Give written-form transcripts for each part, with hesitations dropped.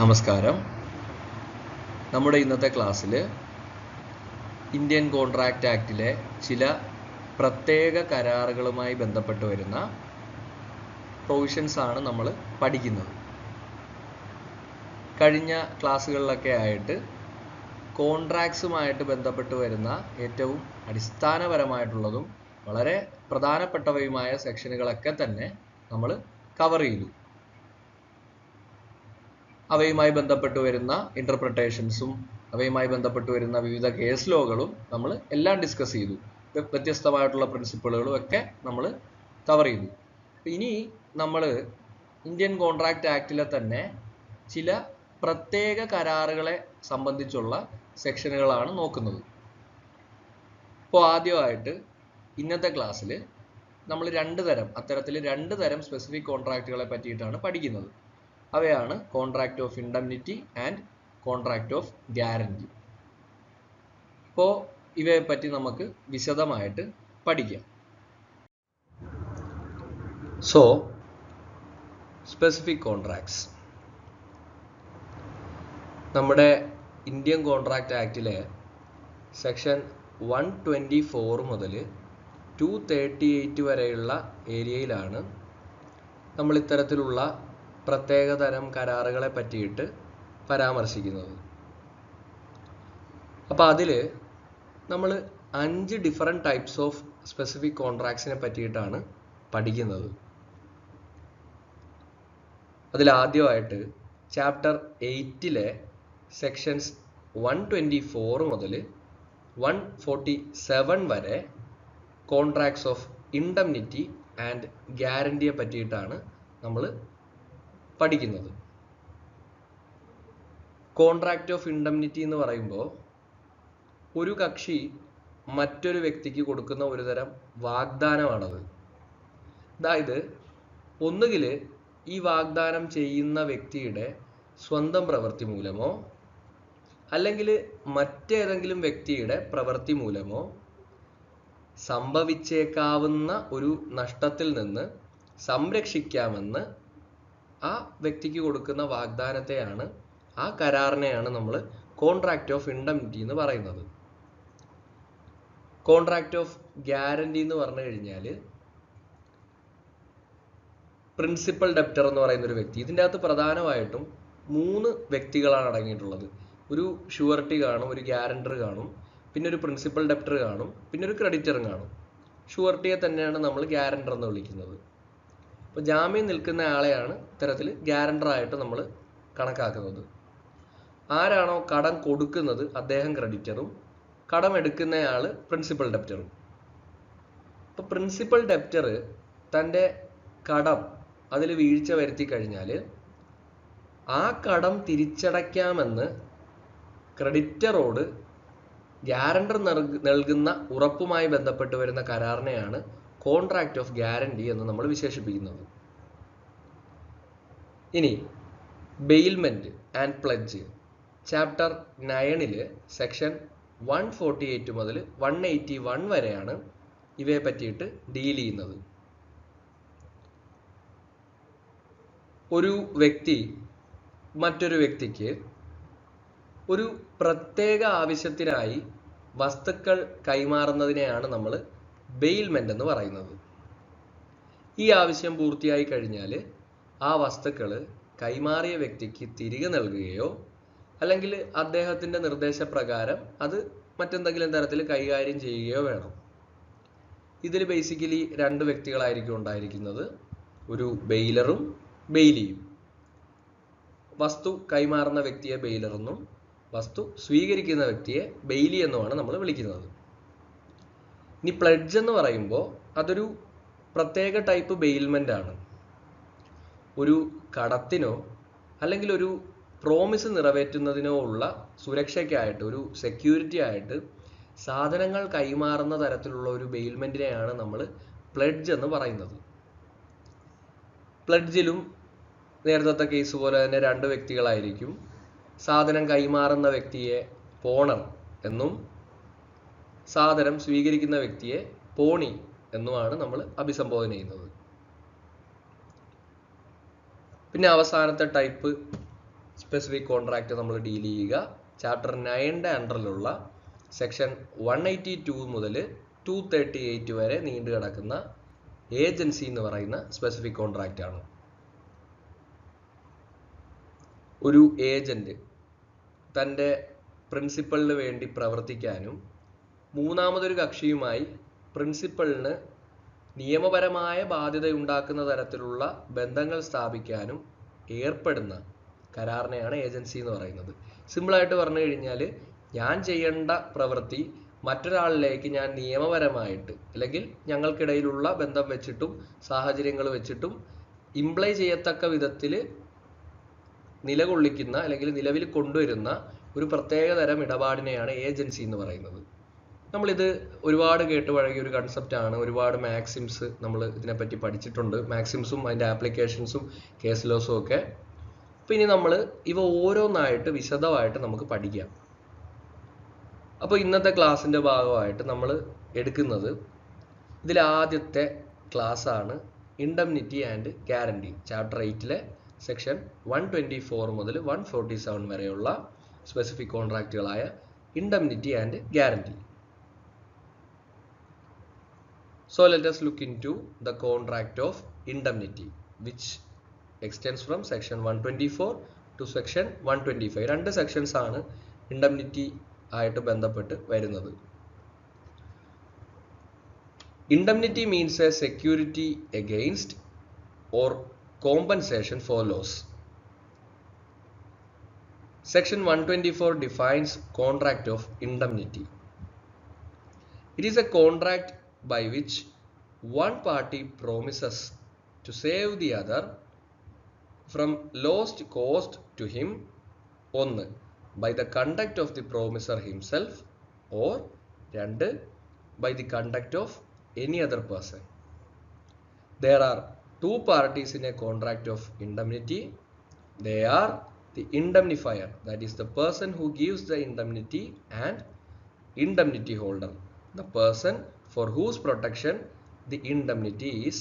നമസ്കാരം. നമ്മുടെ ഇന്നത്തെ ക്ലാസ്സിൽ ഇന്ത്യൻ കോൺട്രാക്റ്റ് ആക്ടിലെ ചില പ്രത്യേക കരാറുകളുമായി ബന്ധപ്പെട്ട് വരുന്ന പ്രൊവിഷൻസ് ആണ് നമ്മൾ പഠിക്കുന്നത്. കഴിഞ്ഞ ക്ലാസ്സുകളിലൊക്കെ ആയിട്ട് കോൺട്രാക്ട്സുമായിട്ട് ബന്ധപ്പെട്ട് വരുന്ന ഏറ്റവും അടിസ്ഥാനപരമായിട്ടുള്ളതും വളരെ പ്രധാനപ്പെട്ടവയുമായ സെക്ഷനുകളൊക്കെ തന്നെ നമ്മൾ കവർ ചെയ്തു. അവയുമായി ബന്ധപ്പെട്ട് വരുന്ന ഇന്റർപ്രിട്ടേഷൻസും അവയുമായി ബന്ധപ്പെട്ട് വരുന്ന വിവിധ കേസ് ലോകളും നമ്മൾ എല്ലാം ഡിസ്കസ് ചെയ്തു. വ്യത്യസ്തമായിട്ടുള്ള പ്രിൻസിപ്പിളുകളും ഒക്കെ നമ്മൾ കവർ ചെയ്തു. ഇനി നമ്മൾ ഇന്ത്യൻ കോൺട്രാക്റ്റ് ആക്ടിലെ തന്നെ ചില പ്രത്യേക കരാറുകളെ സംബന്ധിച്ചുള്ള സെക്ഷനുകളാണ് നോക്കുന്നത്. അപ്പോൾ ആദ്യമായിട്ട് ഇന്നത്തെ ക്ലാസ്സിൽ നമ്മൾ അത്തരത്തിൽ രണ്ട് തരം സ്പെസിഫിക് കോൺട്രാക്റ്റുകളെ പറ്റിയിട്ടാണ് പഠിക്കുന്നത്. അവയാണ് contract of indemnity and contract of guarantee. അപ്പോൾ ഇവയെ പറ്റി നമുക്ക് വിശദമായിട്ട് പഠിക്കാം. സോ സ്പെസിഫിക് കോൺട്രാക്ട്സ് നമ്മുടെ ഇന്ത്യൻ കോൺട്രാക്റ്റ് ആക്ടിലെ സെക്ഷൻ 124 മുതൽ 238 വരെയുള്ള ഏരിയയിലാണ് നമ്മൾ ഇത്തരത്തിലുള്ള പ്രത്യേക തരം കരാറുകളെ പറ്റിയിട്ട് പരാമർശിക്കുന്നത്. അപ്പോൾ അതിൽ നമ്മൾ 5 ഡിഫറെൻറ്റ് ടൈപ്സ് ഓഫ് സ്പെസിഫിക് കോൺട്രാക്ട്സിനെ പറ്റിയിട്ടാണ് പഠിക്കുന്നത്. അതിലാദ്യമായിട്ട് ചാപ്റ്റർ 8 സെക്ഷൻസ് 124 മുതൽ 147 വരെ കോൺട്രാക്ട്സ് ഓഫ് ഇൻഡംനിറ്റി ആൻഡ് ഗ്യാരണ്ടിയെ പറ്റിയിട്ടാണ് നമ്മൾ പഠിക്കുന്നത്. കോൺട്രാക്റ്റ് ഓഫ് ഇൻഡംനിറ്റി എന്ന് പറയുമ്പോൾ ഒരു കക്ഷി മറ്റൊരു വ്യക്തിക്ക് കൊടുക്കുന്ന ഒരു തരം വാഗ്ദാനമാണത്. അതായത് ഒന്നുകിൽ ഈ വാഗ്ദാനം ചെയ്യുന്ന വ്യക്തിയുടെ സ്വന്തം പ്രവൃത്തി മൂലമോ അല്ലെങ്കിൽ മറ്റേതെങ്കിലും വ്യക്തിയുടെ പ്രവൃത്തി മൂലമോ സംഭവിച്ചേക്കാവുന്ന ഒരു നഷ്ടത്തിൽ നിന്ന് സംരക്ഷിക്കാമെന്ന് ആ വ്യക്തിക്ക് കൊടുക്കുന്ന വാഗ്ദാനത്തെയാണ്, ആ കരാറിനെയാണ് നമ്മൾ കോൺട്രാക്റ്റ് ഓഫ് ഇൻഡംനിറ്റി എന്ന് പറയുന്നത്. കോൺട്രാക്റ്റ് ഓഫ് ഗ്യാരണ്ടി എന്ന് പറഞ്ഞു കഴിഞ്ഞാൽ പ്രിൻസിപ്പൽ ഡെപ്റ്റർ എന്ന് പറയുന്ന ഒരു വ്യക്തി, ഇതിൻ്റെ അകത്ത് പ്രധാനമായിട്ടും 3 വ്യക്തികളാണ് അടങ്ങിയിട്ടുള്ളത്. ഒരു ഷുവർട്ടി കാണും, ഒരു ഗ്യാരണ്ടർ കാണും, പിന്നെ ഒരു പ്രിൻസിപ്പൽ ഡെപ്റ്റർ കാണും, പിന്നെ ഒരു ക്രെഡിറ്ററും കാണും. ഷുവർട്ടിയെ തന്നെയാണ് നമ്മൾ ഗ്യാരണ്ടർ എന്ന് വിളിക്കുന്നത്. അപ്പോൾ ജാമ്യം നിൽക്കുന്ന ആളെയാണ് ഇത്തരത്തിൽ ഗ്യാരണ്ടർ ആയിട്ട് നമ്മൾ കണക്കാക്കുന്നത്. ആരാണോ കടം കൊടുക്കുന്നത് അദ്ദേഹം ക്രെഡിറ്ററും, കടം എടുക്കുന്നയാൾ പ്രിൻസിപ്പൽ ഡെപ്റ്ററും. അപ്പോൾ പ്രിൻസിപ്പൽ ഡെപ്റ്റർ തൻ്റെ കടം അതിൽ വീഴ്ച വരുത്തി കഴിഞ്ഞാൽ ആ കടം തിരിച്ചടയ്ക്കാമെന്ന് ക്രെഡിറ്ററോട് ഗ്യാരണ്ടർ നൽകുന്ന ഉറപ്പുമായി ബന്ധപ്പെട്ട് വരുന്ന കരാറിനെയാണ് കോൺട്രാക്റ്റ് ഓഫ് ഗ്യാരണ്ടി എന്ന് നമ്മൾ വിശേഷിപ്പിക്കുന്നത്. ഇനി bailment and pledge chapter 9 section 148 മുതൽ 181 വരെയാണ് ഇവയെ പറ്റിയിട്ട് ഡീൽ ചെയ്യുന്നത്. ഒരു വ്യക്തി മറ്റൊരു വ്യക്തിക്ക് ഒരു പ്രത്യേക ആവശ്യത്തിനായി വസ്തുക്കൾ കൈമാറുന്നതിനെയാണ് നമ്മൾ ബെയിൽമെന്റ് എന്ന് പറയുന്നത്. ഈ ആവശ്യം പൂർത്തിയായി കഴിഞ്ഞാൽ ആ വസ്തുക്കൾ കൈമാറിയ വ്യക്തിക്ക് തിരികെ നൽകുകയോ അല്ലെങ്കിൽ അദ്ദേഹത്തിൻ്റെ നിർദ്ദേശപ്രകാരം അത് മറ്റെന്തെങ്കിലും തരത്തിൽ കൈകാര്യം ചെയ്യുകയോ വേണം. ഇതിൽ ബേസിക്കലി 2 വ്യക്തികളായിരിക്കും ഉണ്ടായിരിക്കുന്നത്, ഒരു ബെയിലറും ബെയിലിയും. വസ്തു കൈമാറുന്ന വ്യക്തിയെ ബെയിലർ എന്നും വസ്തു സ്വീകരിക്കുന്ന വ്യക്തിയെ ബെയിലി എന്നുമാണ് നമ്മൾ വിളിക്കുന്നത്. ഇനി പ്ലെഡ്ജ് എന്ന് പറയുമ്പോൾ അതൊരു പ്രത്യേക ടൈപ്പ് ബെയിൽമെന്റ് ആണ്. ഒരു കടത്തിനോ അല്ലെങ്കിൽ ഒരു പ്രോമിസ് നിറവേറ്റുന്നതിനോ ഉള്ള സുരക്ഷയ്ക്കായിട്ട്, ഒരു സെക്യൂരിറ്റി ആയിട്ട് സാധനങ്ങൾ കൈമാറുന്ന തരത്തിലുള്ള ഒരു ബെയിൽമെന്റിനെയാണ് നമ്മൾ പ്ലെഡ്ജ് എന്ന് പറയുന്നത്. പ്ലെഡ്ജിലും നേരത്തെ കേസ് പോലെ തന്നെ 2 വ്യക്തികളായിരിക്കും. സാധനം കൈമാറുന്ന വ്യക്തിയെ പോണർ എന്നും സാധനം സ്വീകരിക്കുന്ന വ്യക്തിയെ പോണി എന്നുമാണ് നമ്മൾ അഭിസംബോധന ചെയ്യുന്നത്. പിന്നെ അവസാനത്തെ ടൈപ്പ് സ്പെസിഫിക് കോൺട്രാക്റ്റ് നമ്മൾ ഡീൽ ചെയ്യുക ചാപ്റ്റർ 9ന്റെ അണ്ടറിലുള്ള സെക്ഷൻ 182 മുതൽ 238 വരെ നീണ്ടു കിടക്കുന്ന ഏജൻസി എന്ന് പറയുന്ന സ്പെസിഫിക് കോൺട്രാക്റ്റ് ആണ്. ഒരു ഏജന്റ് തൻ്റെ പ്രിൻസിപ്പലിന് വേണ്ടി പ്രവർത്തിക്കാനും മൂന്നാമതൊരു കക്ഷിയുമായി പ്രിൻസിപ്പലിന് നിയമപരമായ ബാധ്യതയുണ്ടാക്കുന്ന തരത്തിലുള്ള ബന്ധങ്ങൾ സ്ഥാപിക്കാനും ഏർപ്പെടുന്ന കരാറിനെയാണ് ഏജൻസി എന്ന് പറയുന്നത്. സിമ്പിളായിട്ട് പറഞ്ഞു കഴിഞ്ഞാൽ ഞാൻ ചെയ്യേണ്ട പ്രവൃത്തി മറ്റൊരാളിലേക്ക് ഞാൻ നിയമപരമായിട്ട് അല്ലെങ്കിൽ ഞങ്ങൾക്കിടയിലുള്ള ബന്ധം വെച്ചിട്ടും സാഹചര്യങ്ങൾ വെച്ചിട്ടും ഇംപ്ലൈ ചെയ്യത്തക്ക വിധത്തിൽ നിലകൊള്ളിക്കുന്ന അല്ലെങ്കിൽ നിലവിൽ കൊണ്ടുവരുന്ന ഒരു പ്രത്യേക തരം ഇടപാടിനെയാണ് ഏജൻസി എന്ന് പറയുന്നത്. നമ്മളിത് ഒരുപാട് കേട്ട് പഴകിയ ഒരു കൺസെപ്റ്റാണ്. ഒരുപാട് മാക്സിംസ് നമ്മൾ ഇതിനെപ്പറ്റി പഠിച്ചിട്ടുണ്ട്, മാക്സിംസും അതിൻ്റെ ആപ്ലിക്കേഷൻസും കേസ് ലോസും ഒക്കെ. അപ്പോൾ ഇനി നമ്മൾ ഇവ ഓരോന്നായിട്ട് വിശദമായിട്ട് നമുക്ക് പഠിക്കാം. അപ്പോൾ ഇന്നത്തെ ക്ലാസ്സിൻ്റെ ഭാഗമായിട്ട് നമ്മൾ എടുക്കുന്നത് ഇതിൽ ആദ്യത്തെ ക്ലാസ്സാണ് ഇൻഡംനിറ്റി ആൻഡ് ഗ്യാരണ്ടി. ചാപ്റ്റർ 8ലെ സെക്ഷൻ 124 മുതൽ 147 വരെയുള്ള സ്പെസിഫിക് കോൺട്രാക്റ്റുകളായ indemnity and guarantee. So let us look into the contract of indemnity which extends from section 124 to section 125. രണ്ട് സെക്ഷൻസ് ആണ് ഇൻഡംനിറ്റി ആയിട്ട് ബന്ധപ്പെട്ട് വരുന്നത്. Indemnity means a security against or compensation for loss. Section 124 defines contract of indemnity. It is a contract by which one party promises to save the other from loss caused to him, one, by the conduct of the promiser himself, or two, by the conduct of any other person. There are two parties in a contract of indemnity. They are the indemnifier, that is the person who gives the indemnity, and indemnity holder, the person for whose protection the indemnity is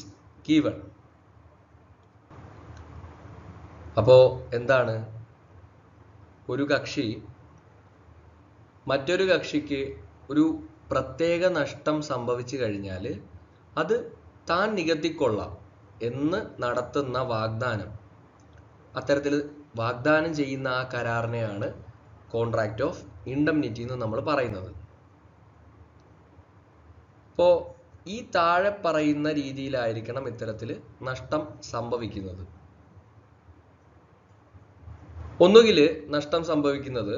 given. അപ്പോൾ എന്താണ്? ഒരു കക്ഷി മറ്റൊരു കക്ഷിക്ക് ഒരു പ്രത്യേക നഷ്ടം സംഭവിച്ചു കഴിഞ്ഞാൽ അത് താൻ നികത്തിക്കൊള്ളാം എന്ന് നടത്തുന്ന വാഗ്ദാനം, അത്തരത്തിൽ വാഗ്ദാനം ചെയ്യുന്ന ആ കരാറിനെയാണ് കോൺട്രാക്റ്റ് ഓഫ് ഇൻഡംനിറ്റി എന്ന് നമ്മൾ പറയുന്നത്. അപ്പോൾ ഈ താഴെ പറയുന്ന രീതിയിലായിരിക്കണം ഇത്തരത്തിൽ നഷ്ടം സംഭവിക്കുന്നത്. ഒന്നുകിൽ നഷ്ടം സംഭവിക്കുന്നത്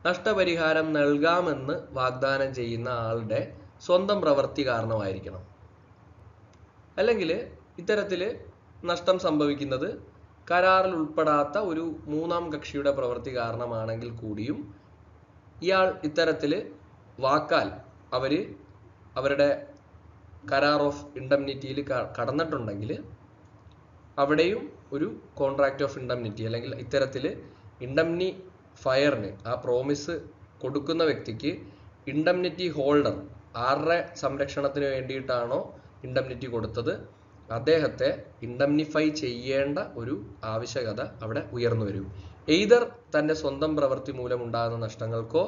നഷ്ടപരിഹാരം നൽകാമെന്ന് വാഗ്ദാനം ചെയ്യുന്ന ആളുടെ സ്വന്തം പ്രവൃത്തി കാരണമായിരിക്കണം, അല്ലെങ്കിൽ ഇത്തരത്തിൽ നഷ്ടം സംഭവിക്കുന്നത് കരാറിൽ ഉൾപ്പെടാത്ത ഒരു മൂന്നാം കക്ഷിയുടെ പ്രവൃത്തി കാരണമാണെങ്കിൽ കൂടിയും ഇയാൾ ഇത്തരത്തിൽ വാക്കാൽ അവരുടെ കരാർ ഓഫ് ഇൻഡംനിറ്റിയിൽ കടന്നിട്ടുണ്ടെങ്കിൽ അവിടെയും ഒരു കോൺട്രാക്റ്റ് ഓഫ് ഇൻഡംനിറ്റി, അല്ലെങ്കിൽ ഇത്തരത്തിൽ ഇൻഡംനിഫയറിന് ആ പ്രോമിസ് കൊടുക്കുന്ന വ്യക്തിക്ക് ഇൻഡംനിറ്റി ഹോൾഡർ ആരുടെ സംരക്ഷണത്തിന് വേണ്ടിയിട്ടാണോ ഇൻഡംനിറ്റി കൊടുത്തത് അദ്ദേഹത്തെ ഇൻഡംനിഫൈ ചെയ്യേണ്ട ഒരു ആവശ്യകത അവിടെ ഉയർന്നു വരും. എയ്തർ തൻ്റെ സ്വന്തം പ്രവൃത്തി മൂലമുണ്ടാകുന്ന നഷ്ടങ്ങൾക്കോ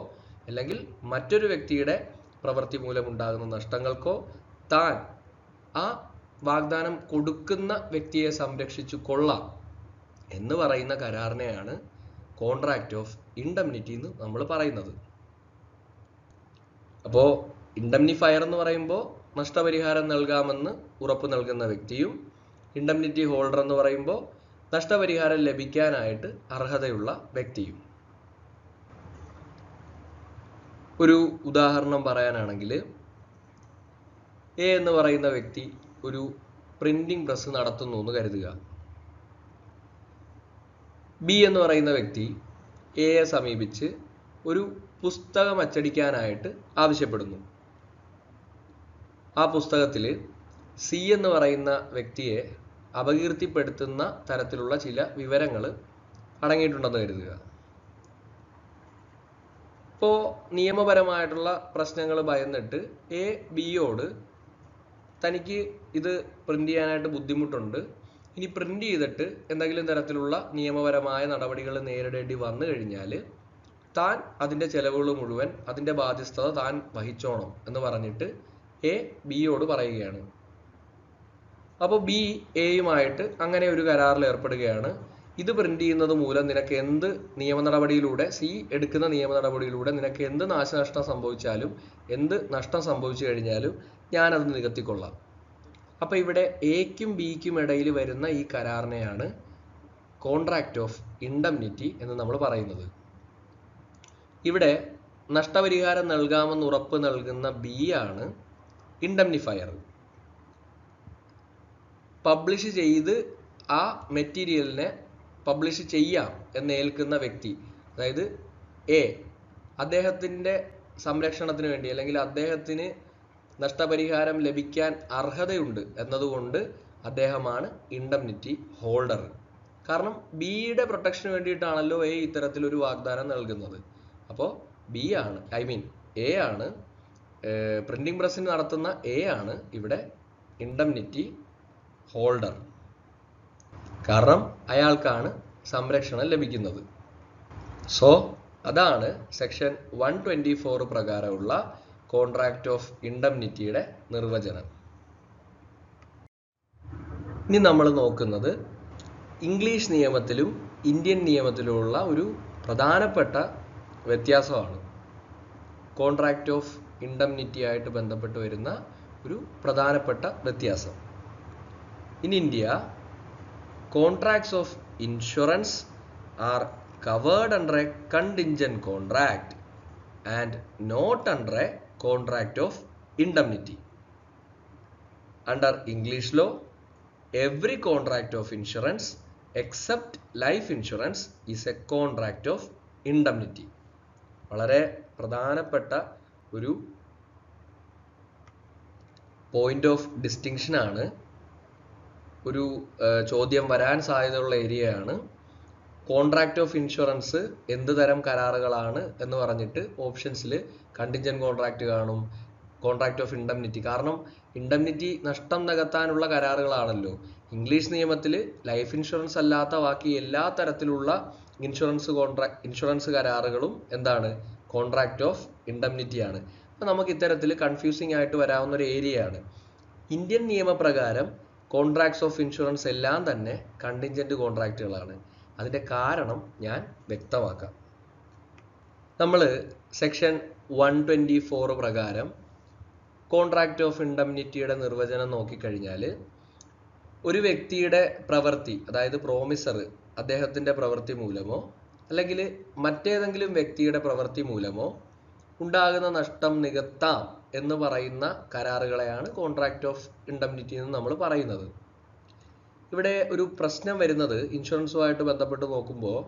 അല്ലെങ്കിൽ മറ്റൊരു വ്യക്തിയുടെ പ്രവൃത്തി മൂലമുണ്ടാകുന്ന നഷ്ടങ്ങൾക്കോ താൻ ആ വാഗ്ദാനം കൊടുക്കുന്ന വ്യക്തിയെ സംരക്ഷിച്ചു കൊള്ളാം എന്ന് പറയുന്ന കരാറിനെയാണ് കോൺട്രാക്റ്റ് ഓഫ് ഇൻഡംനിറ്റി എന്ന് നമ്മൾ പറയുന്നത്. അപ്പോൾ ഇൻഡംനിഫയർ എന്ന് പറയുമ്പോൾ നഷ്ടപരിഹാരം നൽകാമെന്ന് ഉറപ്പ് നൽകുന്ന വ്യക്തിയും, ഇൻഡംനിറ്റി ഹോൾഡർ എന്ന് പറയുമ്പോൾ നഷ്ടപരിഹാരം ലഭിക്കാനായിട്ട് അർഹതയുള്ള വ്യക്തിയും. ഒരു ഉദാഹരണം പറയാനാണെങ്കിൽ, എ എന്ന് പറയുന്ന വ്യക്തി ഒരു പ്രിന്റിംഗ് പ്രസ് നടത്തുന്നു എന്ന് കരുതുക. ബി എന്ന് പറയുന്ന വ്യക്തി എയെ സമീപിച്ച് ഒരു പുസ്തകം അച്ചടിക്കാനായിട്ട് ആവശ്യപ്പെടുന്നു. ആ പുസ്തകത്തിൽ സി എന്ന് പറയുന്ന വ്യക്തിയെ അപകീർത്തിപ്പെടുത്തുന്ന തരത്തിലുള്ള ചില വിവരങ്ങൾ അടങ്ങിയിട്ടുണ്ടെന്ന് കരുതുക. ഇപ്പോൾ നിയമപരമായിട്ടുള്ള പ്രശ്നങ്ങൾ ഭയന്നിട്ട് എ ബിയോട് തനിക്ക് ഇത് പ്രിന്റ് ചെയ്യാനായിട്ട് ബുദ്ധിമുട്ടുണ്ട്, ഇനി പ്രിന്റ് ചെയ്തിട്ട് എന്തെങ്കിലും തരത്തിലുള്ള നിയമപരമായ നടപടികൾ നേരിടേണ്ടി വന്നു കഴിഞ്ഞാൽ താൻ അതിൻ്റെ ചെലവുകൾ മുഴുവൻ അതിൻ്റെ ബാധ്യസ്ഥത താൻ വഹിച്ചോണം എന്ന് പറഞ്ഞിട്ട് എ ബിയോട് പറയുകയാണ്. അപ്പോൾ ബി എയുമായിട്ട് അങ്ങനെ ഒരു കരാറിൽ ഏർപ്പെടുകയാണ്. ഇത് പ്രിന്റ് ചെയ്യുന്നത് മൂലം നിനക്ക് എന്ത് നിയമ നടപടിയിലൂടെ സി എടുക്കുന്ന നിയമ നടപടിയിലൂടെ നിനക്ക് എന്ത് നാശനഷ്ടം സംഭവിച്ചാലും എന്ത് നഷ്ടം സംഭവിച്ചു കഴിഞ്ഞാലും ഞാനത് നികത്തിക്കൊള്ളാം. അപ്പോൾ ഇവിടെ എക്കും ബിക്കും ഇടയിൽ വരുന്ന ഈ കരാറിനെയാണ് കോൺട്രാക്റ്റ് ഓഫ് ഇൻഡംനിറ്റി എന്ന് നമ്മൾ പറയുന്നത്. ഇവിടെ നഷ്ടപരിഹാരം നൽകാമെന്ന് ഉറപ്പ് നൽകുന്ന ബി ആണ് ഇൻഡംനിഫയർ. പബ്ലിഷ് ചെയ്ത് ആ മെറ്റീരിയലിനെ പബ്ലിഷ് ചെയ്യാം എന്ന് ഏൽക്കുന്ന വ്യക്തി, അതായത് എ, അദ്ദേഹത്തിൻ്റെ സംരക്ഷണത്തിന് വേണ്ടി അല്ലെങ്കിൽ അദ്ദേഹത്തിന് നഷ്ടപരിഹാരം ലഭിക്കാൻ അർഹതയുണ്ട് എന്നതുകൊണ്ട് അദ്ദേഹമാണ് ഇൻഡംനിറ്റി ഹോൾഡർ. കാരണം ബിയുടെ പ്രൊട്ടക്ഷന് വേണ്ടിയിട്ടാണല്ലോ എ ഇത്തരത്തിലൊരു വാഗ്ദാനം നൽകുന്നത്. അപ്പോൾ ബി ആണ്, എ ആണ്, പ്രിന്റിംഗ് പ്രസ്സിന് നടത്തുന്ന എ ആണ് ഇവിടെ ഇൻഡംനിറ്റി ഹോൾഡർ. കാരണം അയാൾക്കാണ് സംരക്ഷണം ലഭിക്കുന്നത്. സോ അതാണ് സെക്ഷൻ 124 പ്രകാരമുള്ള കോൺട്രാക്റ്റ് ഓഫ് ഇൻഡംനിറ്റിയുടെ നിർവചനം. ഇനി നമ്മൾ നോക്കുന്നത് ഇംഗ്ലീഷ് നിയമത്തിലും ഇന്ത്യൻ നിയമത്തിലുമുള്ള ഒരു പ്രധാനപ്പെട്ട വ്യത്യാസമാണ്. കോൺട്രാക്റ്റ് ഓഫ് ഇൻഡംനിറ്റി ആയിട്ട് ബന്ധപ്പെട്ട് വരുന്ന ഒരു പ്രധാനപ്പെട്ട വ്യത്യാസം. In India, contracts of insurance are covered under a contingent contract and not under a contract of indemnity. Under English law, every contract of insurance except life insurance is a contract of indemnity. വളരെ പ്രധാനപ്പെട്ട ഒരു point of distinction ആണ്, ഒരു ചോദ്യം വരാൻ സാധ്യതയുള്ള ഏരിയയാണ്. Contract of insurance എന്ത് തരം കരാറുകളാണ് എന്ന് പറഞ്ഞിട്ട് ഓപ്ഷൻസിൽ കണ്ടിൻജന്റ് കോൺട്രാക്റ്റ് കാണും, കോൺട്രാക്റ്റ് ഓഫ് ഇൻഡംനിറ്റി. കാരണം ഇൻഡംനിറ്റി നഷ്ടം നികത്താനുള്ള കരാറുകളാണല്ലോ. നിയമത്തിൽ ലൈഫ് ഇൻഷുറൻസ് അല്ലാത്ത ബാക്കി എല്ലാ തരത്തിലുള്ള ഇൻഷുറൻസ് കരാറുകളും എന്താണ്? കോൺട്രാക്റ്റ് ഓഫ് ഇൻഡംനിറ്റി ആണ്. അപ്പോൾ നമുക്ക് ഇത്തരത്തിൽ കൺഫ്യൂസിംഗ് ആയിട്ട് വരാവുന്ന ഒരു ഏരിയയാണ്. ഇന്ത്യൻ നിയമപ്രകാരം കോൺട്രാക്ട്സ് ഓഫ് ഇൻഷുറൻസ് എല്ലാം തന്നെ കണ്ടിൻജന്റ് കോൺട്രാക്റ്റുകളാണ്. അതിൻ്റെ കാരണം ഞാൻ വ്യക്തമാക്കാം. നമ്മൾ സെക്ഷൻ 124 പ്രകാരം കോൺട്രാക്റ്റ് ഓഫ് ഇൻഡംനിറ്റിയുടെ നിർവചനം നോക്കിക്കഴിഞ്ഞാൽ, ഒരു വ്യക്തിയുടെ പ്രവൃത്തി, അതായത് പ്രോമിസർ അദ്ദേഹത്തിൻ്റെ പ്രവൃത്തി മൂലമോ അല്ലെങ്കിൽ മറ്റേതെങ്കിലും വ്യക്തിയുടെ പ്രവൃത്തി മൂലമോ ഉണ്ടാകുന്ന നഷ്ടം നികത്താം എന്ന് പറയുന്ന കരാറുകളെയാണ് കോൺട്രാക്റ്റ് ഓഫ് ഇൻഡംനിറ്റി എന്ന് നമ്മൾ പറയുന്നത്. ഇവിടെ ഒരു പ്രശ്നം വരുന്നത് ഇൻഷുറൻസുമായിട്ട് ബന്ധപ്പെട്ട് നോക്കുമ്പോൾ,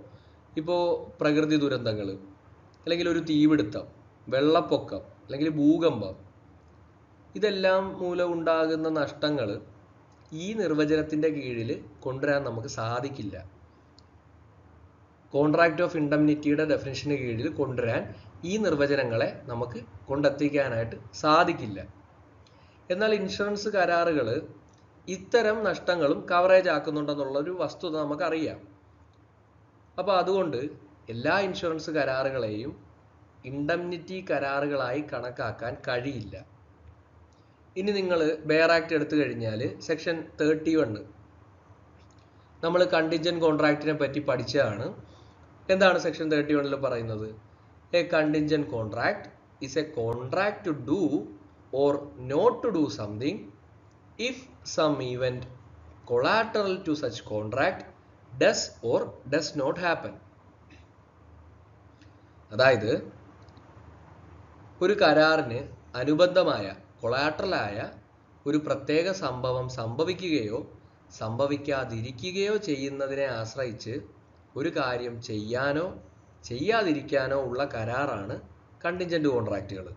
ഇപ്പോൾ പ്രകൃതി ദുരന്തങ്ങൾ അല്ലെങ്കിൽ ഒരു തീപിടുത്തം, വെള്ളപ്പൊക്കം അല്ലെങ്കിൽ ഭൂകമ്പം, ഇതെല്ലാം മൂലം ഉണ്ടാകുന്ന നഷ്ടങ്ങൾ ഈ നിർവചനത്തിൻ്റെ കീഴിൽ കൊണ്ടുവരാൻ നമുക്ക് സാധിക്കില്ല. കോൺട്രാക്റ്റ് ഓഫ് ഇൻഡംനിറ്റിയുടെ ഡെഫിനിഷന് കീഴിൽ കൊണ്ടുവരാൻ ഈ നിർവചനങ്ങളെ നമുക്ക് കൊണ്ടെത്തിക്കാനായിട്ട് സാധിക്കില്ല. എന്നാൽ ഇൻഷുറൻസ് കരാറുകൾ ഇത്തരം നഷ്ടങ്ങളും കവറേജ് ആക്കുന്നുണ്ടെന്നുള്ളൊരു വസ്തുത നമുക്കറിയാം. അപ്പോൾ അതുകൊണ്ട് എല്ലാ ഇൻഷുറൻസ് കരാറുകളെയും ഇൻഡംനിറ്റി കരാറുകളായി കണക്കാക്കാൻ കഴിയില്ല. ഇനി നിങ്ങൾ ബെയർ ആക്ട് എടുത്തു കഴിഞ്ഞാൽ സെക്ഷൻ 31 നമ്മൾ കണ്ടിൻജന്റ് കോൺട്രാക്റ്റിനെ പറ്റി പഠിച്ചതാണ്. എന്താണ് സെക്ഷൻ 31 പറയുന്നത്? A contingent contract is a contract to do or not to do something if some event collateral to such contract does or does not happen. അതായത് ഒരു കരാറിന് അനുബന്ധമായ കൊളാട്രലായ ഒരു പ്രത്യേക സംഭവം സംഭവിക്കുകയോ സംഭവിക്കാതിരിക്കുകയോ ചെയ്യുന്നതിനെ ആശ്രയിച്ച് ഒരു കാര്യം ചെയ്യാനോ ചെയ്യാതിരിക്കാനോ ഉള്ള കരാറാണ് കണ്ടിൻജന്റ് കോൺട്രാക്റ്റുകൾ.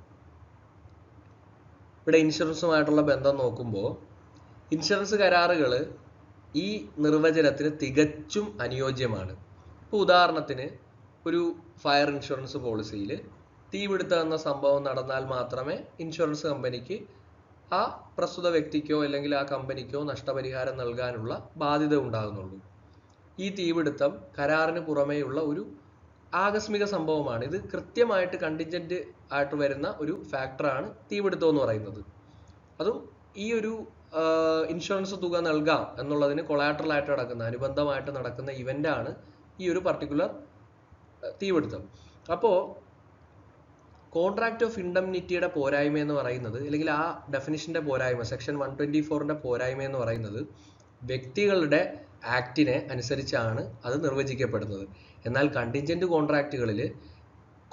ഇവിടെ ഇൻഷുറൻസുമായിട്ടുള്ള ബന്ധം നോക്കുമ്പോൾ ഇൻഷുറൻസ് കരാറുകൾ ഈ നിർവചനത്തിന് തികച്ചും അനുയോജ്യമാണ്. ഇപ്പോൾ ഉദാഹരണത്തിന് ഒരു ഫയർ ഇൻഷുറൻസ് പോളിസിയിൽ തീപിടുത്തം എന്ന സംഭവം നടന്നാൽ മാത്രമേ ഇൻഷുറൻസ് കമ്പനിക്ക് ആ പ്രസ്തുത വ്യക്തിക്കോ അല്ലെങ്കിൽ ആ കമ്പനിക്കോ നഷ്ടപരിഹാരം നൽകാനുള്ള ബാധ്യത ഉണ്ടാകുന്നുള്ളൂ. ഈ തീപിടുത്തം കരാറിന് പുറമേയുള്ള ഒരു ആകസ്മിക സംഭവമാണ്. ഇത് കൃത്യമായിട്ട് കണ്ടിൻജന്റ് ആയിട്ട് വരുന്ന ഒരു ഫാക്ടറാണ് തീപിടുത്തം എന്ന് പറയുന്നത്. അതും ഈ ഒരു ഇൻഷുറൻസ് തുക നൽകാം എന്നുള്ളതിന് കൊളാട്രൽ ആയിട്ട് നടക്കുന്ന, അനുബന്ധമായിട്ട് നടക്കുന്ന ഇവന്റ് ആണ് ഈ ഒരു പർട്ടിക്കുലർ തീപിടുത്തം. അപ്പോൾ കോൺട്രാക്ട് ഓഫ് ഇൻഡംനിറ്റിയുടെ പോരായ്മ എന്ന് പറയുന്നത്, അല്ലെങ്കിൽ ആ ഡെഫിനിഷന്റെ പോരായ്മ, സെക്ഷൻ 124ന്റെ പോരായ്മ എന്ന് പറയുന്നത് വ്യക്തികളുടെ ആക്ടിനെ അനുസരിച്ചാണ് അത് നിർവചിക്കപ്പെടുന്നത്. എന്നാൽ കണ്ടിൻജന്റ് കോൺട്രാക്റ്റുകളിൽ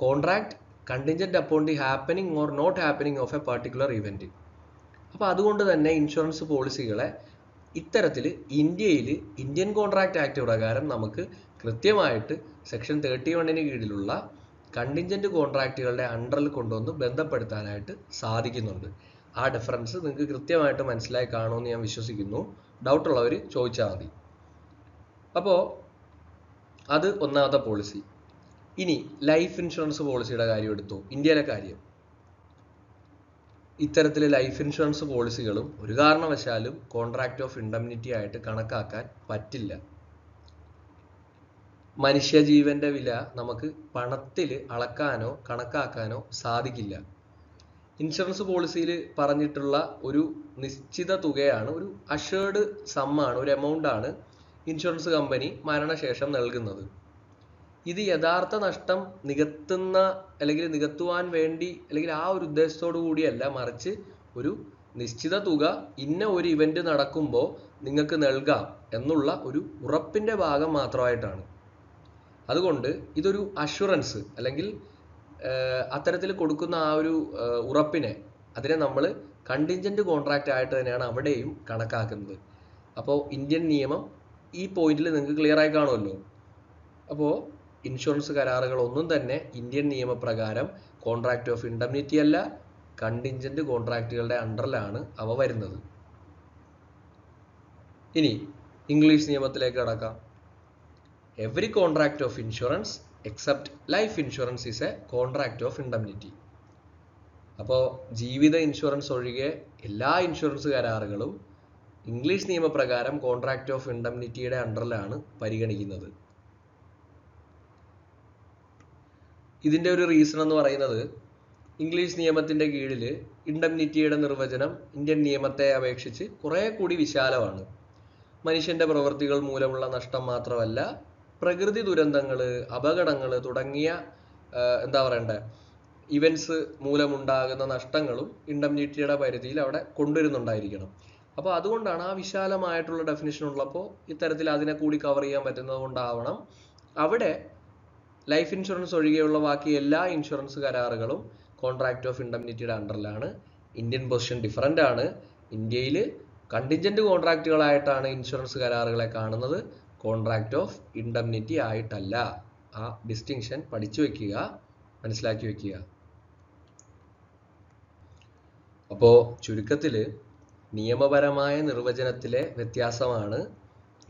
contract contingent upon the happening or not happening of a particular event. അപ്പോൾ അതുകൊണ്ട് തന്നെ ഇൻഷുറൻസ് പോളിസികളെ ഇത്തരത്തിൽ ഇന്ത്യയിൽ ഇന്ത്യൻ കോൺട്രാക്ട് ആക്ട് പ്രകാരം നമുക്ക് കൃത്യമായിട്ട് സെക്ഷൻ 31ന് കീഴിലുള്ള കണ്ടിൻജന്റ് കോൺട്രാക്റ്റുകളുടെ അണ്ടറിൽ കൊണ്ടുവന്ന് ബന്ധപ്പെടുത്താനായിട്ട് സാധിക്കുന്നുണ്ട്. ആ ഡിഫറൻസ് നിങ്ങൾക്ക് കൃത്യമായിട്ട് മനസ്സിലായി കാണുമെന്ന് ഞാൻ വിശ്വസിക്കുന്നു. ഡൗട്ട് ഉള്ളവർ ചോദിച്ചാൽ മതി. അപ്പോൾ അത് ഒന്നാമത്തെ പോളിസി. ഇനി ലൈഫ് ഇൻഷുറൻസ് പോളിസിയുടെ കാര്യം എടുത്തു, ഇന്ത്യയിലെ കാര്യം. ഇത്തരത്തിലെ ലൈഫ് ഇൻഷുറൻസ് പോളിസികളും ഒരു കാരണവശാലും കോൺട്രാക്ട് ഓഫ് ഇൻഡംനിറ്റി ആയിട്ട് കണക്കാക്കാൻ പറ്റില്ല. മനുഷ്യജീവന്റെ വില നമുക്ക് പണത്തിൽ അളക്കാനോ കണക്കാക്കാനോ സാധിക്കില്ല. ഇൻഷുറൻസ് പോളിസിയിൽ പറഞ്ഞിട്ടുള്ള ഒരു നിശ്ചിത തുകയാണ്, ഒരു അഷേർഡ് സമ്മാണ്, ഒരു എമൗണ്ട് ആണ് ഇൻഷുറൻസ് കമ്പനി മരണശേഷം നൽകുന്നത്. ഇത് യഥാർത്ഥ നഷ്ടം നികത്തുന്ന അല്ലെങ്കിൽ നികത്തുവാൻ വേണ്ടി അല്ലെങ്കിൽ ആ ഒരു ഉദ്ദേശത്തോടു കൂടിയല്ല, മറിച്ച് ഒരു നിശ്ചിത തുക ഇന്ന ഒരു ഇവന്റ് നടക്കുമ്പോൾ നിങ്ങൾക്ക് നൽകാം എന്നുള്ള ഒരു ഉറപ്പിന്റെ ഭാഗം മാത്രമായിട്ടാണ്. അതുകൊണ്ട് ഇതൊരു അഷുറൻസ് അല്ലെങ്കിൽ അത്തരത്തിൽ കൊടുക്കുന്ന ആ ഒരു ഉറപ്പിനെ, അതിനെ നമ്മൾ കണ്ടിൻജന്റ് കോൺട്രാക്റ്റ് ആയിട്ട് തന്നെയാണ് അവിടെയും കണക്കാക്കുന്നത്. അപ്പോൾ ഇന്ത്യൻ നിയമം ഈ പോയിന്റിൽ നിങ്ങൾക്ക് ക്ലിയർ ആയി കാണുമല്ലോ. അപ്പോൾ ഇൻഷുറൻസ് കരാറുകൾ ഒന്നും തന്നെ ഇന്ത്യൻ നിയമപ്രകാരം കോൺട്രാക്ട് ഓഫ് ഇൻഡംനിറ്റി അല്ല, കണ്ടിൻജന്റ് കോൺട്രാക്റ്റുകളുടെ അണ്ടറിലാണ് അവ വരുന്നത്. ഇനി ഇംഗ്ലീഷ് നിയമത്തിലേക്ക് കടക്കാം. Every contract of insurance except life insurance is A contract of indemnity. അപ്പോൾ ജീവിത ഇൻഷുറൻസ് ഒഴികെ എല്ലാ ഇൻഷുറൻസ് കരാറുകളും ഇംഗ്ലീഷ് നിയമപ്രകാരം കോൺട്രാക്ട് ഓഫ് ഇൻഡംനിറ്റിയുടെ അണ്ടറിലാണ് പരിഗണിക്കുന്നത്. ഇതിന്റെ ഒരു റീസൺ എന്ന് പറയുന്നത്, ഇംഗ്ലീഷ് നിയമത്തിന്റെ കീഴിൽ ഇൻഡംനിറ്റിയുടെ നിർവചനം ഇന്ത്യൻ നിയമത്തെ അപേക്ഷിച്ച് കുറെ കൂടി വിശാലമാണ്. മനുഷ്യന്റെ പ്രവൃത്തികൾ മൂലമുള്ള നഷ്ടം മാത്രമല്ല, പ്രകൃതി ദുരന്തങ്ങൾ, അപകടങ്ങൾ തുടങ്ങിയ എന്താ പറയണ്ടേ ഇവന്റ്സ് മൂലമുണ്ടാകുന്ന നഷ്ടങ്ങളും ഇൻഡംനിറ്റിയുടെ പരിധിയിൽ അവിടെ കൊണ്ടുവരുന്നുണ്ടായിരിക്കണം. അപ്പോൾ അതുകൊണ്ടാണ് ആ വിശാലമായിട്ടുള്ള ഡെഫിനിഷൻ ഉള്ളപ്പോൾ ഇത്തരത്തിൽ അതിനെ കൂടി കവർ ചെയ്യാൻ പറ്റുന്നത് കൊണ്ടാവണം അവിടെ ലൈഫ് ഇൻഷുറൻസ് ഒഴികെയുള്ള ബാക്കി എല്ലാ ഇൻഷുറൻസ് കരാറുകളും കോൺട്രാക്ട് ഓഫ് ഇൻഡംനിറ്റിയുടെ അണ്ടറിലാണ്. ഇന്ത്യൻ പൊസിഷൻ ഡിഫറൻ്റ് ആണ്. ഇന്ത്യയിൽ കണ്ടിൻജന്റ് കോൺട്രാക്റ്റുകളായിട്ടാണ് ഇൻഷുറൻസ് കരാറുകളെ കാണുന്നത്, കോൺട്രാക്ട് ഓഫ് ഇൻഡംനിറ്റി ആയിട്ടല്ല. ആ ഡിസ്റ്റിങ്ഷൻ പഠിച്ചു വെക്കുക, മനസ്സിലാക്കി വെക്കുക. അപ്പോൾ ചുരുക്കത്തിൽ നിയമപരമായ നിർവചനത്തിലെ വ്യത്യാസമാണ്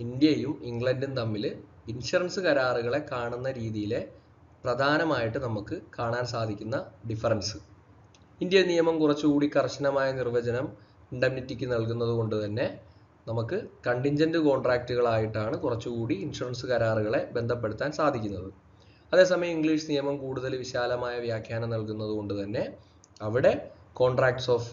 ഇന്ത്യയും ഇംഗ്ലണ്ടും തമ്മിൽ ഇൻഷുറൻസ് കരാറുകളെ കാണുന്ന രീതിയിലെ പ്രധാനമായിട്ട് നമുക്ക് കാണാൻ സാധിക്കുന്ന ഡിഫറൻസ്. ഇന്ത്യൻ നിയമം കുറച്ചുകൂടി കർശനമായ നിർവചനം ഇൻഡംനിറ്റിക്ക് നൽകുന്നത് കൊണ്ട് തന്നെ നമുക്ക് കണ്ടിൻജന്റ് കോൺട്രാക്റ്റുകളായിട്ടാണ് കുറച്ചുകൂടി ഇൻഷുറൻസ് കരാറുകളെ ബന്ധപ്പെടുത്താൻ സാധിക്കുന്നത്. അതേസമയം ഇംഗ്ലീഷ് നിയമം കൂടുതൽ വിശാലമായ വ്യാഖ്യാനം നൽകുന്നത് കൊണ്ട് തന്നെ അവിടെ കോൺട്രാക്ട്സ് ഓഫ്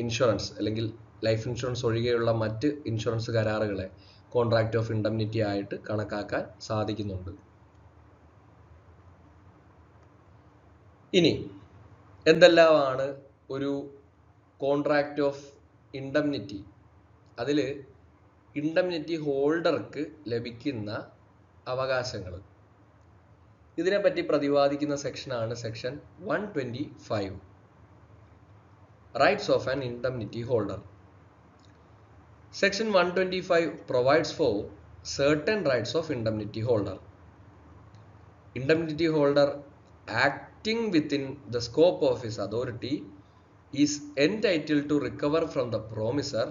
ഇൻഷുറൻസ് അല്ലെങ്കിൽ ലൈഫ് ഇൻഷുറൻസ് ഒഴികെയുള്ള മറ്റ് ഇൻഷുറൻസ് കരാറുകളെ കോൺട്രാക്ട് ഓഫ് ഇൻഡംനിറ്റി ആയിട്ട് കണക്കാക്കാൻ സാധിക്കുന്നുണ്ട്. ഇനി എന്തെല്ലാമാണ് ഒരു കോൺട്രാക്ട് ഓഫ് ഇൻഡംനിറ്റി? അതിൽ ഇൻഡംനിറ്റി ഹോൾഡർക്ക് ലഭിക്കുന്ന അവകാശങ്ങൾ, ഇതിനെപ്പറ്റി പ്രതിപാദിക്കുന്ന സെക്ഷനാണ് section 125, rights of an indemnity holder. Section 125 provides for certain rights of indemnity holder. Indemnity holder acting within the scope of his authority is entitled to recover from the promisor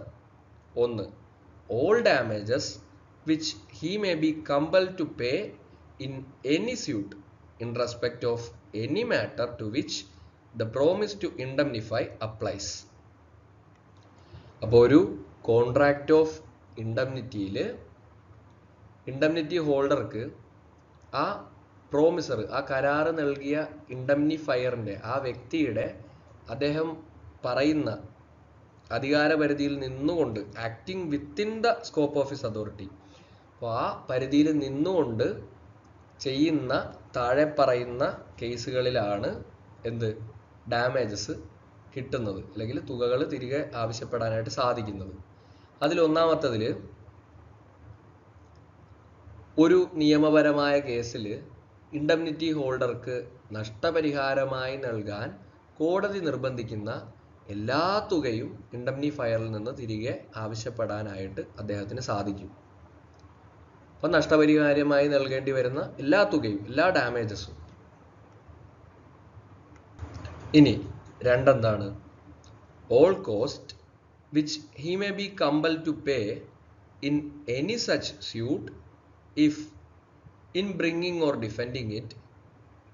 1. all damages which he may be compelled to pay in any suit in respect of any matter to which the promise to indemnify applies. അപ്പോൾ ഒരു contract of ഇൻഡംനിറ്റിയിൽ indemnity ഹോൾഡർക്ക് ആ promisor, ആ കരാറ് നൽകിയ ഇൻഡംനിഫയറിൻ്റെ ആ വ്യക്തിയുടെ അദ്ദേഹം പറയുന്ന അധികാരപരിധിയിൽ നിന്നുകൊണ്ട്, acting within the scope of his authority, അപ്പോൾ ആ പരിധിയിൽ നിന്നുകൊണ്ട് ചെയ്യുന്ന താഴെ പറയുന്ന കേസുകളിലാണ് എന്ത് ഡാമേജസ് കിട്ടുന്നത്, അല്ലെങ്കിൽ തുകകൾ തിരികെ ആവശ്യപ്പെടാനായിട്ട് സാധിക്കുന്നത്. അതിൽ ഒന്നാമത്തതിൽ ഒരു നിയമപരമായ കേസിൽ ഇൻഡംനിറ്റി ഹോൾഡർക്ക് നഷ്ടപരിഹാരമായി നൽകാൻ കോടതി നിർബന്ധിക്കുന്ന എല്ലാ തുകയും ഇൻഡംനിഫയറിൽ നിന്ന് തിരികെ ആവശ്യപ്പെടാനായിട്ട് അദ്ദേഹത്തിന് സാധിക്കും. അപ്പം നഷ്ടപരിഹാരമായി നൽകേണ്ടി വരുന്ന എല്ലാ തുകയും, എല്ലാ ഡാമേജസും. ഇനി രണ്ടെന്താണ്? All cost which he may be compel to pay in any such suit if in bringing or defending it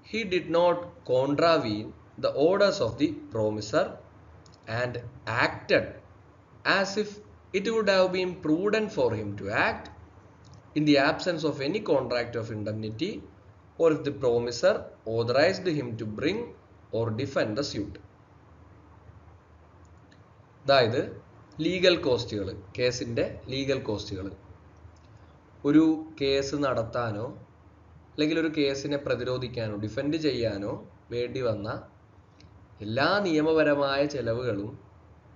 he did not contravene the orders of the promisor and acted as if it would have been prudent for him to act in the absence of any contract of indemnity, or if the promisor authorized him to bring or defend the suit. അതായത് legal കോസ്റ്റുകൾ, കേസിൻ്റെ legal കോസ്റ്റുകൾ. ഒരു case നടത്താനോ അല്ലെങ്കിൽ ഒരു കേസിനെ പ്രതിരോധിക്കാനോ defend ചെയ്യാനോ വേണ്ടി വന്ന എല്ലാ നിയമപരമായ ചെലവുകളും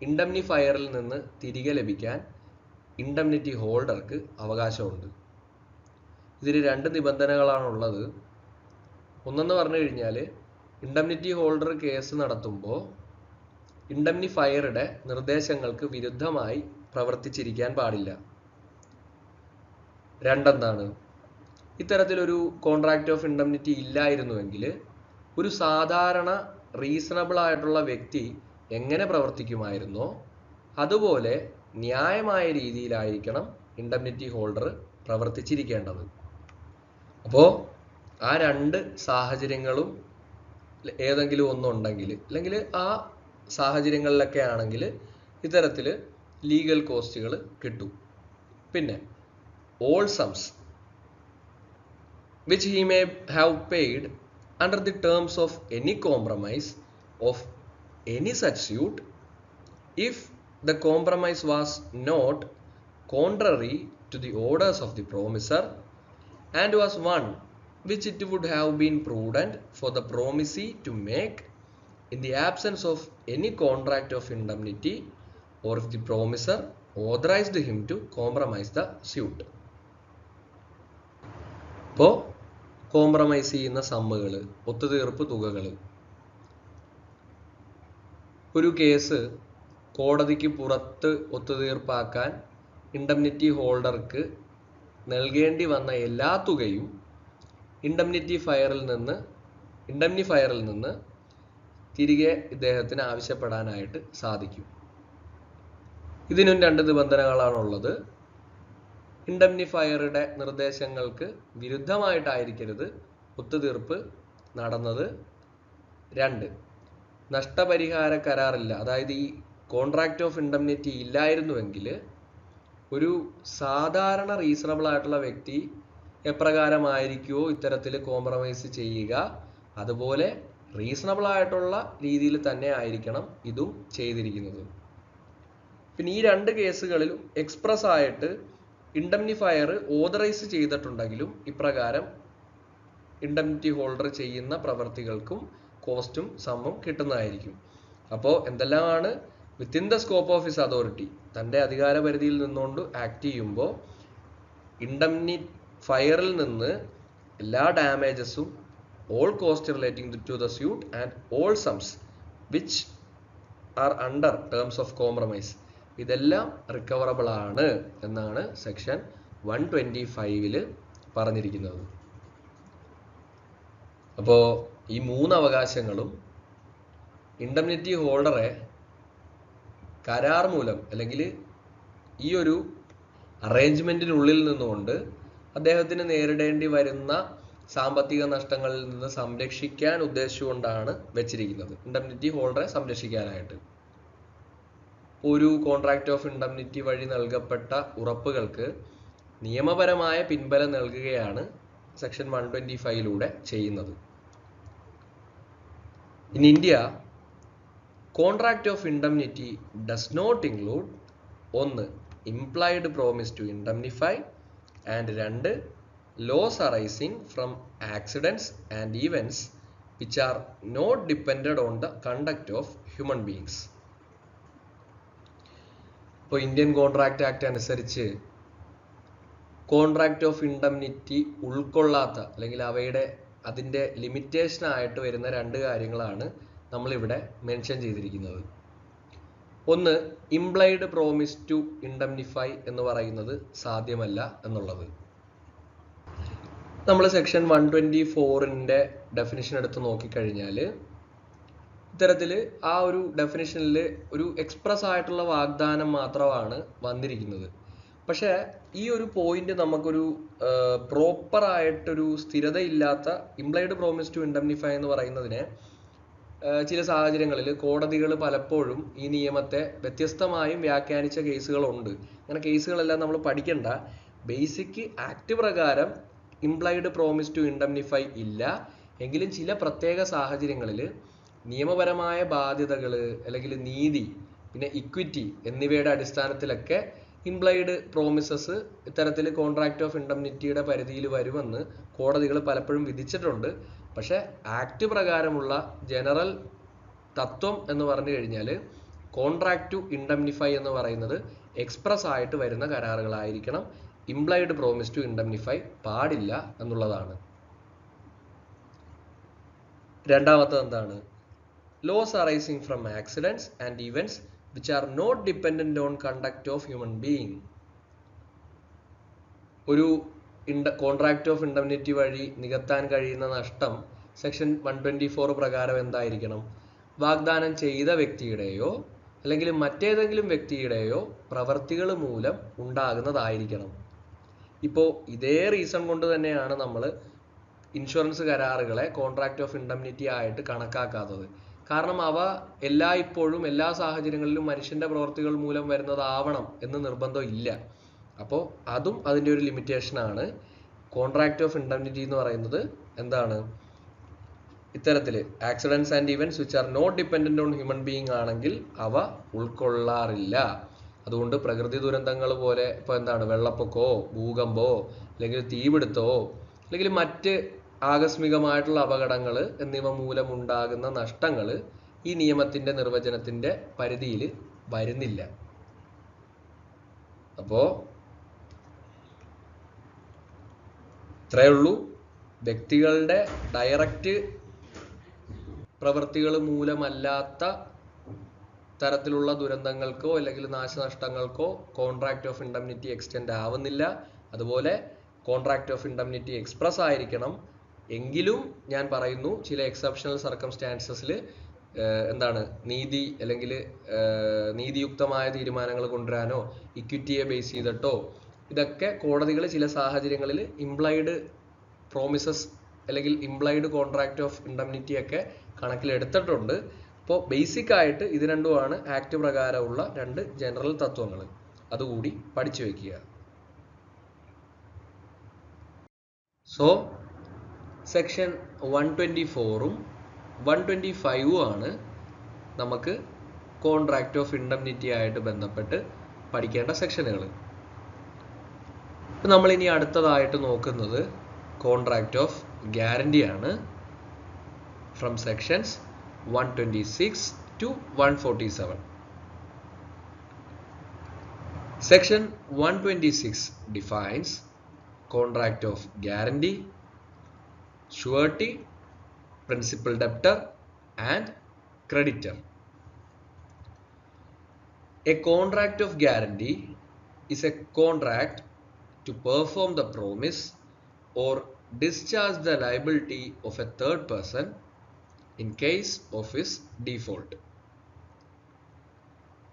ഇൻഡംനിഫയറിൽ നിന്ന് തിരികെ ലഭിക്കാൻ ഇൻഡംനിറ്റി ഹോൾഡർക്ക് അവകാശമുണ്ട്. ഇതിൽ രണ്ട് നിബന്ധനകളാണുള്ളത്. ഒന്നെന്ന് പറഞ്ഞു കഴിഞ്ഞാൽ ഇൻഡംനിറ്റി ഹോൾഡർ കേസ് നടത്തുമ്പോൾ ഇൻഡംനിഫയറുടെ നിർദ്ദേശങ്ങൾക്ക് വിരുദ്ധമായി പ്രവർത്തിച്ചിരിക്കാൻ പാടില്ല. രണ്ടെന്താണ്? ഇത്തരത്തിലൊരു കോൺട്രാക്റ്റ് ഓഫ് ഇൻഡംനിറ്റി ഇല്ലായിരുന്നുവെങ്കിൽ ഒരു സാധാരണ റീസണബിൾ ആയിട്ടുള്ള വ്യക്തി എങ്ങനെ പ്രവർത്തിക്കുമായിരുന്നോ അതുപോലെ ന്യായമായ രീതിയിലായിരിക്കണം ഇൻഡംനിറ്റി ഹോൾഡർ പ്രവർത്തിച്ചിരിക്കേണ്ടത്. അപ്പോൾ ആ രണ്ട് സാഹചര്യങ്ങളും ഏതെങ്കിലും ഒന്നുണ്ടെങ്കിൽ, അല്ലെങ്കിൽ ആ സാഹചര്യങ്ങളിലൊക്കെ ആണെങ്കിൽ ഇത്തരത്തിൽ ലീഗൽ കോസ്റ്റുകൾ കിട്ടും. പിന്നെ all sums which he may have paid under the terms of any compromise of any such suit, if the compromise was not contrary to the orders of the promisor and was one which it would have been prudent for the promisee to make in the absence of any contract of indemnity, or if the promisor authorized him to compromise the suit. ഇപ്പോൾ compromise ചെയ്യുന്ന സമ്മുകൾ, ഒത്തുതീർപ്പ് തുകകൾ. ഒരു case കോടതിക്ക് പുറത്ത് ഒത്തുതീർപ്പാക്കാൻ indemnity ഹോൾഡർക്ക് നൽകേണ്ടി വന്ന എല്ലാ തുകയും ഇൻഡംനിഫയറിൽ നിന്ന് തിരികെ ഇദ്ദേഹത്തിന് ആവശ്യപ്പെടാനായിട്ട് സാധിക്കും. ഇതിനും രണ്ട് നിബന്ധനകളാണുള്ളത്. ഇൻഡംനിഫയറുടെ നിർദ്ദേശങ്ങൾക്ക് വിരുദ്ധമായിട്ടായിരിക്കരുത് ഒത്തുതീർപ്പ് നടന്നത്. രണ്ട്, നഷ്ടപരിഹാര കരാറില്ല. അതായത് ഈ കോൺട്രാക്റ്റ് ഓഫ് ഇൻഡംനിറ്റി ഇല്ലായിരുന്നുവെങ്കിൽ ഒരു സാധാരണ റീസണബിൾ ആയിട്ടുള്ള വ്യക്തി എപ്രകാരമായിരിക്കുമോ ഇത്തരത്തിൽ കോംപ്രമൈസ് ചെയ്യുക, അതുപോലെ റീസണബിൾ ആയിട്ടുള്ള രീതിയിൽ തന്നെ ആയിരിക്കണം ഇതും ചെയ്തിരിക്കുന്നത്. പിന്നെ ഈ രണ്ട് കേസുകളിലും എക്സ്പ്രസ് ആയിട്ട് ഇൻഡംനിഫയർ ഓതറൈസ് ചെയ്തിട്ടുണ്ടെങ്കിലും ഇപ്രകാരം ഇൻഡംനിറ്റി ഹോൾഡർ ചെയ്യുന്ന പ്രവർത്തികൾക്കും കോസ്റ്റും സമ്മും കിട്ടുന്നതായിരിക്കും. അപ്പോൾ എന്തെല്ലാമാണ് within the scope of his authority, തൻ്റെ അധികാര പരിധിയിൽ നിന്നുകൊണ്ട് ആക്ട് ചെയ്യുമ്പോൾ ഇൻഡംനിഫയറിൽ നിന്ന് എല്ലാ ഡാമേജസും, all cost relating to the suit and all sums which are under terms of compromise, ഇതെല്ലാം റിക്കവറബിൾ ആണ് എന്നാണ് സെക്ഷൻ 125 പറഞ്ഞിരിക്കുന്നത്. അപ്പോൾ ഈ മൂന്ന് അവകാശങ്ങളും ഇൻഡംനിറ്റി ഹോൾഡറെ കരാർ മൂലം അല്ലെങ്കിൽ ഈ ഒരു അറേഞ്ച്മെന്റിനുള്ളിൽ നിന്നുകൊണ്ട് അദ്ദേഹത്തിന് നേരിടേണ്ടി വരുന്ന സാമ്പത്തിക നഷ്ടങ്ങളിൽ നിന്ന് സംരക്ഷിക്കാൻ ഉദ്ദേശിച്ചുകൊണ്ടാണ് വെച്ചിരിക്കുന്നത്, ഇൻഡംനിറ്റി ഹോൾഡറെ സംരക്ഷിക്കാനായിട്ട്. ഒരു കോൺട്രാക്ട് ഓഫ് ഇൻഡംനിറ്റി വഴി നൽകപ്പെട്ട ഉറപ്പുകൾക്ക് നിയമപരമായ പിൻബലം നൽകുകയാണ് സെക്ഷൻ 125 ചെയ്യുന്നത്. In India, contract of indemnity does not include ഒന്ന് implied promise to indemnify and രണ്ട് loss arising from accidents and events which are not dependent on the conduct of human beings. ഇപ്പോൾ Indian contract act അനുസരിച്ച് contract of indemnity ഉൾക്കൊള്ളാത്ത അല്ലെങ്കിൽ അതിൻ്റെ limitation ആയിട്ട് വരുന്ന രണ്ട് കാര്യങ്ങളാണ് നമ്മളിവിടെ മെൻഷൻ ചെയ്തിരിക്കുന്നത്. ഒന്ന്, ഇംപ്ലൈഡ് പ്രോമിസ് ടു ഇൻഡംനിഫൈ എന്ന് പറയുന്നത് സാധ്യമല്ല എന്നുള്ളത്. നമ്മൾ സെക്ഷൻ 124 ഡെഫിനിഷൻ എടുത്ത് നോക്കിക്കഴിഞ്ഞാൽ ഇത്തരത്തിൽ ആ ഒരു ഡെഫിനിഷനിൽ ഒരു എക്സ്പ്രസ് ആയിട്ടുള്ള വാഗ്ദാനം മാത്രമാണ് വന്നിരിക്കുന്നത്. പക്ഷേ ഈ ഒരു പോയിന്റ് നമുക്കൊരു പ്രോപ്പർ ആയിട്ടൊരു സ്ഥിരതയില്ലാത്ത ഇംപ്ലൈഡ് പ്രോമിസ് ടു ഇൻഡംനിഫൈ എന്ന് പറയുന്നതിനെ ചില സാഹചര്യങ്ങളിൽ കോടതികൾ പലപ്പോഴും ഈ നിയമത്തെ വ്യത്യസ്തമായും വ്യാഖ്യാനിച്ച കേസുകളുണ്ട്. അങ്ങനെ കേസുകളെല്ലാം നമ്മൾ പഠിക്കേണ്ട. ബേസിക് ആക്ട് പ്രകാരം ഇംപ്ലൈഡ് പ്രോമിസ് ടു ഇൻഡംനിഫൈ ഇല്ല. എങ്കിലും ചില പ്രത്യേക സാഹചര്യങ്ങളിൽ നിയമപരമായ ബാധ്യതകൾ അല്ലെങ്കിൽ നീതി പിന്നെ ഇക്വിറ്റി എന്നിവയുടെ അടിസ്ഥാനത്തിലൊക്കെ ഇംപ്ലൈഡ് പ്രോമിസസ് ഇത്തരത്തിൽ കോൺട്രാക്ട് ഓഫ് ഇൻഡംനിറ്റിയുടെ പരിധിയിൽ വരുമെന്ന് കോടതികൾ പലപ്പോഴും വിധിച്ചിട്ടുണ്ട്. പക്ഷെ ആക്ട് പ്രകാരമുള്ള ജനറൽ തത്വം എന്ന് പറഞ്ഞു കഴിഞ്ഞാൽ കോൺട്രാക്ട് ടു ഇൻഡംനിഫൈ എന്ന് പറയുന്നത് എക്സ്പ്രസ് ആയിട്ട് വരുന്ന കരാറുകളായിരിക്കണം. ഇംപ്ലൈഡ് പ്രോമിസ് ടു ഇൻഡംനിഫൈ പാടില്ല എന്നുള്ളതാണ്. രണ്ടാമത്തത് എന്താണ്? Loss arising from accidents and events which are not dependent on conduct of human being. ഒരു കോൺട്രാക്ട് ഓഫ് ഇൻഡംനിറ്റി വഴി നികത്താൻ കഴിയുന്ന നഷ്ടം സെക്ഷൻ 124 പ്രകാരം എന്തായിരിക്കണം? വാഗ്ദാനം ചെയ്ത വ്യക്തിയുടെയോ അല്ലെങ്കിൽ മറ്റേതെങ്കിലും വ്യക്തിയുടെയോ പ്രവർത്തികൾ മൂലം ഉണ്ടാകുന്നതായിരിക്കണം. ഇപ്പോൾ ഇതേ റീസൺ കൊണ്ട് തന്നെയാണ് നമ്മൾ ഇൻഷുറൻസ് കരാറുകളെ കോൺട്രാക്ട് ഓഫ് ഇൻഡംനിറ്റി ആയിട്ട് കണക്കാക്കാത്തത്. കാരണം അവ ഇപ്പോഴും എല്ലാ സാഹചര്യങ്ങളിലും മനുഷ്യന്റെ പ്രവർത്തികൾ മൂലം വരുന്നതാവണം എന്ന് നിർബന്ധം ഇല്ല. അപ്പോൾ അതും അതിൻ്റെ ഒരു ലിമിറ്റേഷനാണ്. കോൺട്രാക്ട് ഓഫ് ഇൻഡംനിറ്റി എന്ന് പറയുന്നത് എന്താണ്? ഇത്തരത്തിൽ accidents and events which are not dependent on human being ആണെങ്കിൽ അവ ഉൾക്കൊള്ളാറില്ല. അതുകൊണ്ട് പ്രകൃതി ദുരന്തങ്ങൾ പോലെ ഇപ്പോൾ എന്താണ് വെള്ളപ്പൊക്കമോ ഭൂകമ്പമോ അല്ലെങ്കിൽ തീപിടുത്തമോ അല്ലെങ്കിൽ മറ്റ് ആകസ്മികമായിട്ടുള്ള അപകടങ്ങൾ എന്നിവ മൂലമുണ്ടാകുന്ന നഷ്ടങ്ങൾ ഈ നിയമത്തിന്റെ നിർവചനത്തിന്റെ പരിധിയിൽ വരുന്നില്ല. അപ്പോൾ ഇത്രയേ ഉള്ളൂ. വ്യക്തികളുടെ ഡയറക്റ്റ് പ്രവൃത്തികൾ മൂലമല്ലാത്ത തരത്തിലുള്ള ദുരന്തങ്ങൾക്കോ അല്ലെങ്കിൽ നാശനഷ്ടങ്ങൾക്കോ കോൺട്രാക്ട് ഓഫ് ഇൻഡംനിറ്റി എക്സ്റ്റെൻഡ് ആവുന്നില്ല. അതുപോലെ കോൺട്രാക്ട് ഓഫ് ഇൻഡംനിറ്റി എക്സ്പ്രസ് ആയിരിക്കണം. എങ്കിലും ഞാൻ പറയുന്നു ചില എക്സെപ്ഷണൽ സർക്കംസ്റ്റാൻസസിൽ എന്താണ് നീതി അല്ലെങ്കിൽ നീതിയുക്തമായ തീരുമാനങ്ങൾ കൊണ്ടുവരാനോ ഇക്വിറ്റിയെ ബേസ് ചെയ്തിട്ടോ ഇതൊക്കെ കോടതികൾ ചില സാഹചര്യങ്ങളിൽ ഇംപ്ലൈഡ് പ്രോമിസസ് അല്ലെങ്കിൽ ഇംപ്ലൈഡ് കോൺട്രാക്ട് ഓഫ് ഇൻഡംനിറ്റി ഒക്കെ കണക്കിലെടുത്തിട്ടുണ്ട്. അപ്പോൾ ബേസിക് ആയിട്ട് ഇത് രണ്ടുമാണ് ആക്ട് പ്രകാരമുള്ള രണ്ട് ജനറൽ തത്വങ്ങൾ. അതുകൂടി പഠിച്ചു വയ്ക്കുക. സോ സെക്ഷൻ 124ഉം 125ഉം ആണ് നമുക്ക് കോൺട്രാക്ട് ഓഫ് ഇൻഡംനിറ്റി ആയിട്ട് ബന്ധപ്പെട്ട് പഠിക്കേണ്ട സെക്ഷനുകൾ. നമ്മൾ ഇനി അടുത്തതായിട്ട് നോക്കുന്നത് കോൺട്രാക്ട് ഓഫ് ഗ്യാരണ്ടി ആണ്. From sections 126 to 147. Section 126 defines contract of guarantee, surety, principal debtor and creditor. A contract of guarantee is a contract to perform the promise or discharge the liability of a third person in case of his default.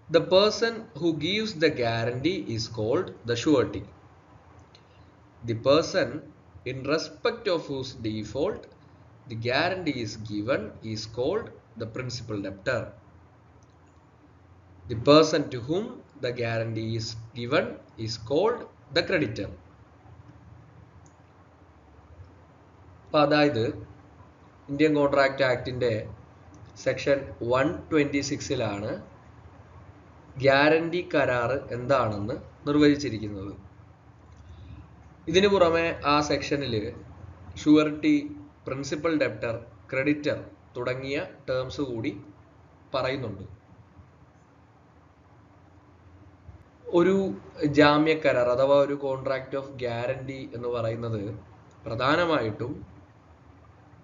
The person who gives the guarantee is called the surety. The person in respect of whose default the guarantee is given is called the principal debtor. The person to whom the guarantee is given is called the creditor. അപ്പോൾ അതായത് Indian contract ആക്ടിൻ്റെ section 126 guarantee കരാർ എന്താണെന്ന് നിർവചിച്ചിരിക്കുന്നത്. ഇതിനു പുറമെ ആ സെക്ഷനിൽ surety, principal debtor, creditor തുടങ്ങിയ ടേംസ് കൂടി പറയുന്നുണ്ട്. ഒരു ജാമ്യ കരാർ അഥവാ ഒരു കോൺട്രാക്ട് ഓഫ് ഗ്യാരണ്ടി എന്ന് പറയുന്നത് പ്രധാനമായിട്ടും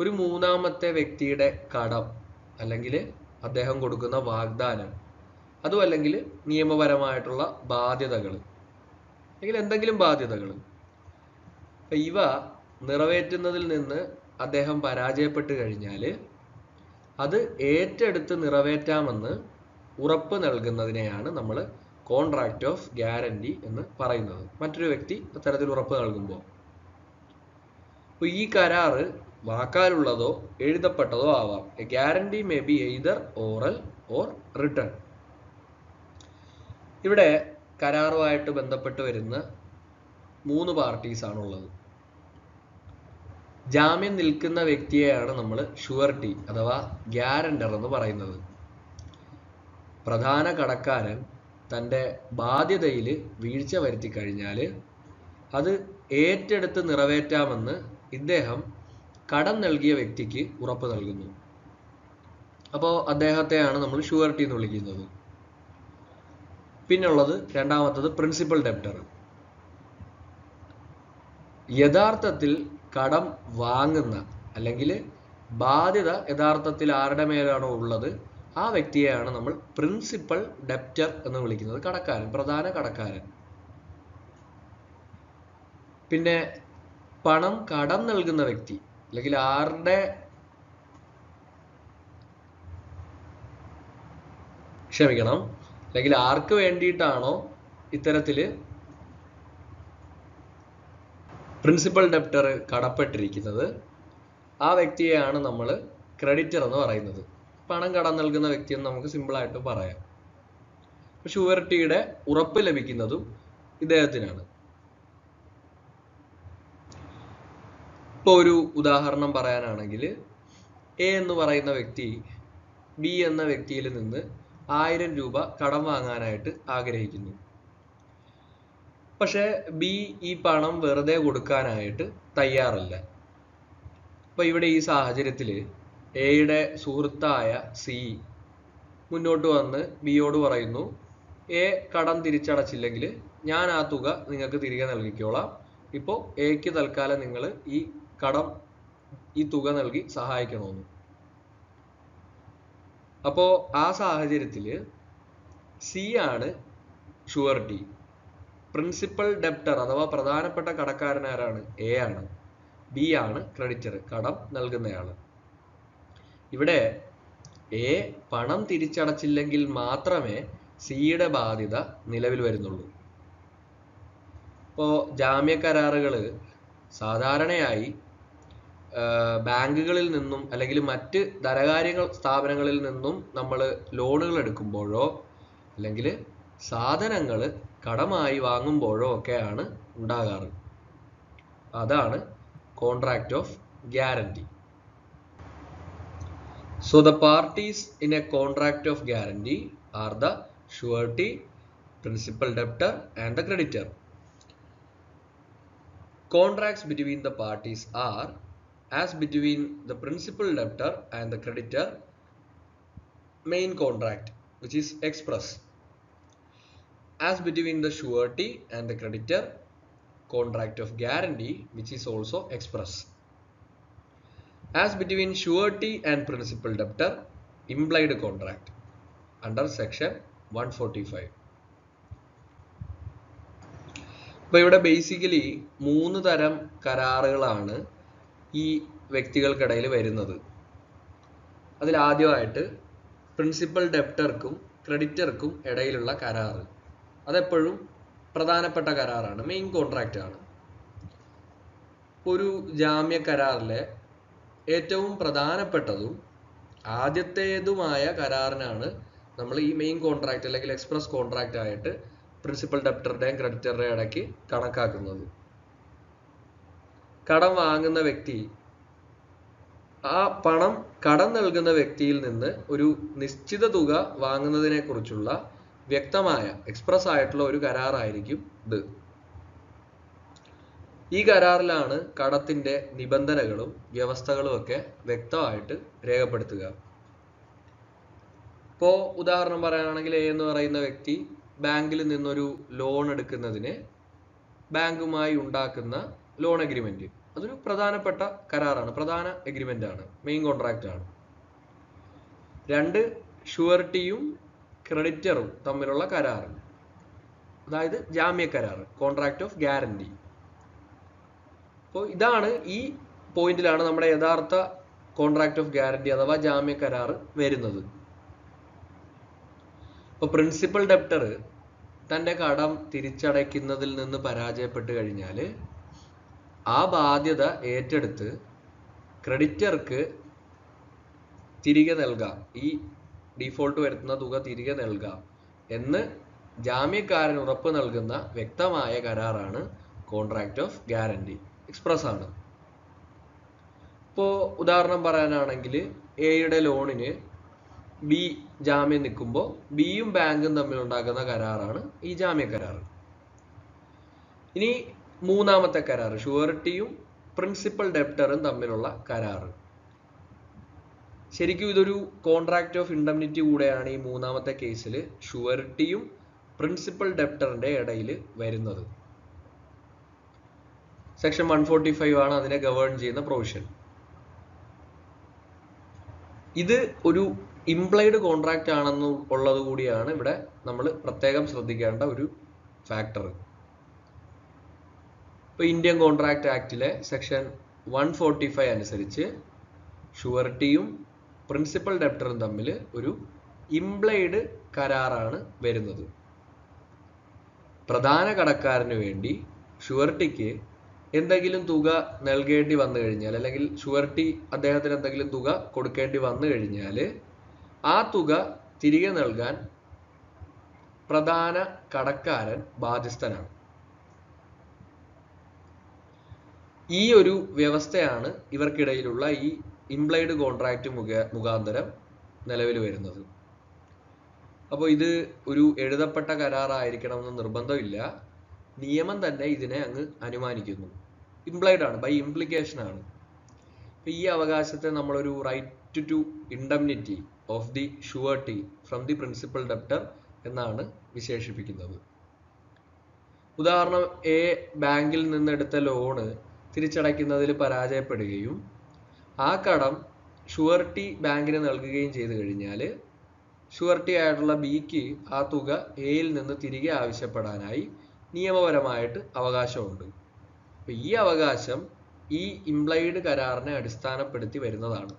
ഒരു മൂന്നാമത്തെ വ്യക്തിയുടെ കടം അല്ലെങ്കിൽ അദ്ദേഹം കൊടുക്കുന്ന വാഗ്ദാനം, അതും അല്ലെങ്കിൽ നിയമപരമായിട്ടുള്ള ബാധ്യതകൾ അല്ലെങ്കിൽ എന്തെങ്കിലും ബാധ്യതകൾ, ഇവ നിറവേറ്റുന്നതിൽ നിന്ന് അദ്ദേഹം പരാജയപ്പെട്ട് കഴിഞ്ഞാൽ അത് ഏറ്റെടുത്ത് നിറവേറ്റാമെന്ന് ഉറപ്പ് നൽകുന്നതിനെയാണ് നമ്മൾ കോൺട്രാക്ട് ഓഫ് ഗ്യാരണ്ടി എന്ന് പറയുന്നത്. മറ്റൊരു വ്യക്തി അത്തരത്തിൽ ഉറപ്പ് നൽകുമ്പോൾ അപ്പോൾ ഈ കരാറ് വാക്കാലുള്ളതോ എഴുതപ്പെട്ടതോ ആവാം. A guarantee may B either oral or written. ഇവിടെ കരാറുമായിട്ട് ബന്ധപ്പെട്ട് വരുന്ന 3 പാർട്ടീസ് ആണുള്ളത്. ജാമ്യം നിൽക്കുന്ന വ്യക്തിയെയാണ് നമ്മൾ ഷുവർട്ടി അഥവാ ഗ്യാരണ്ടർ എന്ന് പറയുന്നത്. പ്രധാന കടക്കാരൻ തൻ്റെ ബാധ്യതയിൽ വീഴ്ച വരുത്തി കഴിഞ്ഞാൽ അത് ഏറ്റെടുത്ത് നിറവേറ്റാമെന്ന് ഇദ്ദേഹം കടം നൽകിയ വ്യക്തിക്ക് ഉറപ്പ് നൽകുന്നു. അപ്പോൾ അദ്ദേഹത്തെയാണ് നമ്മൾ ഷുവർട്ടി എന്ന് വിളിക്കുന്നത്. പിന്നുള്ളത് രണ്ടാമത്തത് പ്രിൻസിപ്പൽ ഡെപ്റ്റർ. യഥാർത്ഥത്തിൽ കടം വാങ്ങുന്ന അല്ലെങ്കിൽ ബാധ്യത യഥാർത്ഥത്തിൽ ആരുടെ മേലാണോ ഉള്ളത് ആ വ്യക്തിയെയാണ് നമ്മൾ പ്രിൻസിപ്പൽ ഡെപ്റ്റർ എന്ന് വിളിക്കുന്നത്. കടക്കാരൻ, പ്രധാന കടക്കാരൻ. പിന്നെ പണം കടം നൽകുന്ന വ്യക്തി അല്ലെങ്കിൽ അല്ലെങ്കിൽ ആർക്ക് വേണ്ടിയിട്ടാണോ ഇത്തരത്തിൽ പ്രിൻസിപ്പൽ ഡെപ്റ്റർ കടപ്പെട്ടിരിക്കുന്നത് ആ വ്യക്തിയെയാണ് നമ്മൾ ക്രെഡിറ്റർ എന്ന് പറയുന്നത്. പണം കടം നൽകുന്ന വ്യക്തിയെന്ന് നമുക്ക് സിമ്പിളായിട്ട് പറയാം. ഷുവർട്ടിയുടെ ഉറപ്പ് ലഭിക്കുന്നതും ഇദ്ദേഹത്തിനാണ്. ഇപ്പോൾ ഒരു ഉദാഹരണം പറയാനാണെങ്കിൽ എ എന്ന് പറയുന്ന വ്യക്തി ബി എന്ന വ്യക്തിയിൽ നിന്ന് 1000 രൂപ കടം വാങ്ങാനായിട്ട് ആഗ്രഹിക്കുന്നു. പക്ഷെ ബി ഈ പണം വെറുതെ കൊടുക്കാനായിട്ട് തയ്യാറല്ല. അപ്പൊ ഇവിടെ ഈ സാഹചര്യത്തിൽ എയുടെ സുഹൃത്തായ സി മുന്നോട്ട് വന്ന് ബിയോട് പറയുന്നു, എ കടം തിരിച്ചടച്ചില്ലെങ്കിൽ ഞാൻ ആ തുക നിങ്ങൾക്ക് തിരികെ നൽകിക്കോളാം. ഇപ്പോൾ എക്ക് തൽക്കാലം നിങ്ങൾ ഈ തുക നൽകി സഹായിക്കണമെന്ന്. അപ്പോൾ ആ സാഹചര്യത്തിൽ സി ആണ് ഷുവർട്ടി. പ്രിൻസിപ്പൽ ഡെപ്റ്റർ അഥവാ പ്രധാനപ്പെട്ട കടക്കാരനാരാണ്? എ ആണ്. ബി ആണ് ക്രെഡിറ്റർ, കടം നൽകുന്നയാൾ. ഇവിടെ എ പണം തിരിച്ചടച്ചില്ലെങ്കിൽ മാത്രമേ സിയുടെ ബാധ്യത നിലവിൽ വരുന്നുള്ളൂ. ഇപ്പോൾ ജാമ്യ കരാറുകൾ സാധാരണയായി ബാങ്കുകളിൽ നിന്നും അല്ലെങ്കിൽ മറ്റ് ധനകാര്യ സ്ഥാപനങ്ങളിൽ നിന്നും നമ്മൾ ലോണുകൾ എടുക്കുമ്പോഴോ അല്ലെങ്കിൽ സാധനങ്ങൾ കടമായി വാങ്ങുമ്പോഴോ ഒക്കെയാണ് ഉണ്ടാകാറ്. അതാണ് contract of guarantee. So the parties in a contract of guarantee are the surety, principal debtor and the creditor. Contracts between the parties are as between the principal debtor and the creditor, main contract which is express. As between the surety and the creditor, contract of guarantee which is also express. As between surety and principal debtor, implied contract under section 145. അപ്പോൾ ഇവിടെ basically 3 തരം കരാറുകളാണ് ഈ വ്യക്തികൾക്കിടയിൽ വരുന്നത്. അതിൽ ആദ്യമായിട്ട് principal ഡെപ്റ്റർക്കും ക്രെഡിറ്റർക്കും ഇടയിലുള്ള കരാറ്. അതെപ്പോഴും പ്രധാനപ്പെട്ട കരാറാണ്, മെയിൻ കോൺട്രാക്റ്റ് ആണ്. ഒരു ജാമ്യ കരാറിലെ ഏറ്റവും പ്രധാനപ്പെട്ടതും ആദ്യത്തേതുമായ കരാറിനാണ് നമ്മൾ ഈ മെയിൻ കോൺട്രാക്ട് അല്ലെങ്കിൽ എക്സ്പ്രസ് കോൺട്രാക്ട് ആയിട്ട് പ്രിൻസിപ്പൽ ഡെപ്റ്ററുടെയും ക്രെഡിറ്ററുടെയും ഇടയ്ക്ക് കണക്കാക്കുന്നത്. കടം വാങ്ങുന്ന വ്യക്തി ആ പണം കടം നൽകുന്ന വ്യക്തിയിൽ നിന്ന് ഒരു നിശ്ചിത തുക വാങ്ങുന്നതിനെ കുറിച്ചുള്ള വ്യക്തമായ എക്സ്പ്രസ് ആയിട്ടുള്ള ഒരു കരാറായിരിക്കും ഇത്. ഈ കരാറിലാണ് കടത്തിന്റെ നിബന്ധനകളും വ്യവസ്ഥകളും ഒക്കെ വ്യക്തമായിട്ട് രേഖപ്പെടുത്തുക. ഇപ്പോ ഉദാഹരണം പറയുകയാണെങ്കിൽ എ എന്ന് പറയുന്ന വ്യക്തി ബാങ്കിൽ നിന്നൊരു ലോൺ എടുക്കുന്നതിന് ബാങ്കുമായി ഉണ്ടാക്കുന്ന ലോൺ അഗ്രിമെന്റ്, അതൊരു പ്രധാനപ്പെട്ട കരാറാണ്, പ്രധാന എഗ്രിമെന്റ് ആണ്, മെയിൻ കോൺട്രാക്റ്റ് ആണ്. 2 ഷുവർട്ടിയും ക്രെഡിറ്ററും തമ്മിലുള്ള കരാർ, അതായത് ജാമ്യ കരാർ, കോൺട്രാക്ട് ഓഫ് ഗ്യാരണ്ടി. അപ്പോൾ ഇതാണ്, ഈ പോയിന്റിലാണ് നമ്മുടെ യഥാർത്ഥ കോൺട്രാക്ട് ഓഫ് ഗ്യാരണ്ടി അഥവാ ജാമ്യ കരാർ വരുന്നത്. ഇപ്പോൾ പ്രിൻസിപ്പൽ ഡെപ്റ്റർ തൻ്റെ കടം തിരിച്ചടയ്ക്കുന്നതിൽ നിന്ന് പരാജയപ്പെട്ട് കഴിഞ്ഞാൽ ആ ബാധ്യത ഏറ്റെടുത്ത് ക്രെഡിറ്റർക്ക് തിരികെ നൽകാം, ഈ ഡിഫോൾട്ട് വരുത്തുന്ന തുക തിരികെ നൽകാം എന്ന് ജാമ്യക്കാരൻ ഉറപ്പ് നൽകുന്ന വ്യക്തമായ കരാറാണ് കോൺട്രാക്ട് ഓഫ് ഗ്യാരണ്ടി, എക്സ്പ്രസ് ആണ്. ഇപ്പോൾ ഉദാഹരണം പറയാനാണെങ്കിൽ എയുടെ ലോണിന് ബി ജാമ്യം നിൽക്കുമ്പോൾ ബിയും ബാങ്കും തമ്മിൽ ഉണ്ടാക്കുന്ന കരാറാണ് ഈ ജാമ്യ കരാർ. ഇനി മൂന്നാമത്തെ കരാർ, ഷുവർട്ടിയും പ്രിൻസിപ്പൽ ഡെപ്റ്ററും തമ്മിലുള്ള കരാർ. ശരിക്കും ഇതൊരു കോൺട്രാക്ട് ഓഫ് ഇൻഡംനിറ്റി കൂടെയാണ് ഈ മൂന്നാമത്തെ കേസിൽ ഷുവർട്ടിയും പ്രിൻസിപ്പൽ ഡെപ്റ്ററിന്റെ ഇടയിൽ വരുന്നത്. സെക്ഷൻ 145 ആണ് അതിനെ ഗവേൺ ചെയ്യുന്ന പ്രൊവിഷൻ. ഇത് ഒരു ഇംപ്ലൈഡ് കോൺട്രാക്റ്റ് ആണെന്ന് ഉള്ളത് കൂടിയാണ് ഇവിടെ നമ്മൾ പ്രത്യേകം ശ്രദ്ധിക്കേണ്ട ഒരു ഫാക്ടർ. ഇപ്പോൾ ഇന്ത്യൻ കോൺട്രാക്ട് ആക്ടിലെ സെക്ഷൻ 145 അനുസരിച്ച് ഷുവർട്ടിയും പ്രിൻസിപ്പൽ ഡെപ്റ്ററും തമ്മിൽ ഒരു ഇംപ്ലൈഡ് കരാറാണ് വരുന്നത്. പ്രധാന കടക്കാരന് വേണ്ടി ഷുവർട്ടിക്ക് എന്തെങ്കിലും തുക നൽകേണ്ടി വന്നു കഴിഞ്ഞാൽ, അല്ലെങ്കിൽ ഷുവർട്ടി അദ്ദേഹത്തിന് എന്തെങ്കിലും തുക കൊടുക്കേണ്ടി വന്നു കഴിഞ്ഞാൽ ആ തുക തിരികെ നൽകാൻ പ്രധാന കടക്കാരൻ ബാധ്യസ്ഥനാണ്. ഈ ഒരു വ്യവസ്ഥയാണ് ഇവർക്കിടയിലുള്ള ഈ ഇംപ്ലൈഡ് കോൺട്രാക്റ്റ് മുഖാന്തരം നിലവിൽ വരുന്നത്. അപ്പോൾ ഇത് ഒരു എഴുതപ്പെട്ട കരാറായിരിക്കണമെന്ന് നിർബന്ധമില്ല, നിയമം തന്നെ ഇതിനെ അങ്ങ് അനുമാനിക്കുന്നു. ഇംപ്ലൈഡ് ആണ്, ബൈ ഇംപ്ലിക്കേഷൻ ആണ്. ഈ അവകാശത്തെ നമ്മളൊരു right to indemnity of the surety from the principal debtor എന്നാണ് വിശേഷിപ്പിക്കുന്നത്. ഉദാഹരണം, എ ബാങ്കിൽ നിന്നെടുത്ത ലോണ് തിരിച്ചടയ്ക്കുന്നതിൽ പരാജയപ്പെടുകയും ആ കടം ഷുവർട്ടി ബാങ്കിന് നൽകുകയും ചെയ്തു കഴിഞ്ഞാൽ ഷുവർട്ടി ആയിട്ടുള്ള ബിക്ക് ആ തുക എയിൽ നിന്ന് തിരികെ ആവശ്യപ്പെടാനായി നിയമപരമായിട്ട് അവകാശമുണ്ട്. അപ്പോൾ ഈ അവകാശം ഈ ഇംപ്ലൈഡ് കരാറിനെ അടിസ്ഥാനപ്പെടുത്തി വരുന്നതാണ്.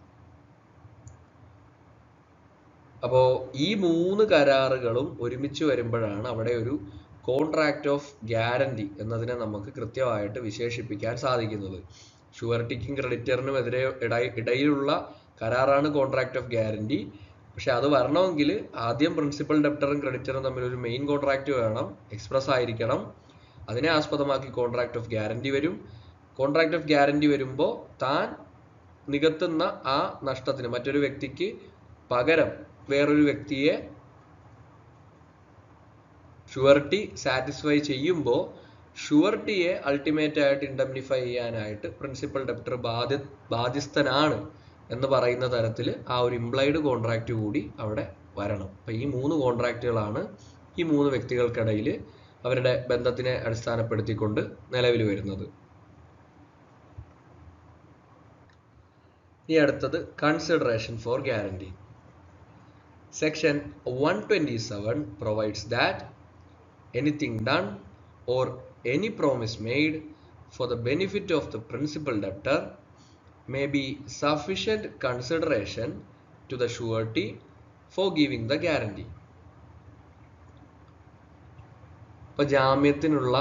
അപ്പോൾ ഈ 3 കരാറുകളും ഒരുമിച്ച് വരുമ്പോഴാണ് അവിടെ ഒരു കോൺട്രാക്ട് ഓഫ് ഗ്യാരണ്ടി എന്നതിനെ നമുക്ക് കൃത്യമായിട്ട് വിശേഷിപ്പിക്കാൻ സാധിക്കുന്നത്. ഷുവർട്ടിക്കും ക്രെഡിറ്ററിനും ഇടയിലുള്ള കരാറാണ് കോൺട്രാക്ട് ഓഫ് ഗ്യാരണ്ടി. പക്ഷെ അത് വരണമെങ്കിൽ ആദ്യം പ്രിൻസിപ്പൽ ഡെപ്റ്ററും ക്രെഡിറ്ററും തമ്മിൽ ഒരു മെയിൻ കോൺട്രാക്റ്റ് വേണം, എക്സ്പ്രസ് ആയിരിക്കണം. അതിനെ ആസ്പദമാക്കി കോൺട്രാക്ട് ഓഫ് ഗ്യാരണ്ടി വരും. കോൺട്രാക്ട് ഓഫ് ഗ്യാരണ്ടി വരുമ്പോൾ താൻ നികത്തുന്ന ആ നഷ്ടത്തിന് മറ്റൊരു വ്യക്തിക്ക് പകരം വേറൊരു വ്യക്തിയെ ഷുവർട്ടി സാറ്റിസ്ഫൈ ചെയ്യുമ്പോൾ ഷുവർട്ടിയെ അൾട്ടിമേറ്റ് ആയിട്ട് ഇൻഡംനിഫൈ ചെയ്യാനായിട്ട് പ്രിൻസിപ്പൽ ഡെപ്റ്റർ ബാധ്യസ്ഥനാണ് എന്ന് പറയുന്ന തരത്തിൽ ആ ഒരു ഇംപ്ലൈഡ് കോൺട്രാക്റ്റ് കൂടി അവിടെ വരണം. അപ്പം ഈ 3 കോൺട്രാക്റ്റുകളാണ് ഈ 3 വ്യക്തികൾക്കിടയിൽ അവരുടെ ബന്ധത്തിനെ അടിസ്ഥാനപ്പെടുത്തിക്കൊണ്ട് നിലവിൽ വരുന്നത്. ഈ അടുത്തത് consideration four guarantee. Section 127 provides that anything done or any promise made for the benefit of the principal debtor may be sufficient consideration to the surety for giving the guarantee. അപ്പോൾ ജാമ്യത്തിനുള്ള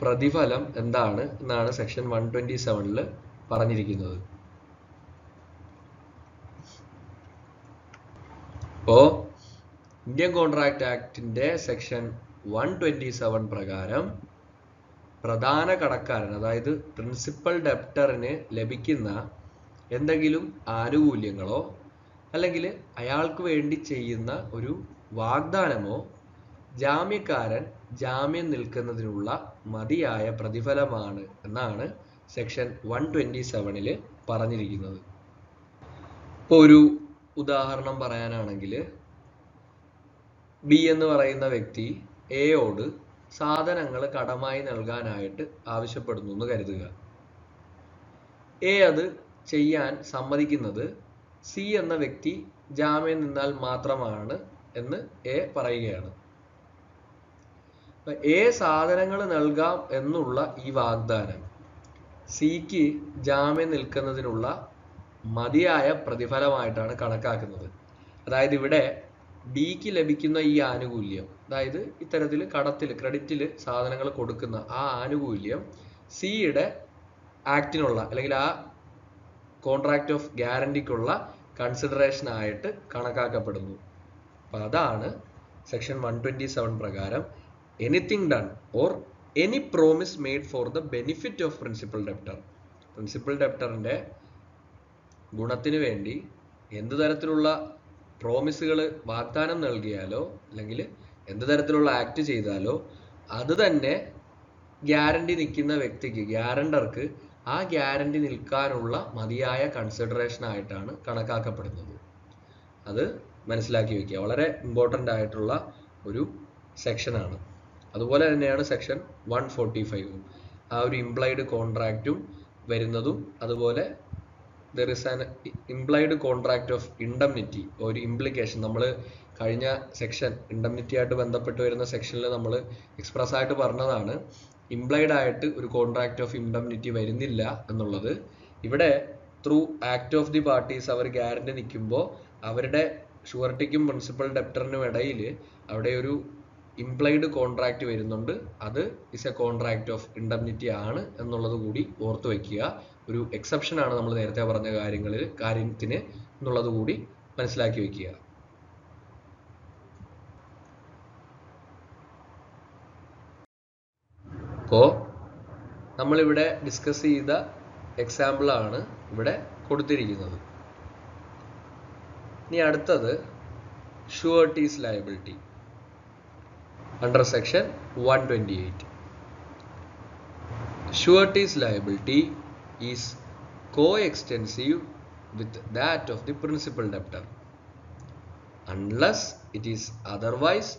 പ്രതിഫലം എന്താണ് എന്നാണ് സെക്ഷൻ 127 പറഞ്ഞിരിക്കുന്നത്. അപ്പോൾ Indian contract ആക്ടിന്റെ section 127 പ്രകാരം പ്രധാന കടക്കാരൻ, അതായത് പ്രിൻസിപ്പൽ ഡെപ്റ്ററിന് ലഭിക്കുന്ന എന്തെങ്കിലും ആനുകൂല്യങ്ങളോ അല്ലെങ്കിൽ അയാൾക്ക് വേണ്ടി ചെയ്യുന്ന ഒരു വാഗ്ദാനമോ ജാമ്യക്കാരൻ ജാമ്യം നിൽക്കുന്നതിനുള്ള മതിയായ പ്രതിഫലമാണ് എന്നാണ് സെക്ഷൻ 127 പറഞ്ഞിരിക്കുന്നത്. ഇപ്പോൾ ഒരു ഉദാഹരണം പറയാനാണെങ്കിൽ, ബി എന്ന് പറയുന്ന വ്യക്തി എയോട് സാധനങ്ങൾ കടമായി നൽകാനായിട്ട് ആവശ്യപ്പെടുന്നു എന്ന് കരുതുക. എ അത് ചെയ്യാൻ സമ്മതിക്കുന്നത് സി എന്ന വ്യക്തി ജാമ്യം നിന്നാൽ മാത്രമാണ് എന്ന് എ പറയുകയാണ്. എ സാധനങ്ങൾ നൽകാം എന്നുള്ള ഈ വാഗ്ദാനം സിക്ക് ജാമ്യം നിൽക്കുന്നതിനുള്ള മതിയായ പ്രതിഫലമായിട്ടാണ് കണക്കാക്കുന്നത്. അതായത് ഇവിടെ ബിക്ക് ലഭിക്കുന്ന ഈ ആനുകൂല്യം, അതായത് ഇത്തരത്തിൽ കടത്തിൽ ക്രെഡിറ്റിൽ സാധനങ്ങൾ കൊടുക്കുന്ന ആ ആനുകൂല്യം സിയുടെ ആക്ടിനുള്ള അല്ലെങ്കിൽ ആ കോൺട്രാക്ട് ഓഫ് ഗ്യാരണ്ടിക്കുള്ള കൺസിഡറേഷൻ ആയിട്ട് കണക്കാക്കപ്പെടുന്നു. അപ്പൊ അതാണ് സെക്ഷൻ 127 പ്രകാരം anything done or any promise made for the benefit of principal debtor. Principal ഡെപ്റ്ററിന്റെ ഗുണത്തിന് വേണ്ടി എന്ത് തരത്തിലുള്ള പ്രോമിസുകൾ വാഗ്ദാനം നൽകിയാലോ അല്ലെങ്കിൽ എന്ത് തരത്തിലുള്ള ആക്ട് ചെയ്താലോ അത് തന്നെ ഗ്യാരണ്ടി നിൽക്കുന്ന വ്യക്തിക്ക്, ഗ്യാരണ്ടർക്ക് ആ ഗ്യാരണ്ടി നിൽക്കാനുള്ള മതിയായ കൺസിഡറേഷൻ ആയിട്ടാണ് കണക്കാക്കപ്പെടുന്നത്. അത് മനസ്സിലാക്കി വെക്കുക. വളരെ ഇമ്പോർട്ടൻ്റ് ആയിട്ടുള്ള ഒരു സെക്ഷനാണ്. അതുപോലെ തന്നെയാണ് സെക്ഷൻ 145 ആ ഒരു ഇംപ്ലൈഡ് കോൺട്രാക്റ്റും വരുന്നതും. അതുപോലെ there is an implied contract of indemnity, ഒരു ഇംപ്ലിക്കേഷൻ. നമ്മൾ കഴിഞ്ഞ സെക്ഷൻ ഇൻഡംനിറ്റി ആയിട്ട് ബന്ധപ്പെട്ട് വരുന്ന സെക്ഷനിൽ നമ്മൾ എക്സ്പ്രസ് ആയിട്ട് പറഞ്ഞതാണ് ഇംപ്ലൈഡ് ആയിട്ട് ഒരു കോൺട്രാക്ട് ഓഫ് ഇൻഡംനിറ്റി വരുന്നില്ല എന്നുള്ളത്. ഇവിടെ through act of the parties അവർ ഗ്യാരണ്ടി നിൽക്കുമ്പോൾ അവരുടെ ഷുവർട്ടിക്കും പ്രിൻസിപ്പൽ ഡെപ്റ്ററിനും ഇടയിൽ അവിടെ ഒരു ഇംപ്ലൈഡ് കോൺട്രാക്ട് വരുന്നുണ്ട്. അത് is A contract of indemnity ആണ് എന്നുള്ളത് കൂടി ഓർത്തു വയ്ക്കുക. ഒരു എക്സെപ്ഷൻ ആണ് നമ്മൾ നേരത്തെ പറഞ്ഞ കാര്യത്തിന് എന്നുള്ളത് കൂടി മനസ്സിലാക്കി വെക്കുക. അപ്പോൾ നമ്മളിവിടെ ഡിസ്കസ് ചെയ്ത എക്സാമ്പിൾ ആണ് ഇവിടെ കൊടുത്തിരിക്കുന്നത്. ഇനി അടുത്തത് ഷുവർട്ടീസ് liability under section 128. Surety's liability is coextensive with that of the principal debtor unless it is otherwise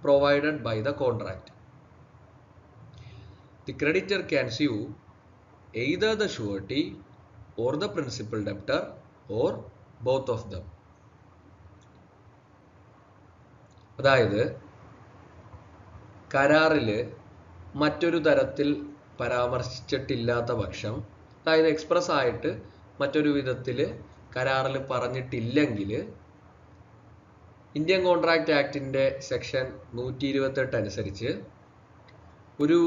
provided by the contract. The creditor can sue either the surety or the principal debtor or both of them. അതായത് കരാറിൽ മറ്റൊരു തരത്തിൽ പരാമർശിച്ചിട്ടില്ലാത്ത പക്ഷം, അതായത് express ആയിട്ട് മറ്റൊരു വിധത്തിൽ കരാറിൽ പറഞ്ഞിട്ടില്ലെങ്കിൽ ഇന്ത്യൻ കോൺട്രാക്ട് ആക്ടിന്റെ സെക്ഷൻ 128 അനുസരിച്ച് ഒരു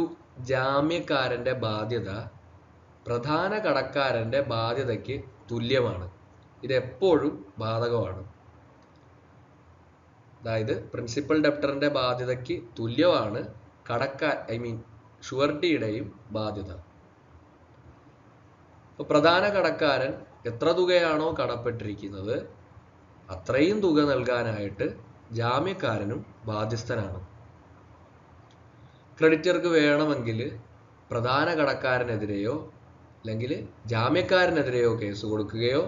ജാമ്യക്കാരന്റെ ബാധ്യത പ്രധാന കടക്കാരന്റെ ബാധ്യതയ്ക്ക് തുല്യമാണ്. ഇതെപ്പോഴും ബാധകമാണ്. അതായത് പ്രിൻസിപ്പൽ ഡെപ്റ്ററിന്റെ ബാധ്യതയ്ക്ക് തുല്യമാണ് ഷുവർട്ടിയുടെയും ബാധ്യത. പ്രധാന കടക്കാരൻ എത്ര തുകയാണോ കടപ്പെട്ടിരിക്കുന്നത് അത്രയും തുക നൽകാനായിട്ട് ജാമ്യക്കാരനും ബാധ്യസ്ഥനാണ്. ക്രെഡിറ്റർക്ക് വേണമെങ്കിൽ പ്രധാന കടക്കാരനെതിരെയോ അല്ലെങ്കിൽ ജാമ്യക്കാരനെതിരെയോ കേസ് കൊടുക്കുകയോ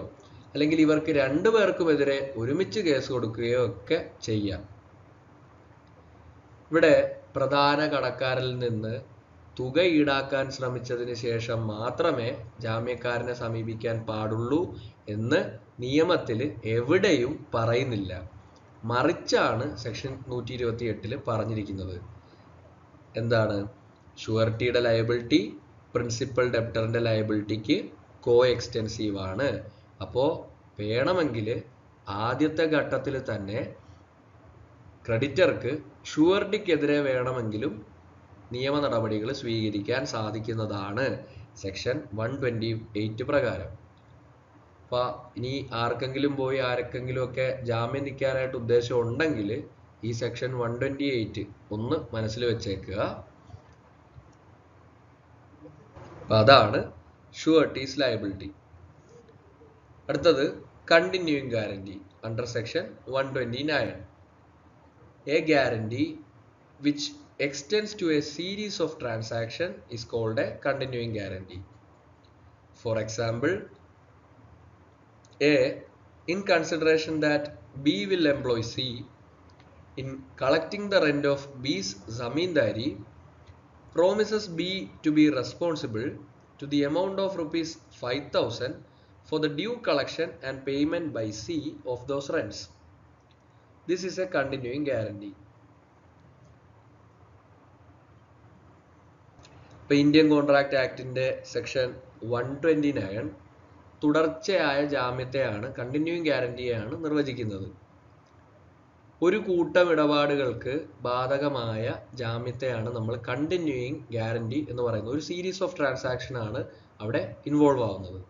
അല്ലെങ്കിൽ ഇവർക്ക് രണ്ടുപേർക്കുമെതിരെ ഒരുമിച്ച് കേസ് കൊടുക്കുകയോ ഒക്കെ ചെയ്യാം. ഇവിടെ പ്രധാന കടക്കാരിൽ നിന്ന് തുക ഈടാക്കാൻ ശ്രമിച്ചതിന് ശേഷം മാത്രമേ ജാമ്യക്കാരനെ സമീപിക്കാൻ പാടുള്ളൂ എന്ന് നിയമത്തിൽ എവിടെയും പറയുന്നില്ല. മറിച്ചാണ് സെക്ഷൻ 128 പറഞ്ഞിരിക്കുന്നത്. എന്താണ്? ഷുവർട്ടിയുടെ ലയബിലിറ്റി പ്രിൻസിപ്പൽ ഡെപ്റ്ററിന്റെ ലയബിലിറ്റിക്ക് കോ എക്സ്റ്റെൻസീവ് ആണ്. അപ്പോൾ വേണമെങ്കിൽ ആദ്യത്തെ ഘട്ടത്തിൽ തന്നെ ക്രെഡിറ്റർക്ക് ഷുവർട്ടിക്കെതിരെ വേണമെങ്കിലും നിയമ നടപടികൾ സ്വീകരിക്കാൻ സാധിക്കുന്നതാണ് സെക്ഷൻ 128 പ്രകാരം. അപ്പോൾ ഇനി ആർക്കെങ്കിലും പോയി ആർക്കെങ്കിലും ഒക്കെ ജാമ്യം നിൽക്കാനായിട്ട് ഉദ്ദേശം ഉണ്ടെങ്കിൽ ഈ സെക്ഷൻ 128 ഒന്ന് മനസ്സിൽ വെച്ചേക്കുക. അപ്പൊ അതാണ് ഷുവർട്ടീസ് ലയബിലിറ്റി. അടുത്തത് continuing guarantee under section 129. A guarantee which extends to a series of transactions is called a continuing guarantee. For example, A, in consideration that B will employ C in collecting the rent of B's zamindari, promises B to be responsible to the amount of rupees 5,000 for the due collection and payment by C of those rents. This is a continuing guarantee. ഇപ്പോൾ Indian contract ആക്ടിന്റെ section 129 തുടർച്ചയായ ജാമ്യത്തെയാണ്, continuing ഗ്യാരണ്ടിയെയാണ് നിർവചിക്കുന്നത്. ഒരു കൂട്ടം ഇടപാടുകൾക്ക് ബാധകമായ ജാമ്യത്തെയാണ് നമ്മൾ continuing guarantee എന്ന് പറയുന്നത്. ഒരു സീരീസ് ഓഫ് ട്രാൻസാക്ഷൻ ആണ് അവിടെ ഇൻവോൾവ് ആവുന്നത്.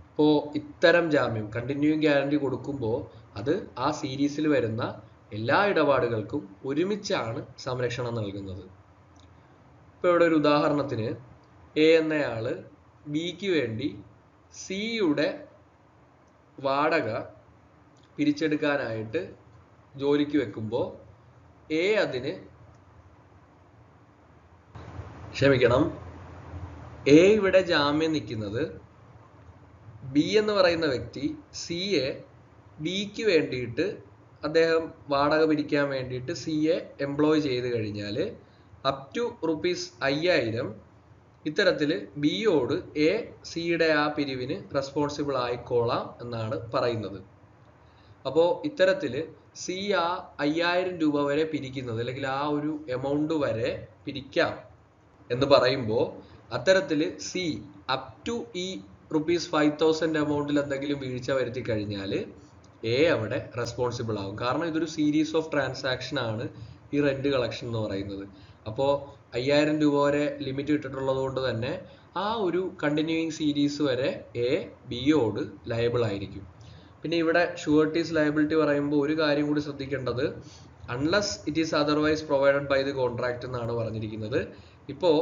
ഇപ്പോൾ ഇത്തരം ജാമ്യം കണ്ടിന്യൂയിങ് ഗ്യാരണ്ടി കൊടുക്കുമ്പോൾ അത് ആ സീരീസിൽ വരുന്ന എല്ലാ ഇടപാടുകൾക്കും ഒരുമിച്ചാണ് സംരക്ഷണം നൽകുന്നത്. ഇപ്പോൾ ഇവിടെ ഒരു ഉദാഹരണത്തിന് എ എന്നയാള് ബിക്ക് വേണ്ടി സിയുടെ വാടക പിരിച്ചെടുക്കാനായിട്ട് ജോലിക്ക് വെക്കുമ്പോൾ എ അതിന് എ ഇവിടെ ജാമ്യം നിൽക്കുന്നത് ബി എന്ന് പറയുന്ന വ്യക്തി സിയെ ബിക്ക് വേണ്ടിയിട്ട് അദ്ദേഹം വാടക പിരിക്കാൻ വേണ്ടിയിട്ട് സിയെ എംപ്ലോയ് ചെയ്ത് കഴിഞ്ഞാൽ അപ് ടു ₹5,000 ഇത്തരത്തിൽ ബിയോട് എ സിയുടെ ആ പിരിവിന് റെസ്പോൺസിബിൾ ആയിക്കോളാം എന്നാണ് പറയുന്നത്. അപ്പോൾ ഇത്തരത്തിൽ സി ആ 5,000 രൂപ വരെ പിരിക്കുന്നത്, അല്ലെങ്കിൽ ആ ഒരു എമൗണ്ട് വരെ പിരിക്കാം എന്ന് പറയുമ്പോൾ അത്തരത്തിൽ സി അപ് ടു ഈ ₹5,000 എമൗണ്ടിൽ എന്തെങ്കിലും വീഴ്ച വരുത്തി കഴിഞ്ഞാൽ എ അവിടെ റെസ്പോൺസിബിൾ ആകും. കാരണം ഇതൊരു സീരീസ് ഓഫ് ട്രാൻസാക്ഷൻ ആണ് ഈ റെന്റ് കളക്ഷൻ എന്ന് പറയുന്നത്. അപ്പോൾ 5,000 രൂപ വരെ ലിമിറ്റ് ഇട്ടിട്ടുള്ളത് കൊണ്ട് തന്നെ ആ ഒരു കണ്ടിന്യൂയിങ് സീരീസ് വരെ എ ബിയോട് ലയബിൾ ആയിരിക്കും. പിന്നെ ഇവിടെ ഷുവർട്ടീസ് ലയബിലിറ്റി പറയുമ്പോൾ ഒരു കാര്യം കൂടി ശ്രദ്ധിക്കേണ്ടത്, unless it is otherwise provided by the contract എന്നാണ് പറഞ്ഞിരിക്കുന്നത്. ഇപ്പോൾ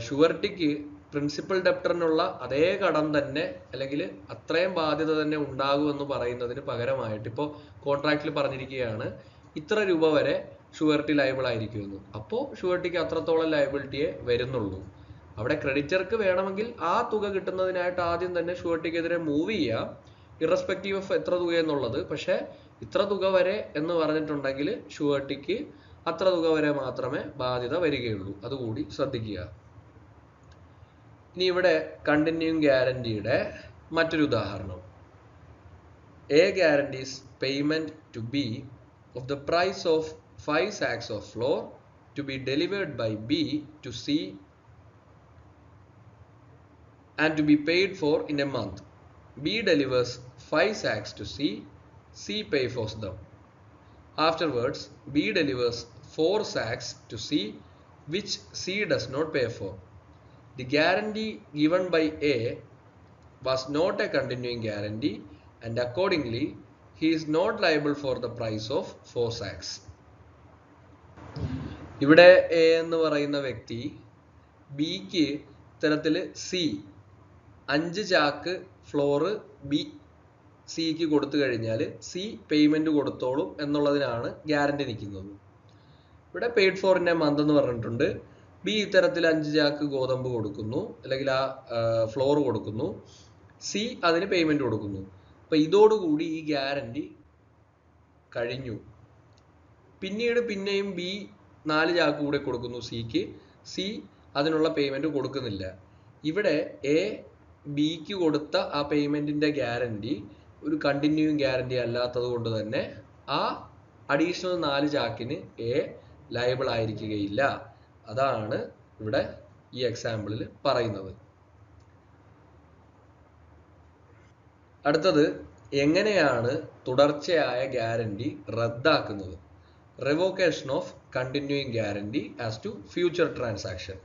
ഷുവർട്ടിക്ക് പ്രിൻസിപ്പൽ ഡെപ്റ്ററിനുള്ള അതേ കടം തന്നെ അല്ലെങ്കിൽ അത്രയും ബാധ്യത തന്നെ ഉണ്ടാകുമെന്ന് പറയുന്നതിന് പകരമായിട്ട് ഇപ്പോൾ കോൺട്രാക്റ്റിൽ പറഞ്ഞിരിക്കുകയാണ് ഇത്ര രൂപ വരെ ഷുവർട്ടി ലയബിൾ ആയിരിക്കുമെന്ന്. അപ്പോൾ ഷുവർട്ടിക്ക് അത്രത്തോളം ലയബിലിറ്റിയെ വരുന്നുള്ളൂ. അവിടെ ക്രെഡിറ്റർക്ക് വേണമെങ്കിൽ ആ തുക കിട്ടുന്നതിനായിട്ട് ആദ്യം തന്നെ ഷുവർട്ടിക്കെതിരെ മൂവ് ചെയ്യാം, ഇറസ്പെക്റ്റീവ് ഓഫ് എത്ര തുക എന്നുള്ളത്. പക്ഷെ ഇത്ര തുക വരെ എന്ന് പറഞ്ഞിട്ടുണ്ടെങ്കിൽ ഷുവർട്ടിക്ക് അത്ര തുക വരെ മാത്രമേ ബാധ്യത വരികയുള്ളൂ. അതുകൂടി ശ്രദ്ധിക്കുക. ഇനി ഇവിടെ കണ്ടിന്യൂയിങ് ഗ്യാരണ്ടിയുടെ മറ്റൊരു ഉദാഹരണം, A guarantees payment to B of the price of 5 sacks of flour to be delivered by B to C and to be paid for in a month. B delivers 5 sacks to C. C pays for them. Afterwards, B delivers 4 sacks to C, which C does not pay for. The guarantee given by A was not a continuing guarantee, and accordingly, he is not liable for the price of 4 sacks. ഇവിടെ A എന്ന് പറയുന്ന വ്യക്തി ബിക്ക് ഇത്തരത്തിൽ C 5 ചാക്ക് floor B സിക്ക് കൊടുത്തു കഴിഞ്ഞാൽ സി പേയ്മെന്റ് കൊടുത്തോളും എന്നുള്ളതിനാണ് ഗ്യാരണ്ടി നിൽക്കുന്നത്. ഇവിടെ paid for in A month എന്ന് പറഞ്ഞിട്ടുണ്ട്. ബി ഇത്തരത്തിൽ 5 ചാക്ക് ഗോതമ്പ് കൊടുക്കുന്നു, അല്ലെങ്കിൽ ആ ഫ്ലോർ കൊടുക്കുന്നു, സി അതിന് പേയ്മെന്റ് കൊടുക്കുന്നു. അപ്പൊ ഇതോടുകൂടി ഈ ഗ്യാരണ്ടി കഴിഞ്ഞു. പിന്നീട് പിന്നെയും ബി 4 ചാക്ക് കൂടെ കൊടുക്കുന്നു സിക്ക്, സി അതിനുള്ള പേയ്മെന്റ് കൊടുക്കുന്നില്ല. ഇവിടെ എ ബിക്ക് കൊടുത്ത ആ പേയ്മെന്റിന്റെ ഗ്യാരണ്ടി ഒരു കണ്ടിന്യൂയിങ് ഗ്യാരണ്ടി അല്ലാത്തത് കൊണ്ട് തന്നെ ആ അഡീഷണൽ 4 ചാക്കിന് എ ലയബിൾ ആയിരിക്കുകയില്ല. അതാണ് ഇവിടെ ഈ എക്സാമ്പിളിൽ പറയുന്നത്. അടുത്തത് എങ്ങനെയാണ് തുടർച്ചയായ guarantee റദ്ദാക്കുന്നത്? Revocation of continuing guarantee as to future transaction.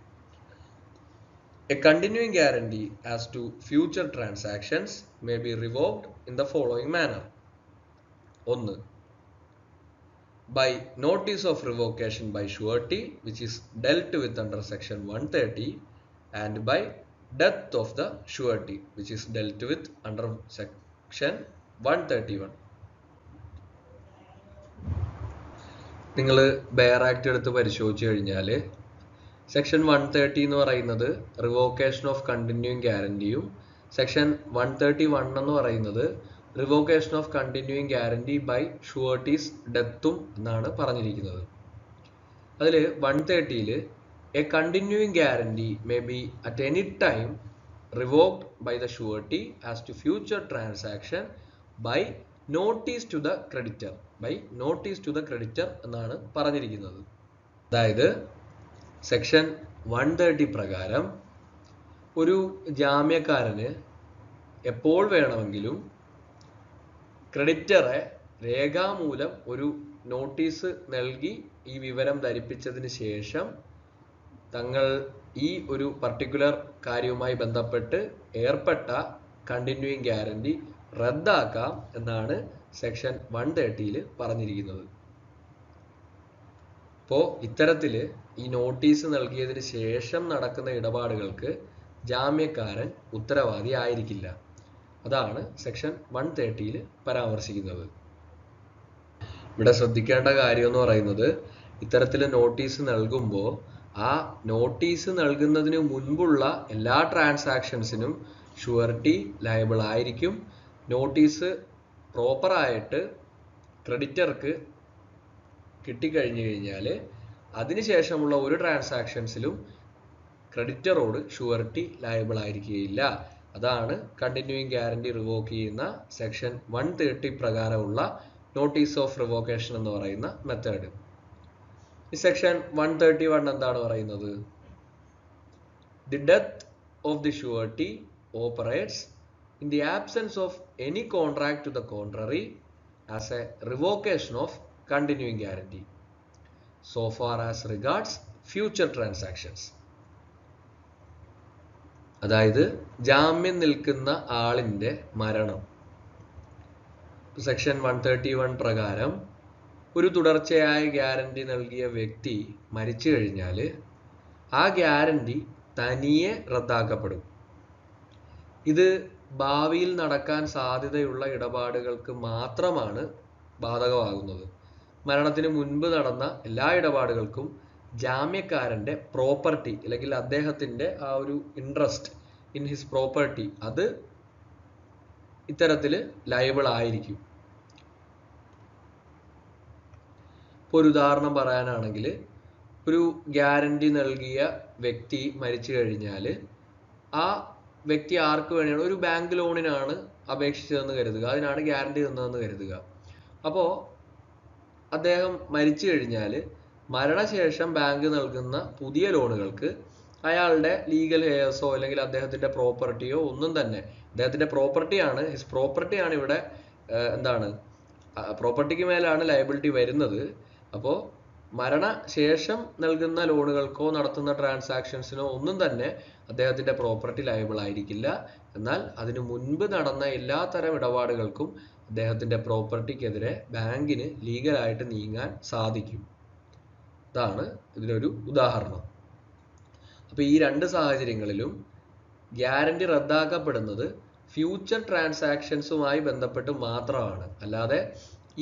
A continuing guarantee as to future transactions may be revoked in the following manner. 1. by notice of revocation by surety, which is dealt with under section 130, and by death of the surety, which is dealt with under section 131. നിങ്ങൾ bear act എടുത്ത് പരിശോധിച്ചു കഴിഞ്ഞാൽ section 130 എന്ന് പറയുന്നത് revocation of continuing ഗ്യാരണ്ടിയും section 131 എന്ന് പറയുന്നത് revocation of continuing guarantee by surety's ഡെത്തും എന്നാണ് പറഞ്ഞിരിക്കുന്നത്. അതിൽ 130-ൽ a continuing guarantee may be at any time revoked by the surety as to future transaction by notice to the creditor എന്നാണ് പറഞ്ഞിരിക്കുന്നത്. അതായത് സെക്ഷൻ 130 പ്രകാരം ഒരു ജാമ്യക്കാരന് എപ്പോൾ വേണമെങ്കിലും ക്രെഡിറ്ററെ രേഖാമൂലം ഒരു നോട്ടീസ് നൽകി ഈ വിവരം ധരിപ്പിച്ചതിന് ശേഷം തങ്ങൾ ഈ ഒരു പർട്ടിക്കുലർ കാര്യവുമായി ബന്ധപ്പെട്ട് ഏർപ്പെട്ട കണ്ടിന്യൂയിങ് ഗ്യാരണ്ടി റദ്ദാക്കാം എന്നാണ് സെക്ഷൻ 130-ൽ പറഞ്ഞിരിക്കുന്നത്. അപ്പോൾ ഇത്തരത്തിൽ ഈ നോട്ടീസ് നൽകിയതിന് ശേഷം നടക്കുന്ന ഇടപാടുകൾക്ക് ജാമ്യക്കാരൻ ഉത്തരവാദി ആയിരിക്കില്ല. അതാണ് സെക്ഷൻ 130-ൽ പരാമർശിക്കുന്നത്. ഇവിടെ ശ്രദ്ധിക്കേണ്ട കാര്യം എന്ന് പറയുന്നത് ഇത്തരത്തിൽ നോട്ടീസ് നൽകുമ്പോൾ ആ നോട്ടീസ് നൽകുന്നതിന് മുൻപുള്ള എല്ലാ ട്രാൻസാക്ഷൻസിനും ഷുവർട്ടി ലയബിൾ ആയിരിക്കും. നോട്ടീസ് പ്രോപ്പറായിട്ട് ക്രെഡിറ്റർക്ക് കിട്ടിക്കഴിഞ്ഞു കഴിഞ്ഞാൽ അതിനുശേഷമുള്ള ഒരു ട്രാൻസാക്ഷൻസിലും ക്രെഡിറ്ററോട് ഷുവർട്ടി ലയബിൾ ആയിരിക്കുകയില്ല. അതാണ് കണ്ടിന്യൂയിങ് ഗ്യാരണ്ടി റിവോക്ക് ചെയ്യുന്ന സെക്ഷൻ 130 പ്രകാരമുള്ള നോട്ടീസ് ഓഫ് റിവോക്കേഷൻ എന്ന് പറയുന്ന മെത്തേഡ്. ഈ സെക്ഷൻ 131 എന്താണ് പറയുന്നത്? The death of the surety operates in the absence of any contract to the contrary as a revocation of continuing guarantee so far as regards future transactions. അതായത് ജാമ്യം നിൽക്കുന്ന ആളിൻ്റെ മരണം. സെക്ഷൻ 131 പ്രകാരം ഒരു തുടർച്ചയായ ഗ്യാരണ്ടി നൽകിയ വ്യക്തി മരിച്ചു കഴിഞ്ഞാൽ ആ ഗ്യാരണ്ടി തനിയെ റദ്ദാക്കപ്പെടും. ഇത് ഭാവിയിൽ നടക്കാൻ സാധ്യതയുള്ള ഇടപാടുകൾക്ക് മാത്രമാണ് ബാധകമാകുന്നത്. മരണത്തിന് മുൻപ് നടന്ന എല്ലാ ഇടപാടുകൾക്കും ജാമ്യക്കാരൻ്റെ പ്രോപ്പർട്ടി അല്ലെങ്കിൽ അദ്ദേഹത്തിൻ്റെ ആ ഒരു ഇൻട്രസ്റ്റ് ഇൻ ഹിസ് പ്രോപ്പർട്ടി അത് ഇത്തരത്തിൽ ലയബിൾ ആയിരിക്കും. ഇപ്പോൾ ഒരു ഉദാഹരണം പറയാനാണെങ്കിൽ ഒരു ഗ്യാരണ്ടി നൽകിയ വ്യക്തി മരിച്ചു കഴിഞ്ഞാൽ ആ വ്യക്തി ആർക്ക് വേണ്ടിയാണ് ഒരു ബാങ്ക് ലോണിനാണ് അപേക്ഷിച്ചതെന്ന് കരുതുക, അതിനാണ് ഗ്യാരണ്ടി തന്നതെന്ന് കരുതുക. അപ്പോൾ അദ്ദേഹം മരിച്ചു കഴിഞ്ഞാൽ മരണശേഷം ബാങ്ക് നൽകുന്ന പുതിയ ലോണുകൾക്ക് അയാളുടെ ലീഗൽ ഹെയർസോ അല്ലെങ്കിൽ അദ്ദേഹത്തിൻ്റെ പ്രോപ്പർട്ടിയോ ഒന്നും തന്നെ, അദ്ദേഹത്തിൻ്റെ പ്രോപ്പർട്ടിയാണ്, ഹിസ് പ്രോപ്പർട്ടിയാണ് ഇവിടെ എന്താണ് പ്രോപ്പർട്ടിക്ക് മേലാണ് ലയബിലിറ്റി വരുന്നത്. അപ്പോൾ മരണശേഷം നൽകുന്ന ലോണുകൾക്കോ നടത്തുന്ന ട്രാൻസാക്ഷൻസിനോ ഒന്നും തന്നെ അദ്ദേഹത്തിൻ്റെ പ്രോപ്പർട്ടി ലയബിൾ ആയിരിക്കില്ല. എന്നാൽ അതിനു മുൻപ് നടന്ന എല്ലാ തരം ഇടപാടുകൾക്കും അദ്ദേഹത്തിൻ്റെ പ്രോപ്പർട്ടിക്കെതിരെ ബാങ്കിന് ലീഗലായിട്ട് നീങ്ങാൻ സാധിക്കും. ഇതാണ് ഇതിനൊരു ഉദാഹരണം. അപ്പോൾ ഈ രണ്ട് സാഹചര്യങ്ങളിലും ഗ്യാരണ്ടി റദ്ദാക്കപ്പെടുന്നത് ഫ്യൂച്ചർ ട്രാൻസാക്ഷൻസുമായി ബന്ധപ്പെട്ട് മാത്രമാണ്. അല്ലാതെ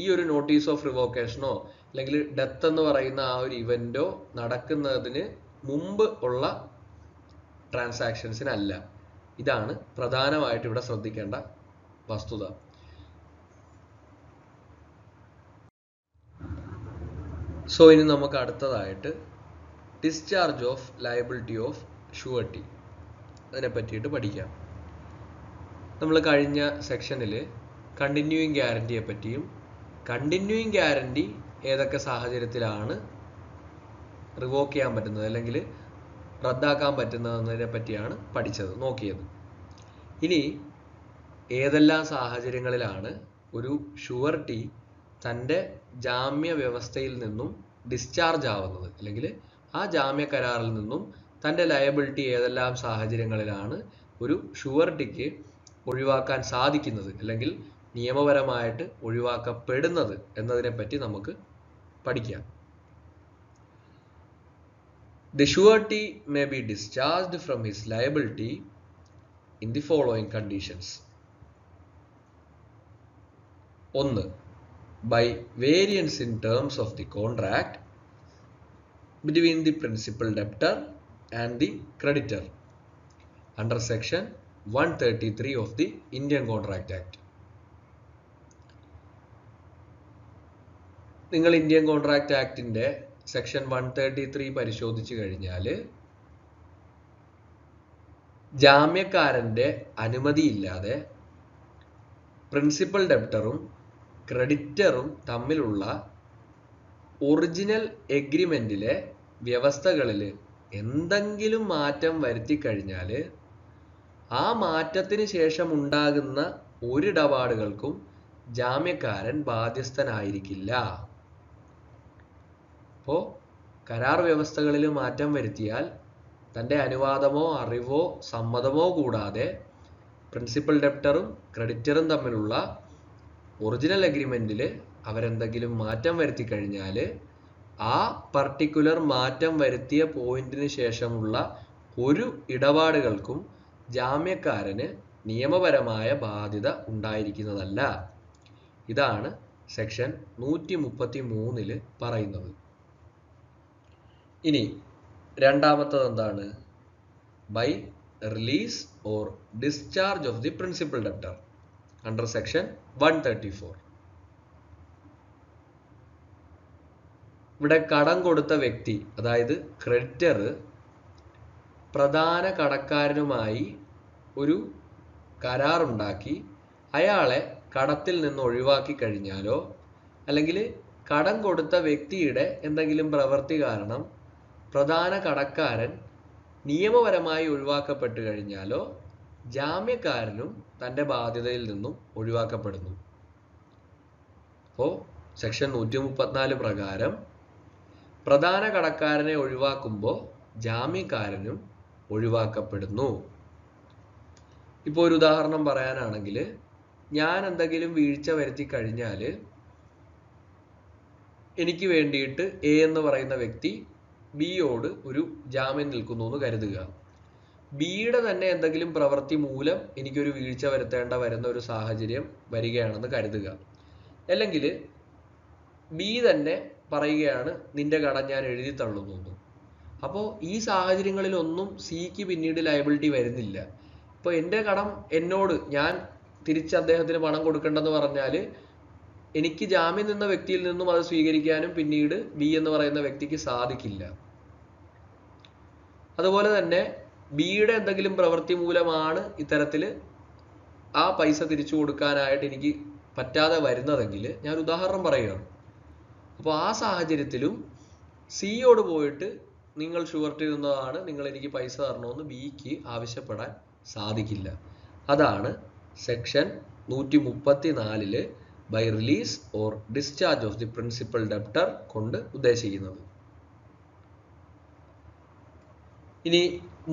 ഈ ഒരു നോട്ടീസ് ഓഫ് റിവോക്കേഷനോ അല്ലെങ്കിൽ ഡെത്ത് എന്ന് പറയുന്ന ആ ഒരു ഇവന്റോ നടക്കുന്നതിന് മുമ്പ് ഉള്ള ട്രാൻസാക്ഷൻസിനല്ല. ഇതാണ് പ്രധാനമായിട്ട് ഇവിടെ ശ്രദ്ധിക്കേണ്ട വസ്തുത. സോ ഇനി നമുക്ക് അടുത്തതായിട്ട് discharge of liability of surety അതിനെ പറ്റിയിട്ട് പഠിക്കാം. നമ്മൾ കഴിഞ്ഞ സെക്ഷനിൽ കണ്ടിന്യൂയിങ് ഗ്യാരണ്ടിയെ പറ്റിയും കണ്ടിന്യൂയിങ് ഗ്യാരണ്ടി ഏതൊക്കെ സാഹചര്യത്തിലാണ് റിവോക്ക് ചെയ്യാൻ പറ്റുന്നത് അല്ലെങ്കിൽ റദ്ദാക്കാൻ പറ്റുന്നതിനെ പറ്റിയാണ് നോക്കിയത്. ഇനി ഏതെല്ലാം സാഹചര്യങ്ങളിലാണ് ഒരു ഷുവർട്ടി തൻ്റെ ജാമ്യ വ്യവസ്ഥയിൽ നിന്നും ഡിസ്ചാർജ് ആവുന്നത് അല്ലെങ്കിൽ ആ ജാമ്യ കരാറിൽ നിന്നും തൻ്റെ ലയബിലിറ്റി ഏതെല്ലാം സാഹചര്യങ്ങളിലാണ് ഒരു ഷുവർട്ടിക്ക് ഒഴിവാക്കാൻ സാധിക്കുന്നത് അല്ലെങ്കിൽ നിയമപരമായിട്ട് ഒഴിവാക്കപ്പെടുന്നത് എന്നതിനെ പറ്റി നമുക്ക് പഠിക്കാം. The surety may be discharged from his liability in the following conditions. 1. By variance in terms of the contract between the principal debtor and the creditor under section 133 of the Indian Contract Act. നിങ്ങൾ Indian contract ആക്ടിന്റെ section 133 പരിശോധിച്ചു കഴിഞ്ഞാൽ ജാമ്യക്കാരന്റെ അനുമതിയില്ലാതെ principal ഡെബ്റ്ററും ക്രെഡിറ്ററും തമ്മിലുള്ള original എഗ്രിമെന്റിലെ വ്യവസ്ഥകളിൽ എന്തെങ്കിലും മാറ്റം വരുത്തി കഴിഞ്ഞാൽ ആ മാറ്റത്തിന് ശേഷം ഉണ്ടാകുന്ന ഒരു ഇടപാടുകൾക്കും ജാമ്യക്കാരൻ ബാധ്യസ്ഥനായിരിക്കില്ല. അപ്പോൾ കരാർ വ്യവസ്ഥകളിൽ മാറ്റം വരുത്തിയാൽ തൻ്റെ അനുവാദമോ അറിവോ സമ്മതമോ കൂടാതെ പ്രിൻസിപ്പൽ ഡെബ്റ്ററും ക്രെഡിറ്ററും തമ്മിലുള്ള ഒറിജിനൽ എഗ്രിമെന്റിൽ അവരെന്തെങ്കിലും മാറ്റം വരുത്തി കഴിഞ്ഞാൽ ആ പർട്ടിക്കുലർ മാറ്റം വരുത്തിയ പോയിന്റിന് ശേഷമുള്ള ഒരു ഇടപാടുകൾക്കും ജാമ്യക്കാരന് നിയമപരമായ ബാധ്യത ഉണ്ടായിരിക്കുന്നതല്ല. ഇതാണ് സെക്ഷൻ 133 പറയുന്നത്. ഇനി രണ്ടാമത്തത് എന്താണ്? By release or discharge of the principal debtor under section 134. ഇവിടെ കടം കൊടുത്ത വ്യക്തി, അതായത് ക്രെഡിറ്റർ, പ്രധാന കടക്കാരനുമായി ഒരു കരാറുണ്ടാക്കി അയാളെ കടത്തിൽ നിന്ന് ഒഴിവാക്കി കഴിഞ്ഞാലോ അല്ലെങ്കിൽ കടം കൊടുത്ത വ്യക്തിയുടെ എന്തെങ്കിലും പ്രവൃത്തി കാരണം പ്രധാന കടക്കാരൻ നിയമപരമായി ഒഴിവാക്കപ്പെട്ടു കഴിഞ്ഞാലോ ജാമ്യക്കാരനും തൻ്റെ ബാധ്യതയിൽ നിന്നും ഒഴിവാക്കപ്പെടുന്നു. അപ്പോൾ സെക്ഷൻ 134 പ്രകാരം പ്രധാന കടക്കാരനെ ഒഴിവാക്കുമ്പോൾ ജാമ്യക്കാരനും ഒഴിവാക്കപ്പെടുന്നു. ഇപ്പോൾ ഒരു ഉദാഹരണം പറയാനാണെങ്കിൽ, ഞാൻ എന്തെങ്കിലും വീഴ്ച വരുത്തി കഴിഞ്ഞാൽ എനിക്ക് വേണ്ടിയിട്ട് എ എന്ന് പറയുന്ന വ്യക്തി ബിയോട് ഒരു ജാമ്യം നിൽക്കുന്നു എന്ന് കരുതുക. ബിയുടെ തന്നെ എന്തെങ്കിലും പ്രവൃത്തി മൂലം എനിക്കൊരു വീഴ്ച വരുന്ന ഒരു സാഹചര്യം വരികയാണെന്ന് കരുതുക. അല്ലെങ്കിൽ ബി തന്നെ പറയുകയാണ് നിന്റെ കടം ഞാൻ എഴുതി തള്ളുന്നു. അപ്പോൾ ഈ സാഹചര്യങ്ങളിലൊന്നും സിക്ക് പിന്നീട് ലയബിലിറ്റി വരുന്നില്ല. ഇപ്പോൾ എൻ്റെ കടം എന്നോട്, ഞാൻ തിരിച്ച് അദ്ദേഹത്തിന് പണം കൊടുക്കേണ്ടെന്ന് പറഞ്ഞാൽ എനിക്ക് ജാമ്യം നിന്ന വ്യക്തിയിൽ നിന്നും അത് സ്വീകരിക്കാനും പിന്നീട് ബി എന്ന് പറയുന്ന വ്യക്തിക്ക് സാധിക്കില്ല. അതുപോലെ തന്നെ ബിയുടെ എന്തെങ്കിലും പ്രവൃത്തി മൂലമാണ് ഇത്തരത്തിൽ ആ പൈസ തിരിച്ചു കൊടുക്കാനായിട്ട് എനിക്ക് പറ്റാതെ വരുന്നതെങ്കിൽ, ഞാൻ ഉദാഹരണം പറയുകയാണ്. അപ്പോൾ ആ സാഹചര്യത്തിലും സിയോട് പോയിട്ട് നിങ്ങൾ ഷുവർട്ടി നിന്നതാണ്, നിങ്ങൾ എനിക്ക് പൈസ തരണമെന്ന് ബിക്ക് ആവശ്യപ്പെടാൻ സാധിക്കില്ല. അതാണ് section 134 by release or discharge of the principal debtor കൊണ്ട് ഉദ്ദേശിക്കുന്നത്. ഇനി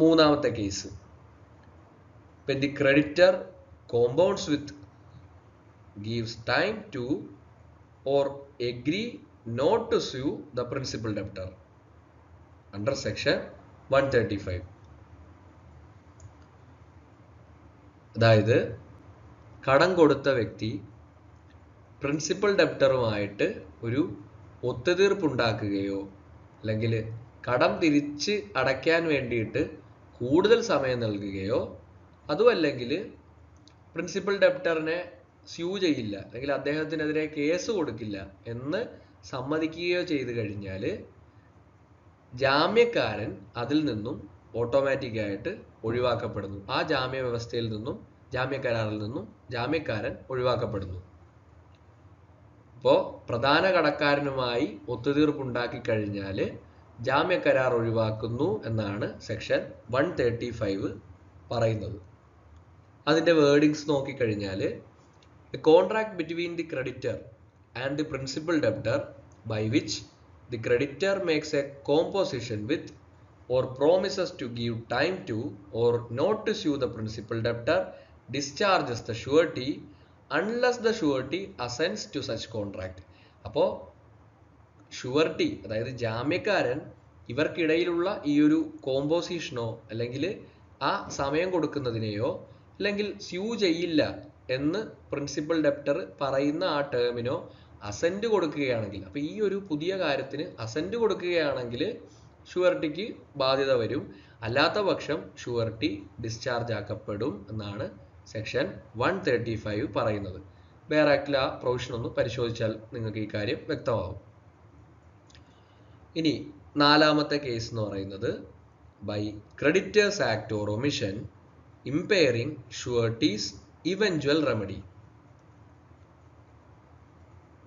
മൂന്നാമത്തെ case, when the creditor compounds with, gives time to or agree not to sue the principal debtor under section 135. അതായത് കടം കൊടുത്ത വ്യക്തി പ്രിൻസിപ്പൽ ഡെബ്റ്ററുമായിട്ട് ഒരു ഒത്തുതീർപ്പുണ്ടാക്കുകയോ അല്ലെങ്കിൽ കടം തിരിച്ച് അടയ്ക്കാൻ വേണ്ടിയിട്ട് കൂടുതൽ സമയം നൽകുകയോ അതുമല്ലെങ്കിൽ പ്രിൻസിപ്പൽ ഡെബ്റ്ററിനെ സ്യൂ ചെയ്യില്ല അല്ലെങ്കിൽ അദ്ദേഹത്തിനെതിരെ കേസ് കൊടുക്കില്ല എന്ന് സമ്മതിക്കുകയോ ചെയ്തു കഴിഞ്ഞാൽ ജാമ്യക്കാരൻ അതിൽ നിന്നും ഓട്ടോമാറ്റിക്കായിട്ട് ഒഴിവാക്കപ്പെടുന്നു. ആ ജാമ്യ വ്യവസ്ഥയിൽ നിന്നും ജാമ്യക്കരാറിൽ നിന്നും ജാമ്യക്കാരൻ ഒഴിവാക്കപ്പെടുന്നു. അപ്പോൾ പ്രധാന കടക്കാരനുമായി ഒത്തുതീർപ്പുണ്ടാക്കി കഴിഞ്ഞാൽ ജാമ്യക്കരാർ ഒഴിവാക്കുന്നു എന്നാണ് സെക്ഷൻ 135 പറയുന്നത്. അതിൻ്റെ വേർഡിങ്സ് നോക്കിക്കഴിഞ്ഞാൽ, a contract between the creditor and the principal debtor by which the creditor makes a composition with or promises to give time to or not to sue the principal debtor discharges the surety unless the surety assents to such contract. അപ്പോൾ surety അതായത് ജാമ്യക്കാരൻ ഇവർക്കിടയിലുള്ള ഈ ഒരു കോമ്പോസിഷനോ അല്ലെങ്കിൽ ആ സമയം കൊടുക്കുന്നതിനെയോ അല്ലെങ്കിൽ sue ചെയ്യില്ല എന്ന് പ്രിൻസിപ്പൽ ഡെപ്റ്റർ പറയുന്ന ആ ടേമിനോ അസെന്റ് കൊടുക്കുകയാണെങ്കിൽ, അപ്പൊ ഈ ഒരു പുതിയ കാര്യത്തിന് അസെന്റ് കൊടുക്കുകയാണെങ്കിൽ ഷുവർട്ടിക്ക് ബാധ്യത വരും. അല്ലാത്ത പക്ഷം ഷുവർട്ടി ഡിസ്ചാർജ് ആക്കപ്പെടും എന്നാണ് സെക്ഷൻ 135 പറയുന്നത്. ബെയർ ആക്ടിലെ ആ പ്രൊവിഷൻ ഒന്ന് പരിശോധിച്ചാൽ നിങ്ങൾക്ക് ഈ കാര്യം വ്യക്തമാവും. ഇനി നാലാമത്തെ കേസ് എന്ന് പറയുന്നത് by creditor's act or omission impairing surety's eventual remedy.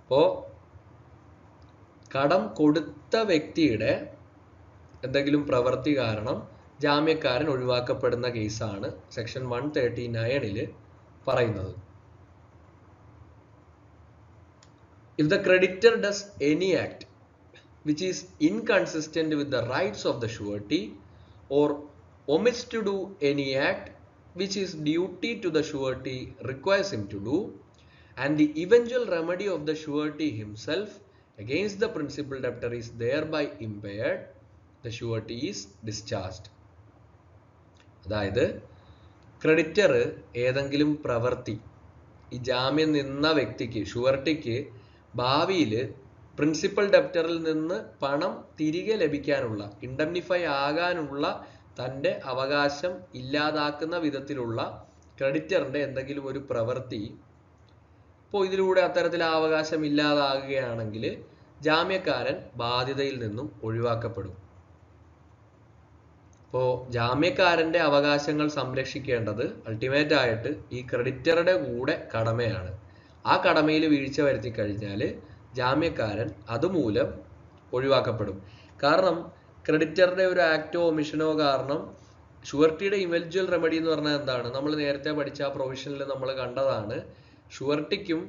അപ്പോ കടം കൊടുത്ത വ്യക്തിയുടെ എന്തെങ്കിലും പ്രവൃത്തി കാരണം ജാമ്യക്കാരൻ ഒഴിവാക്കപ്പെടുന്ന കേസാണ് സെക്ഷൻ 139 പറയുന്നത്. If the creditor does any act which is inconsistent with the rights of the surety or omits to do any act which his duty to the surety requires him to do, and the eventual remedy of the surety himself against the principal debtor is thereby impaired, the surety is discharged. അതായത് creditor ഏതെങ്കിലും പ്രവൃത്തി ഈ ജാമ്യം നിന്ന വ്യക്തിക്ക് ഷുവർട്ടിക്ക് ഭാവിയിൽ principal ഡെപ്റ്ററിൽ നിന്ന് പണം തിരികെ ലഭിക്കാനുള്ള ഇൻഡംനിഫൈ ആകാനുള്ള തൻ്റെ അവകാശം ഇല്ലാതാക്കുന്ന വിധത്തിലുള്ള ക്രെഡിറ്ററിന്റെ എന്തെങ്കിലും ഒരു പ്രവൃത്തി ഇപ്പോൾ ഇതിലൂടെ അത്തരത്തിൽ അവകാശം ഇല്ലാതാകുകയാണെങ്കിൽ ജാമ്യക്കാരൻ ബാധ്യതയിൽ നിന്നും ഒഴിവാക്കപ്പെടും. അപ്പോൾ ജാമ്യക്കാരന്റെ അവകാശങ്ങൾ സംരക്ഷിക്കേണ്ടത് അൾട്ടിമേറ്റ് ആയിട്ട് ഈ ക്രെഡിറ്ററുടെ കൂടെ കടമയാണ്. ആ കടമയിൽ വീഴ്ച വരുത്തി കഴിഞ്ഞാൽ ജാമ്യക്കാരൻ അതുമൂലം ഒഴിവാക്കപ്പെടും. കാരണം ക്രെഡിറ്ററുടെ ഒരു ആക്റ്റോ ഒമിഷനോ കാരണം ഷുവർട്ടിയുടെ ഇവൻച്വൽ റെമഡി എന്ന് പറഞ്ഞാൽ എന്താണ്? നമ്മൾ നേരത്തെ പഠിച്ച ആ പ്രൊവിഷനിൽ നമ്മൾ കണ്ടതാണ്. ഷുവർട്ടിക്കും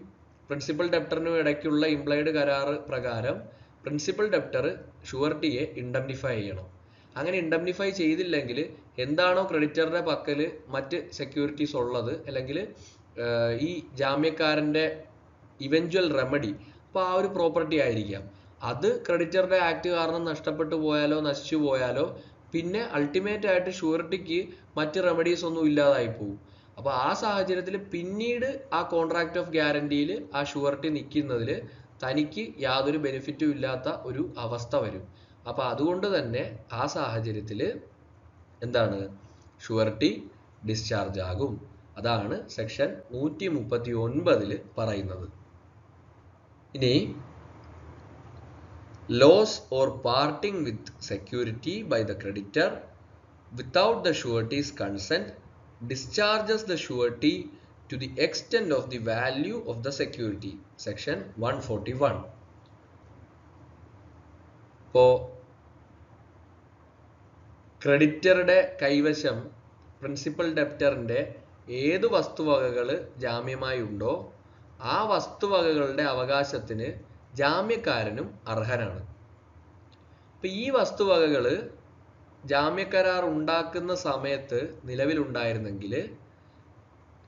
പ്രിൻസിപ്പൽ ഡെപ്റ്ററിനും ഇടയ്ക്കുള്ള ഇംപ്ലൈഡ് കരാറ് പ്രകാരം പ്രിൻസിപ്പൽ ഡെപ്റ്റർ ഷുവർട്ടിയെ ഇൻഡംനിഫൈ ചെയ്യണം. അങ്ങനെ ഇൻഡംനിഫൈ ചെയ്തില്ലെങ്കിൽ എന്താണോ ക്രെഡിറ്ററുടെ പക്കൽ മറ്റ് സെക്യൂരിറ്റീസ് ഉള്ളത്, അല്ലെങ്കിൽ ഈ ജാമ്യക്കാരന്റെ ഇവൻച്വൽ റെമഡി, അപ്പോൾ ആ ഒരു പ്രോപ്പർട്ടി ആയിരിക്കാം, അത് ക്രെഡിറ്ററുടെ ആക്ട് കാരണം നഷ്ടപ്പെട്ടു പോയാലോ നശിച്ചു പോയാലോ പിന്നെ അൾട്ടിമേറ്റ് ആയിട്ട് ഷുവർട്ടിക്ക് മറ്റ് റെമഡീസ് ഒന്നും ഇല്ലാതായി പോകും. അപ്പോൾ ആ സാഹചര്യത്തിൽ പിന്നീട് ആ കോൺട്രാക്ട് ഓഫ് ഗ്യാരണ്ടിയിൽ ആ ഷുവർട്ടി നിൽക്കുന്നതിൽ തനിക്ക് യാതൊരു ബെനിഫിറ്റും ഇല്ലാത്ത ഒരു അവസ്ഥ വരും. അപ്പൊ അതുകൊണ്ട് തന്നെ ആ സാഹചര്യത്തിൽ എന്താണ്, ഷുവർട്ടി ഡിസ്ചാർജ് ആകും. അതാണ് സെക്ഷൻ 139 പറയുന്നത്. ഇനി loss or parting with security by the creditor without the surety's consent discharges the surety to the extent of the value of the security, section 141. ഇപ്പോ ക്രെഡിറ്ററുടെ കൈവശം പ്രിൻസിപ്പൽ ഡെപ്റ്ററിന്റെ ഏത് വസ്തുവകകൾ ജാമ്യമായി ഉണ്ടോ ആ വസ്തുവകകളുടെ അവകാശത്തിന് ജാമ്യക്കാരനും അർഹനാണ്. അപ്പൊ ഈ വസ്തുവകകൾ ജാമ്യക്കരാർ ഉണ്ടാക്കുന്ന സമയത്ത് നിലവിലുണ്ടായിരുന്നെങ്കിൽ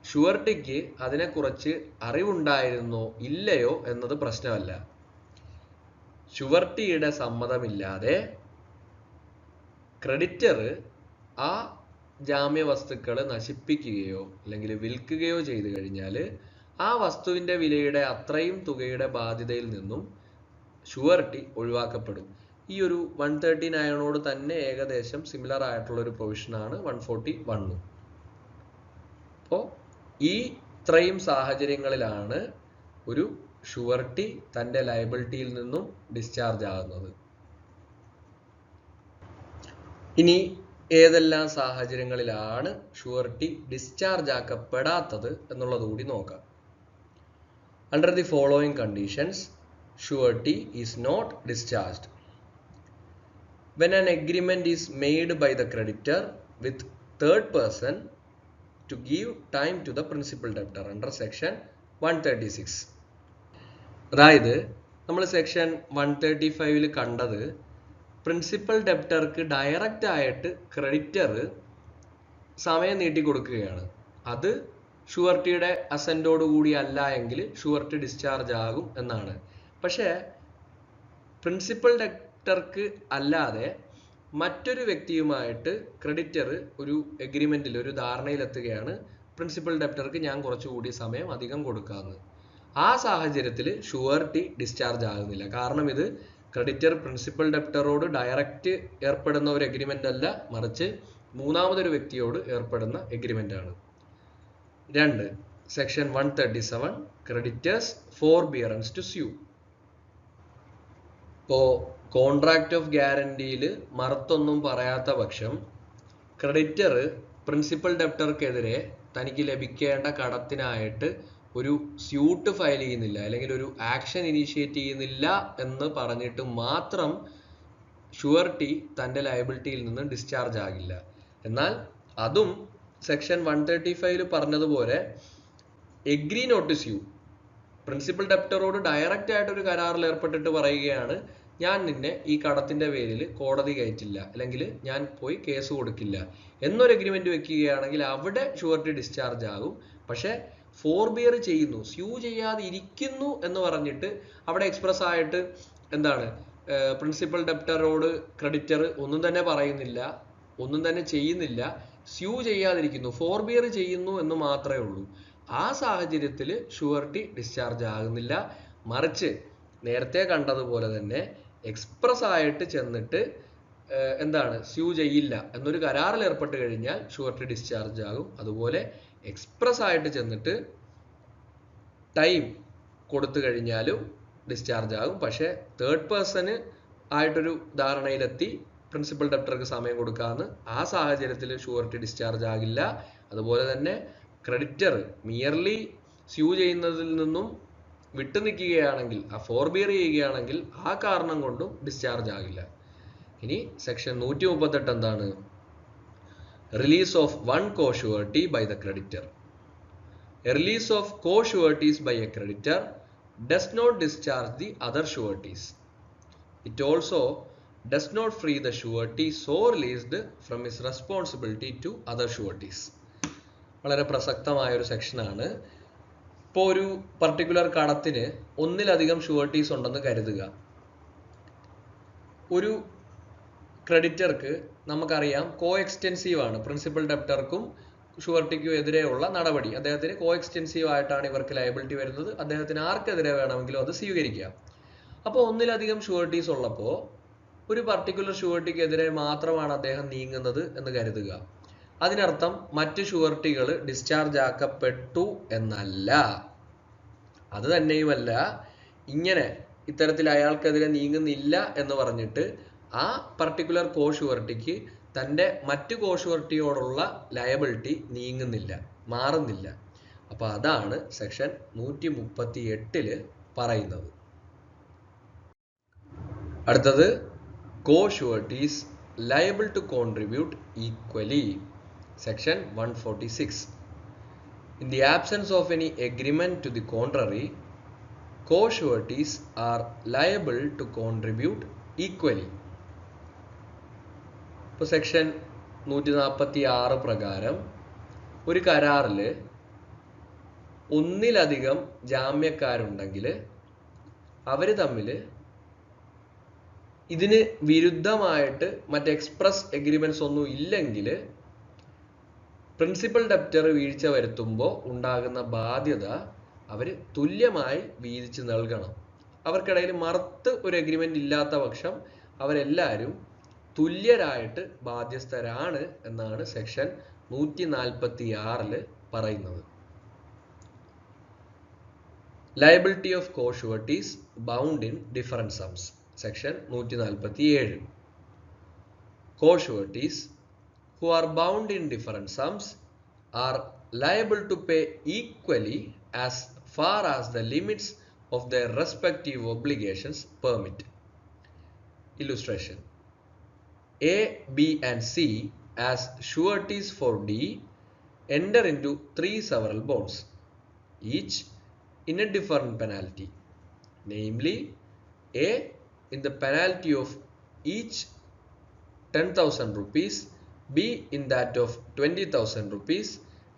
ഷുവർട്ടിക്ക് അതിനെക്കുറിച്ച് അറിവുണ്ടായിരുന്നോ ഇല്ലയോ എന്നത് പ്രശ്നമല്ല. ഷുവർട്ടിയുടെ സമ്മതമില്ലാതെ ക്രെഡിറ്റർ ആ ജാമ്യ വസ്തുക്കൾ നശിപ്പിക്കുകയോ അല്ലെങ്കിൽ വിൽക്കുകയോ ചെയ്തു കഴിഞ്ഞാൽ ആ വസ്തുവിന്റെ വിലയുടെ അത്രയും തുകയുടെ ബാധ്യതയിൽ നിന്നും ഷുവർട്ടി ഒഴിവാക്കപ്പെടും. ഈ ഒരു 139 തന്നെ ഏകദേശം സിമിലർ ആയിട്ടുള്ള ഒരു പ്രൊവിഷനാണ് 141. അപ്പോൾ ഈ ഇത്രയും സാഹചര്യങ്ങളിലാണ് ഒരു ഷുവർട്ടി തൻ്റെ ലയബിലിറ്റിയിൽ നിന്നും ഡിസ്ചാർജ് ആകുന്നത്. ഇനി ഏതെല്ലാം സാഹചര്യങ്ങളിലാണ് ഷുവർട്ടി ഡിസ്ചാർജ് ആക്കപ്പെടാത്തത് എന്നുള്ളത് കൂടി നോക്കാം. Under the following conditions surety is not discharged when an agreement is made by the creditor with third person to give time to the principal debtor under section 136. അതായത് നമ്മൾ section 135 കണ്ടത് principal ഡെപ്റ്റർക്ക് direct ആയിട്ട് creditor സമയം നീട്ടിക്കൊടുക്കുകയാണ്. അത് ഷുവർട്ടിയുടെ അസെന്റോട് കൂടി അല്ല എങ്കിൽ surety discharge ആകും എന്നാണ്. പക്ഷേ പ്രിൻസിപ്പൽ ഡെപ്റ്റർക്ക് അല്ലാതെ മറ്റൊരു വ്യക്തിയുമായിട്ട് ക്രെഡിറ്റർ ഒരു എഗ്രിമെന്റിൽ ഒരു ധാരണയിലെത്തുകയാണ്, പ്രിൻസിപ്പൽ ഡെപ്റ്റർക്ക് ഞാൻ കുറച്ചുകൂടി സമയം അധികം കൊടുക്കാമെന്ന്. ആ സാഹചര്യത്തിൽ ഷുവർട്ടി ഡിസ്ചാർജ് ആകുന്നില്ല. കാരണം ഇത് ക്രെഡിറ്റർ പ്രിൻസിപ്പൽ ഡെപ്റ്ററോട് ഡയറക്റ്റ് ഏർപ്പെടുന്ന ഒരു എഗ്രിമെന്റ് അല്ല, മറിച്ച് മൂന്നാമതൊരു വ്യക്തിയോട് ഏർപ്പെടുന്ന എഗ്രിമെന്റ് ആണ്. 2. Section 137 creditor's forbearance to sue. ഇപ്പോൾ കോൺട്രാക്ട് ഓഫ് ഗ്യാരണ്ടിയിൽ മറുത്തൊന്നും പറയാത്ത പക്ഷം ക്രെഡിറ്റർ പ്രിൻസിപ്പൽ ഡെപ്റ്റർക്കെതിരെ തനിക്ക് ലഭിക്കേണ്ട കടത്തിനായിട്ട് ഒരു സ്യൂട്ട് ഫയൽ ചെയ്യുന്നില്ല, അല്ലെങ്കിൽ ഒരു ആക്ഷൻ ഇനീഷ്യേറ്റ് ചെയ്യുന്നില്ല എന്ന് പറഞ്ഞിട്ട് മാത്രം ഷുവർട്ടി തൻ്റെ ലയബിലിറ്റിയിൽ നിന്ന് ഡിസ്ചാർജ് ആകില്ല. എന്നാൽ അതും സെക്ഷൻ 135 പറഞ്ഞതുപോലെ agree not to sue, principal ഡെപ്റ്ററോട് ഡയറക്റ്റ് ആയിട്ട് ഒരു കരാറിൽ ഏർപ്പെട്ടിട്ട് പറയുകയാണ്, ഞാൻ നിന്നെ ഈ കടത്തിന്റെ പേരിൽ കോടതി കയറ്റില്ല, അല്ലെങ്കിൽ ഞാൻ പോയി കേസ് കൊടുക്കില്ല എന്നൊരു എഗ്രിമെന്റ് വെക്കുകയാണെങ്കിൽ അവിടെ ഷുവർട്ടി ഡിസ്ചാർജ് ആകും. പക്ഷെ ഫോർബിയർ ചെയ്യുന്നു, സ്യൂ ചെയ്യാതെ ഇരിക്കുന്നു എന്ന് പറഞ്ഞിട്ട് അവിടെ എക്സ്പ്രസ് ആയിട്ട് എന്താണ്, പ്രിൻസിപ്പൽ ഡെപ്റ്ററോട് ക്രെഡിറ്റർ ഒന്നും തന്നെ പറയുന്നില്ല, ഒന്നും തന്നെ ചെയ്യുന്നില്ല, സ്യൂ ചെയ്യാതിരിക്കുന്നു, ഫോർബിയർ ചെയ്യുന്നു എന്ന് മാത്രമേ ഉള്ളൂ. ആ സാഹചര്യത്തിൽ ഷുവർട്ടി ഡിസ്ചാർജ് ആകുന്നില്ല. മറിച്ച് നേരത്തെ കണ്ടതുപോലെ തന്നെ എക്സ്പ്രസ് ആയിട്ട് ചെന്നിട്ട് എന്താണ്, സ്യൂ ചെയ്യില്ല എന്നൊരു കരാറിൽ ഏർപ്പെട്ട് കഴിഞ്ഞാൽ ഷുവർട്ടി ഡിസ്ചാർജ് ആകും. അതുപോലെ എക്സ്പ്രസ് ആയിട്ട് ചെന്നിട്ട് ടൈം കൊടുത്തു കഴിഞ്ഞാലും ഡിസ്ചാർജ് ആകും. പക്ഷെ തേർഡ് പേഴ്സണ് ആയിട്ടൊരു ധാരണയിലെത്തി പ്രിൻസിപ്പൽ ഡെപ്റ്റർക്ക് സമയം കൊടുക്കാമെന്ന്, ആ സാഹചര്യത്തിൽ ഷുവർട്ടി ഡിസ്ചാർജ് ആകില്ല. അതുപോലെ തന്നെ ക്രെഡിറ്റർ മിയർലി സ്യൂ ചെയ്യുന്നതിൽ നിന്നും വിട്ടു നിൽക്കുകയാണെങ്കിൽ, ആ ഫോർബിയർ ചെയ്യുകയാണെങ്കിൽ ആ കാരണം കൊണ്ടും ഡിസ്ചാർജ് ആകില്ല. ഇനി സെക്ഷൻ 138 എന്താണ്? Release of one co surety by the creditor. A release of co sureties by a creditor does not discharge the other sureties. It also does not free the surety so released from his responsibility to other sureties. വളരെ പ്രസക്തമായ ഒരു സെക്ഷനാണ്. ഇപ്പോൾ ഒരു particular കടത്തിന് ഒന്നിലധികം ഷുവർട്ടീസ് ഉണ്ടെന്ന് കരുതുക. ഒരു ക്രെഡിറ്റർക്ക് നമുക്കറിയാം കോ എക്സ്റ്റെൻസീവ് ആണ്, പ്രിൻസിപ്പൽ ഡെപ്റ്റർക്കും ഷുവർട്ടിക്കും എതിരെയുള്ള നടപടി അദ്ദേഹത്തിന് കോ എക്സ്റ്റെൻസീവ് ആയിട്ടാണ് ഇവർക്ക് ലയബിലിറ്റി വരുന്നത്. അദ്ദേഹത്തിന് ആർക്കെതിരെ വേണമെങ്കിലും അത് സ്വീകരിക്കാം. അപ്പോൾ ഒന്നിലധികം ഷുവർട്ടീസ് ഉള്ളപ്പോൾ ഒരു പർട്ടിക്കുലർ ഷുവർട്ടിക്കെതിരെ മാത്രമാണ് അദ്ദേഹം നീങ്ങുന്നത് എന്ന് കരുതുക. അതിനർത്ഥം മറ്റ് ഷുവർട്ടികൾ ഡിസ്ചാർജ് ആക്കപ്പെട്ടു എന്നല്ല. അത് തന്നെയുമല്ല, ഇങ്ങനെ ഇത്തരത്തിൽ അയാൾക്കെതിരെ നീങ്ങുന്നില്ല എന്ന് പറഞ്ഞിട്ട് ആ പർട്ടിക്കുലർ കോ ഷുവർട്ടിക്ക് തൻ്റെ മറ്റു കോ ഷുവർട്ടിയോടുള്ള ലയബിലിറ്റി നീങ്ങുന്നില്ല, മാറുന്നില്ല. അപ്പൊ അതാണ് സെക്ഷൻ 138 പറയുന്നത്. അടുത്തത് co sureties liable to contribute equally. Section 146. In the absence of any agreement to the contrary, co-sureties are liable to contribute equally. ഇപ്പോൾ സെക്ഷൻ 146 പ്രകാരം ഒരു കരാറിൽ ഒന്നിലധികം ജാമ്യക്കാരുണ്ടെങ്കിൽ അവർ തമ്മിൽ ഇതിന് വിരുദ്ധമായിട്ട് മറ്റ് എക്സ്പ്രസ് എഗ്രിമെന്റ്സ് ഒന്നും ഇല്ലെങ്കിൽ പ്രിൻസിപ്പൽ ഡെപ്റ്റർ വീഴ്ച വരുത്തുമ്പോൾ ഉണ്ടാകുന്ന ബാധ്യത അവർ തുല്യമായി വീതിച്ച് നൽകണം. അവർക്കിടയിൽ മറുത്ത് ഒരു എഗ്രിമെന്റ് ഇല്ലാത്ത പക്ഷം അവരെല്ലാവരും തുല്യരായിട്ട് ബാധ്യസ്ഥരാണ് എന്നാണ് സെക്ഷൻ 146 പറയുന്നത്. Liability of co sureties bound in different sums. Section 147. Co sureties who are bound in different sums are liable to pay equally as far as the limits of their respective obligations permit. Illustration: A, B and C as sureties for D enter into 3 several bonds, each in a different penalty. Namely, A in the penalty of each 10,000 rupees, B in that of 20,000 rupees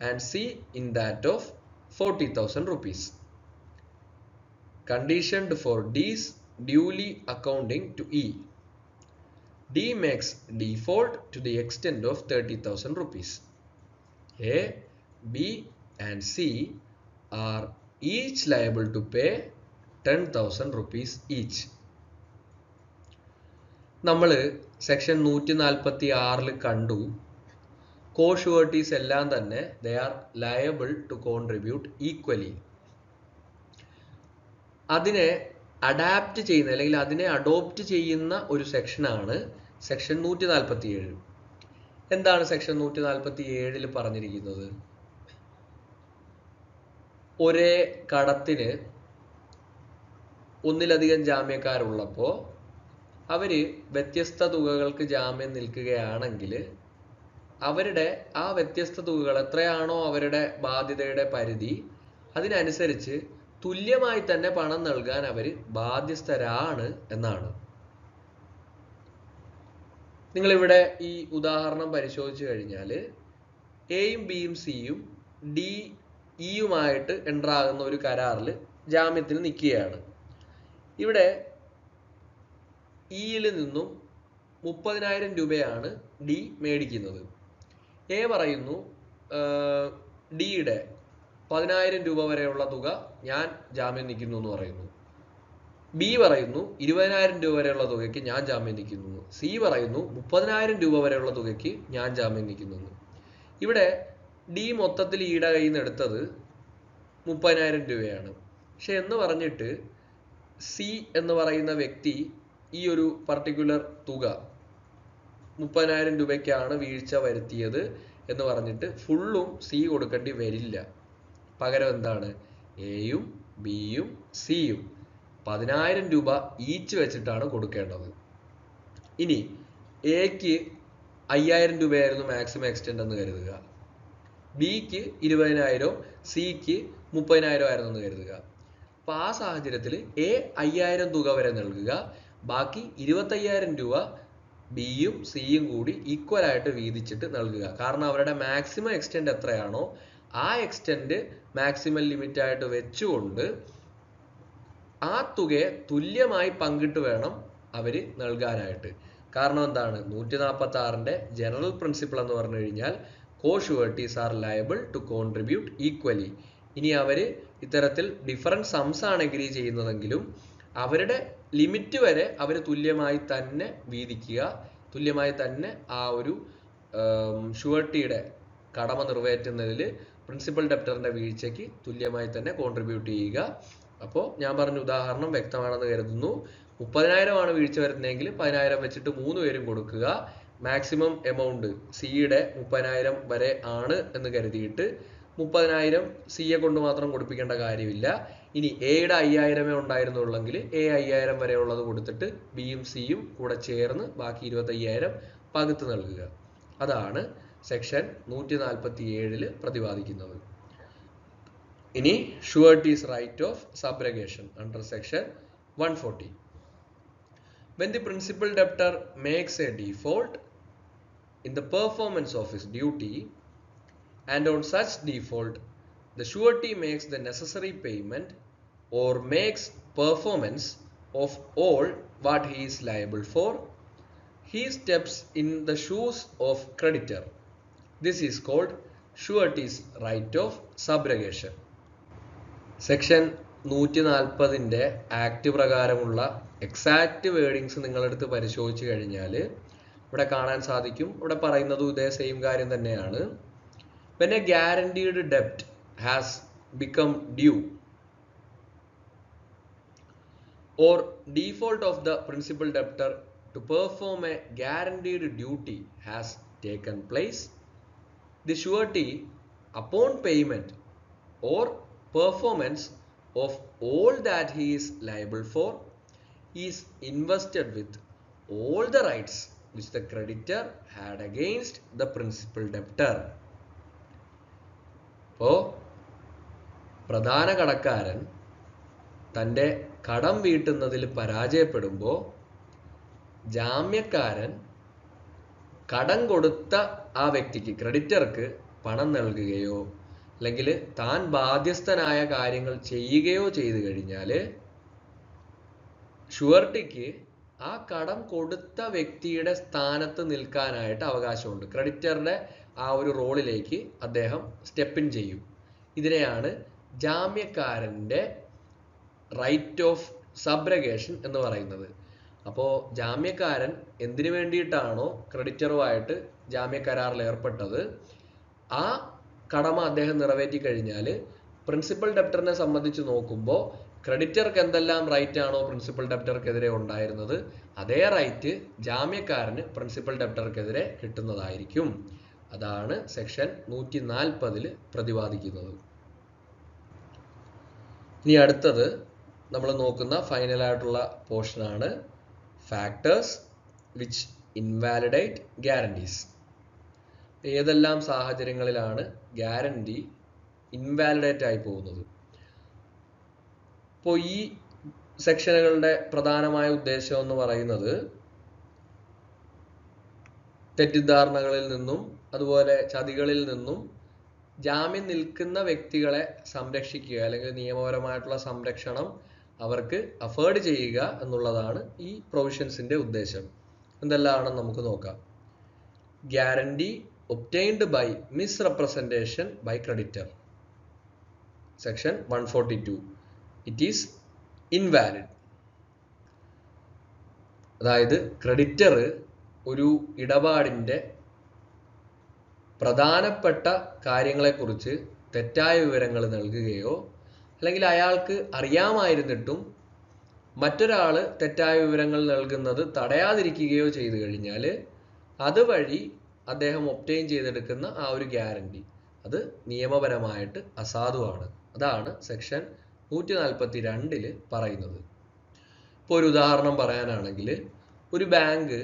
and C in that of 40,000 rupees. Conditioned for D's duly accounting to E. D makes default to the extent of 30,000 rupees. A, B and C are each liable to pay 10,000 rupees each. നമ്മൾ section 146 കണ്ടു co-sureties എല്ലാം തന്നെ they are liable to contribute equally. അതിനെ adapt ചെയ്യുന്ന അല്ലെങ്കിൽ അതിനെ adopt ചെയ്യുന്ന ഒരു സെക്ഷനാണ് സെക്ഷൻ 147. എന്താണ് സെക്ഷൻ 147 പറഞ്ഞിരിക്കുന്നത്? ഒരേ കടത്തിന് ഒന്നിലധികം ജാമ്യക്കാരുള്ളപ്പോൾ അവര് വ്യത്യസ്ത തുകകൾക്ക് ജാമ്യം നിൽക്കുകയാണെങ്കിൽ അവരുടെ ആ വ്യത്യസ്ത തുകകൾ എത്രയാണോ അവരുടെ ബാധ്യതയുടെ പരിധി അതിനനുസരിച്ച് തുല്യമായി തന്നെ പണം നൽകാൻ അവർ ബാധ്യസ്ഥരാണ് എന്നാണ്. നിങ്ങളിവിടെ ഈ ഉദാഹരണം പരിശോധിച്ചു കഴിഞ്ഞാൽ എയും ബിയും സിയും ഡി ഇയുമായിട്ട് എൻ്റർ ആകുന്ന ഒരു കരാറിൽ ജാമ്യത്തിന് നിൽക്കുകയാണ്. ഇവിടെ ഇയിൽ നിന്നും 30,000 രൂപയാണ് ഡി മേടിക്കുന്നത്. എ പറയുന്നു ഡിയുടെ 10,000 രൂപ വരെയുള്ള തുക ഞാൻ ജാമ്യം നിൽക്കുന്നു എന്ന് പറയുന്നു. ബി പറയുന്നു 20,000 രൂപ വരെയുള്ള തുകയ്ക്ക് ഞാൻ ജാമ്യം നിൽക്കുന്നു. സി പറയുന്നു 30,000 രൂപ വരെയുള്ള തുകയ്ക്ക് ഞാൻ ജാമ്യം നിൽക്കുന്നു. ഇവിടെ ഡി മൊത്തത്തിൽ ഈയുടെ കയ്യിൽ നിന്ന് എടുത്തത് 30,000 രൂപയാണ്. പക്ഷെ എന്ന് പറഞ്ഞിട്ട് സി എന്ന് പറയുന്ന വ്യക്തി ഈ ഒരു പർട്ടിക്കുലർ തുക 30,000 രൂപയ്ക്കാണ് വീഴ്ച വരുത്തിയത് എന്ന് പറഞ്ഞിട്ട് ഫുള്ളും സി കൊടുക്കേണ്ടി വരില്ല. പകരം എന്താണ്, എയും ബിയും സിയും 10,000 രൂപ ഈച്ച് വെച്ചിട്ടാണ് കൊടുക്കേണ്ടത്. ഇനി എക്ക് 5,000 രൂപയായിരുന്നു മാക്സിമം എക്സ്റ്റെൻഡ് എന്ന് കരുതുക, ബിക്ക് 20,000, സിക്ക് 30,000 ആയിരുന്നു എന്ന് കരുതുക. അപ്പൊ ആ സാഹചര്യത്തിൽ എ 5,000 തുക വരെ നൽകുക, ബാക്കി 25,000 രൂപ ബിയും സിയും കൂടി ഈക്വൽ ആയിട്ട് വീതിച്ചിട്ട് നൽകുക. കാരണം അവരുടെ മാക്സിമം എക്സ്റ്റെൻഡ് എത്രയാണോ ആ എക്സ്റ്റെൻഡ് മാക്സിമം ലിമിറ്റ് ആയിട്ട് വെച്ചുകൊണ്ട് ആ തുകയെ തുല്യമായി പങ്കിട്ട് വേണം അവര് നൽകാനായിട്ട്. കാരണം എന്താണ്, 146ന്റെ ജനറൽ പ്രിൻസിപ്പിൾ എന്ന് പറഞ്ഞു കഴിഞ്ഞാൽ co-sureties are liable to contribute equally. ഇനി അവര് ഇത്തരത്തിൽ ഡിഫറൻറ്റ് സംസ് ആണ് എഗ്രി ചെയ്യുന്നതെങ്കിലും അവരുടെ ലിമിറ്റ് വരെ അവർ തുല്യമായി തന്നെ വീതിക്കുക, തുല്യമായി തന്നെ ആ ഒരു ഷുവർട്ടിയുടെ കടമ നിറവേറ്റുന്നതിൽ പ്രിൻസിപ്പൽ ഡെപ്റ്ററിന്റെ വീഴ്ചയ്ക്ക് തുല്യമായി തന്നെ കോൺട്രിബ്യൂട്ട് ചെയ്യുക. അപ്പോൾ ഞാൻ പറഞ്ഞ ഉദാഹരണം വ്യക്തമാണെന്ന് കരുതുന്നു. 30,000 ആണ് വീഴ്ച വരുന്നതെങ്കിൽ 10,000 വെച്ചിട്ട് 3 പേരും കൊടുക്കുക. മാക്സിമം എമൗണ്ട് സിയുടെ 30,000 വരെ ആണ് എന്ന് കരുതിയിട്ട് 30,000 സിയെ കൊണ്ട് മാത്രം കൊടുപ്പിക്കേണ്ട കാര്യമില്ല. ഇനി എയുടെ 5,000 ഉണ്ടായിരുന്നുള്ളെങ്കിൽ എ 5,000 വരെ ഉള്ളത് കൊടുത്തിട്ട് ബിയും സിയും കൂടെ ചേർന്ന് ബാക്കി 25,000 പകുത്ത് നൽകുക. അതാണ് സെക്ഷൻ 147 പ്രതിപാദിക്കുന്നത്. ഇനി surety's right of subrogation under section 140. When the principal debtor makes a default in the performance of his duty and on such default the surety makes the necessary payment or makes performance of all what he is liable for, he steps in the shoes of creditor. This is called surety's right of subrogation. Section 140ന്റെ act പ്രകാരമുള്ള exact wordings നിങ്ങളെടുത്ത് പരിശോധിച്ചു കഴിഞ്ഞാൽ ഇവിടെ കാണാൻ സാധിക്കും. ഇവിടെ പറയുന്നതും ഇതേ സെയിം കാര്യം തന്നെയാണ്. When a guaranteed debt has become due or default of the principal debtor to perform a guaranteed duty has taken place, the surety upon payment or performance of all that he is liable for is invested with all the rights which the creditor had against the principal debtor. അപ്പോൾ പ്രധാന കടക്കാരൻ തൻ്റെ കടം വീട്ടുന്നതിൽ പരാജയപ്പെടുമ്പോൾ ജാമ്യക്കാരൻ കടം കൊടുത്ത ആ വ്യക്തിക്ക് ക്രെഡിറ്റർക്ക് പണം നൽകുകയോ അല്ലെങ്കിൽ താൻ ബാധ്യസ്ഥനായ കാര്യങ്ങൾ ചെയ്യുകയോ ചെയ്തു കഴിഞ്ഞാൽ ഷുവർട്ടിക്ക് ആ കടം കൊടുത്ത വ്യക്തിയുടെ സ്ഥാനത്ത് നിൽക്കാനായിട്ട് അവകാശമുണ്ട്. ക്രെഡിറ്ററുടെ ആ ഒരു റോളിലേക്ക് അദ്ദേഹം സ്റ്റെപ്പ് ഇൻ ചെയ്യും. ഇതിനെയാണ് ജാമ്യക്കാരൻ്റെ റൈറ്റ് ഓഫ് സബ്രഗേഷൻ എന്ന് പറയുന്നത്. അപ്പോൾ ജാമ്യക്കാരൻ എന്തിനു വേണ്ടിയിട്ടാണോ ക്രെഡിറ്ററുമായിട്ട് ജാമ്യക്കരാറിൽ ഏർപ്പെട്ടത്, ആ കടമ അദ്ദേഹം നിറവേറ്റി കഴിഞ്ഞാൽ പ്രിൻസിപ്പൽ ഡെപ്റ്ററിനെ സംബന്ധിച്ച് നോക്കുമ്പോൾ ക്രെഡിറ്റർക്ക് എന്തെല്ലാം റൈറ്റ് ആണോ പ്രിൻസിപ്പൽ ഡെപ്റ്റർക്കെതിരെ ഉണ്ടായിരുന്നത്, അതേ റൈറ്റ് ജാമ്യക്കാരന് പ്രിൻസിപ്പൽ ഡെപ്റ്റർക്കെതിരെ കിട്ടുന്നതായിരിക്കും. അതാണ് സെക്ഷൻ 140 പ്രതിപാദിക്കുന്നത്. ഇനി അടുത്തത് നമ്മൾ നോക്കുന്ന ഫൈനലായിട്ടുള്ള പോർഷനാണ് ഫാക്ടേഴ്സ് വിച്ച് ഇൻവാലിഡേറ്റ് ഗ്യാരണ്ടീസ്. ഏതെല്ലാം സാഹചര്യങ്ങളിലാണ് ഗ്യാരണ്ടി ഇൻവാലിഡേറ്റ് ആയി പോകുന്നത്? ഇപ്പോൾ ഈ സെക്ഷനുകളുടെ പ്രധാനമായ ഉദ്ദേശം എന്ന് പറയുന്നത് തെറ്റിദ്ധാരണകളിൽ നിന്നും അതുപോലെ ചതികളിൽ നിന്നും ജാമ്യം നിൽക്കുന്ന വ്യക്തികളെ സംരക്ഷിക്കുക, അല്ലെങ്കിൽ നിയമപരമായിട്ടുള്ള സംരക്ഷണം അവർക്ക് അഫേർഡ് ചെയ്യുക എന്നുള്ളതാണ് ഈ പ്രൊവിഷൻസിന്റെ ഉദ്ദേശം. എന്തെല്ലാമാണെന്ന് നമുക്ക് നോക്കാം. Guarantee obtained by misrepresentation by creditor. Section 142. It is invalid. അതായത് ക്രെഡിറ്റർ ഒരു ഇടപാടിൻ്റെ പ്രധാനപ്പെട്ട കാര്യങ്ങളെക്കുറിച്ച് തെറ്റായ വിവരങ്ങൾ നൽകുകയോ അല്ലെങ്കിൽ അയാൾക്ക് അറിയാമായിരുന്നിട്ടും മറ്റൊരാൾ തെറ്റായ വിവരങ്ങൾ നൽകുന്നത് തടയാതിരിക്കുകയോ ചെയ്തു കഴിഞ്ഞാൽ അതുവഴി അദ്ദേഹം ഒബ്റ്റെയിൻ ചെയ്തെടുക്കുന്ന ആ ഒരു ഗ്യാരണ്ടി അത് നിയമപരമായിട്ട് അസാധുവാണ്. അതാണ് സെക്ഷൻ 142 പറയുന്നത്. ഇപ്പോൾ ഒരു ഉദാഹരണം പറയാനാണെങ്കിൽ, ഒരു ബാങ്ക്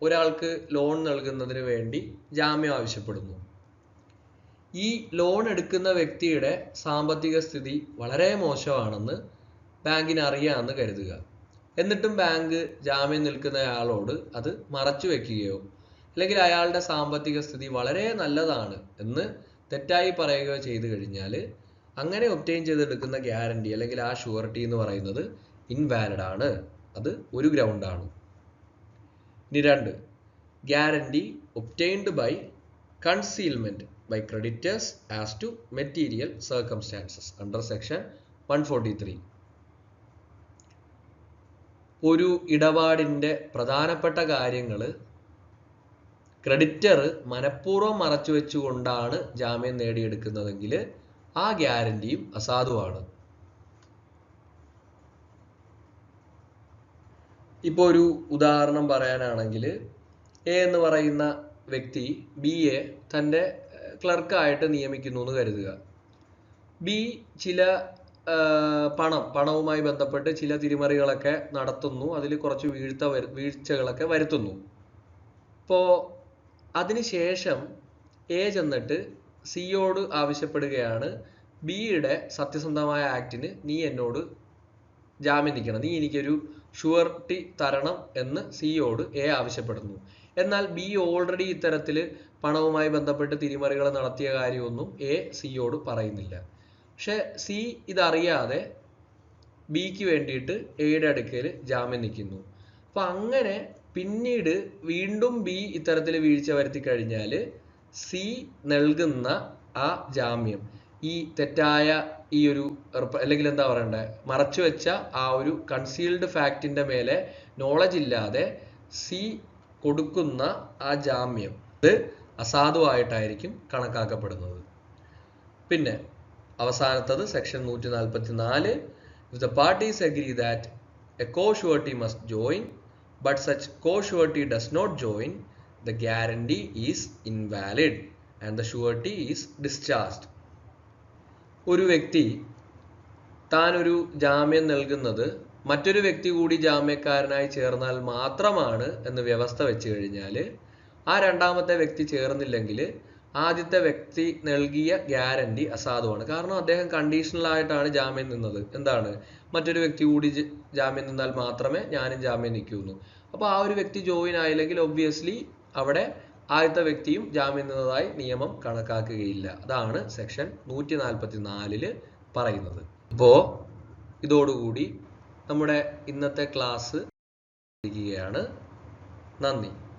ഒരാൾക്ക് ലോൺ നൽകുന്നതിന് വേണ്ടി ജാമ്യം ആവശ്യപ്പെടുന്നു. ഈ ലോൺ എടുക്കുന്ന വ്യക്തിയുടെ സാമ്പത്തിക സ്ഥിതി വളരെ മോശമാണെന്ന് ബാങ്കിന് അറിയാമെന്ന് കരുതുക. എന്നിട്ടും ബാങ്ക് ജാമ്യം നിൽക്കുന്നയാളോട് അത് മറച്ചു വെക്കുകയോ അല്ലെങ്കിൽ അയാളുടെ സാമ്പത്തിക സ്ഥിതി വളരെ നല്ലതാണ് എന്ന് തെറ്റായി പറയുകയോ ചെയ്തു കഴിഞ്ഞാൽ അങ്ങനെ ഒബ്റ്റെയിൻ ചെയ്തെടുക്കുന്ന ഗ്യാരണ്ടി അല്ലെങ്കിൽ ആ ഷുവർട്ടി എന്ന് പറയുന്നത് ഇൻവാലിഡ് ആണ്. അത് ഒരു ഗ്രൗണ്ടാണ്. ഇനി 2, guarantee obtained by concealment by creditors as to material circumstances under section 143. ഒരു ഇടപാടിൻ്റെ പ്രധാനപ്പെട്ട കാര്യങ്ങൾ ക്രെഡിറ്റർ മനഃപൂർവ്വം മറച്ചു വെച്ചുകൊണ്ടാണ് ജാമ്യം നേടിയെടുക്കുന്നതെങ്കിൽ ആ ഗ്യാരണ്ടിയും അസാധുവാണ്. ഇപ്പോൾ ഒരു ഉദാഹരണം പറയാനാണെങ്കിൽ, എ എന്ന് പറയുന്ന വ്യക്തി ബിയെ തൻ്റെ ക്ലർക്കായിട്ട് നിയമിക്കുന്നു എന്ന് കരുതുക. ബി ചില പണവുമായി ബന്ധപ്പെട്ട് ചില തിരിമറികളൊക്കെ നടത്തുന്നു, അതിൽ കുറച്ച് വീഴ്ചകളൊക്കെ വരുത്തുന്നു. ഇപ്പോൾ അതിനുശേഷം എ ചെന്നിട്ട് സിയോട് ആവശ്യപ്പെടുകയാണ്, ബിയുടെ സത്യസന്ധമായ ആക്ടിന് നീ എന്നോട് ജാമ്യം നിൽക്കണം, നീ എനിക്കൊരു ഷുവർട്ടി തരണം എന്ന് സിയോട് എ ആവശ്യപ്പെടുന്നു. എന്നാൽ ബി ഓൾറെഡി ഇത്തരത്തിൽ പണവുമായി ബന്ധപ്പെട്ട് തിരിമറികൾ നടത്തിയ കാര്യമൊന്നും എ സിയോട് പറയുന്നില്ല. പക്ഷെ സി ഇതറിയാതെ ബിക്ക് വേണ്ടിയിട്ട് എയുടെ അടുക്കൽ ജാമ്യം നിൽക്കുന്നു. അപ്പം അങ്ങനെ പിന്നീട് വീണ്ടും ബി ഇത്തരത്തിൽ വീഴ്ച വരുത്തി കഴിഞ്ഞാൽ സി നൽകുന്ന ആ ജാമ്യം ഈ തെറ്റായ ഈ ഒരു അല്ലെങ്കിൽ എന്താ പറയണ്ടേ മറച്ചു വെച്ച ആ ഒരു കൺസീൽഡ് ഫാക്റ്റിന്റെ മേലെ നോളജ് ഇല്ലാതെ സി കൊടുക്കുന്ന ആ ജാമ്യം ഇത് അസാധുവായിട്ടായിരിക്കും കണക്കാക്കപ്പെടുന്നത്. പിന്നെ അവസാനത്തത് section 144. If the parties agree that a co-surety must join but such co-surety does not join, the guarantee is invalid and the surety is discharged. ഒരു വ്യക്തി താൻ ഒരു ജാമ്യം നൽകുന്നത് മറ്റൊരു വ്യക്തി കൂടി ജാമ്യക്കാരനായി ചേർന്നാൽ മാത്രമാണ് എന്ന് വ്യവസ്ഥ വെച്ച് കഴിഞ്ഞാൽ ആ രണ്ടാമത്തെ വ്യക്തി ചേർന്നില്ലെങ്കിൽ ആദ്യത്തെ വ്യക്തി നൽകിയ ഗ്യാരണ്ടി അസാധുവാണ്. കാരണം അദ്ദേഹം കണ്ടീഷണൽ ആയിട്ടാണ് ജാമ്യം നിന്നത്. എന്താണ്, മറ്റൊരു വ്യക്തി കൂടി ജാമ്യം നിന്നാൽ മാത്രമേ ഞാനും ജാമ്യം നിൽക്കുള്ളൂ. അപ്പോൾ ആ ഒരു വ്യക്തി ജോയിൻ ആയില്ലെങ്കിൽ ഒബ്വിയസ്ലി അവിടെ ആദ്യത്തെ വ്യക്തിയും ജാമ്യം നിന്നതായി നിയമം കണക്കാക്കുകയില്ല. അതാണ് സെക്ഷൻ 144 പറയുന്നത്. ഇപ്പോൾ ഇതോടുകൂടി നമ്മുടെ ഇന്നത്തെ ക്ലാസ് ഇരിക്കുകയാണ്. നന്ദി.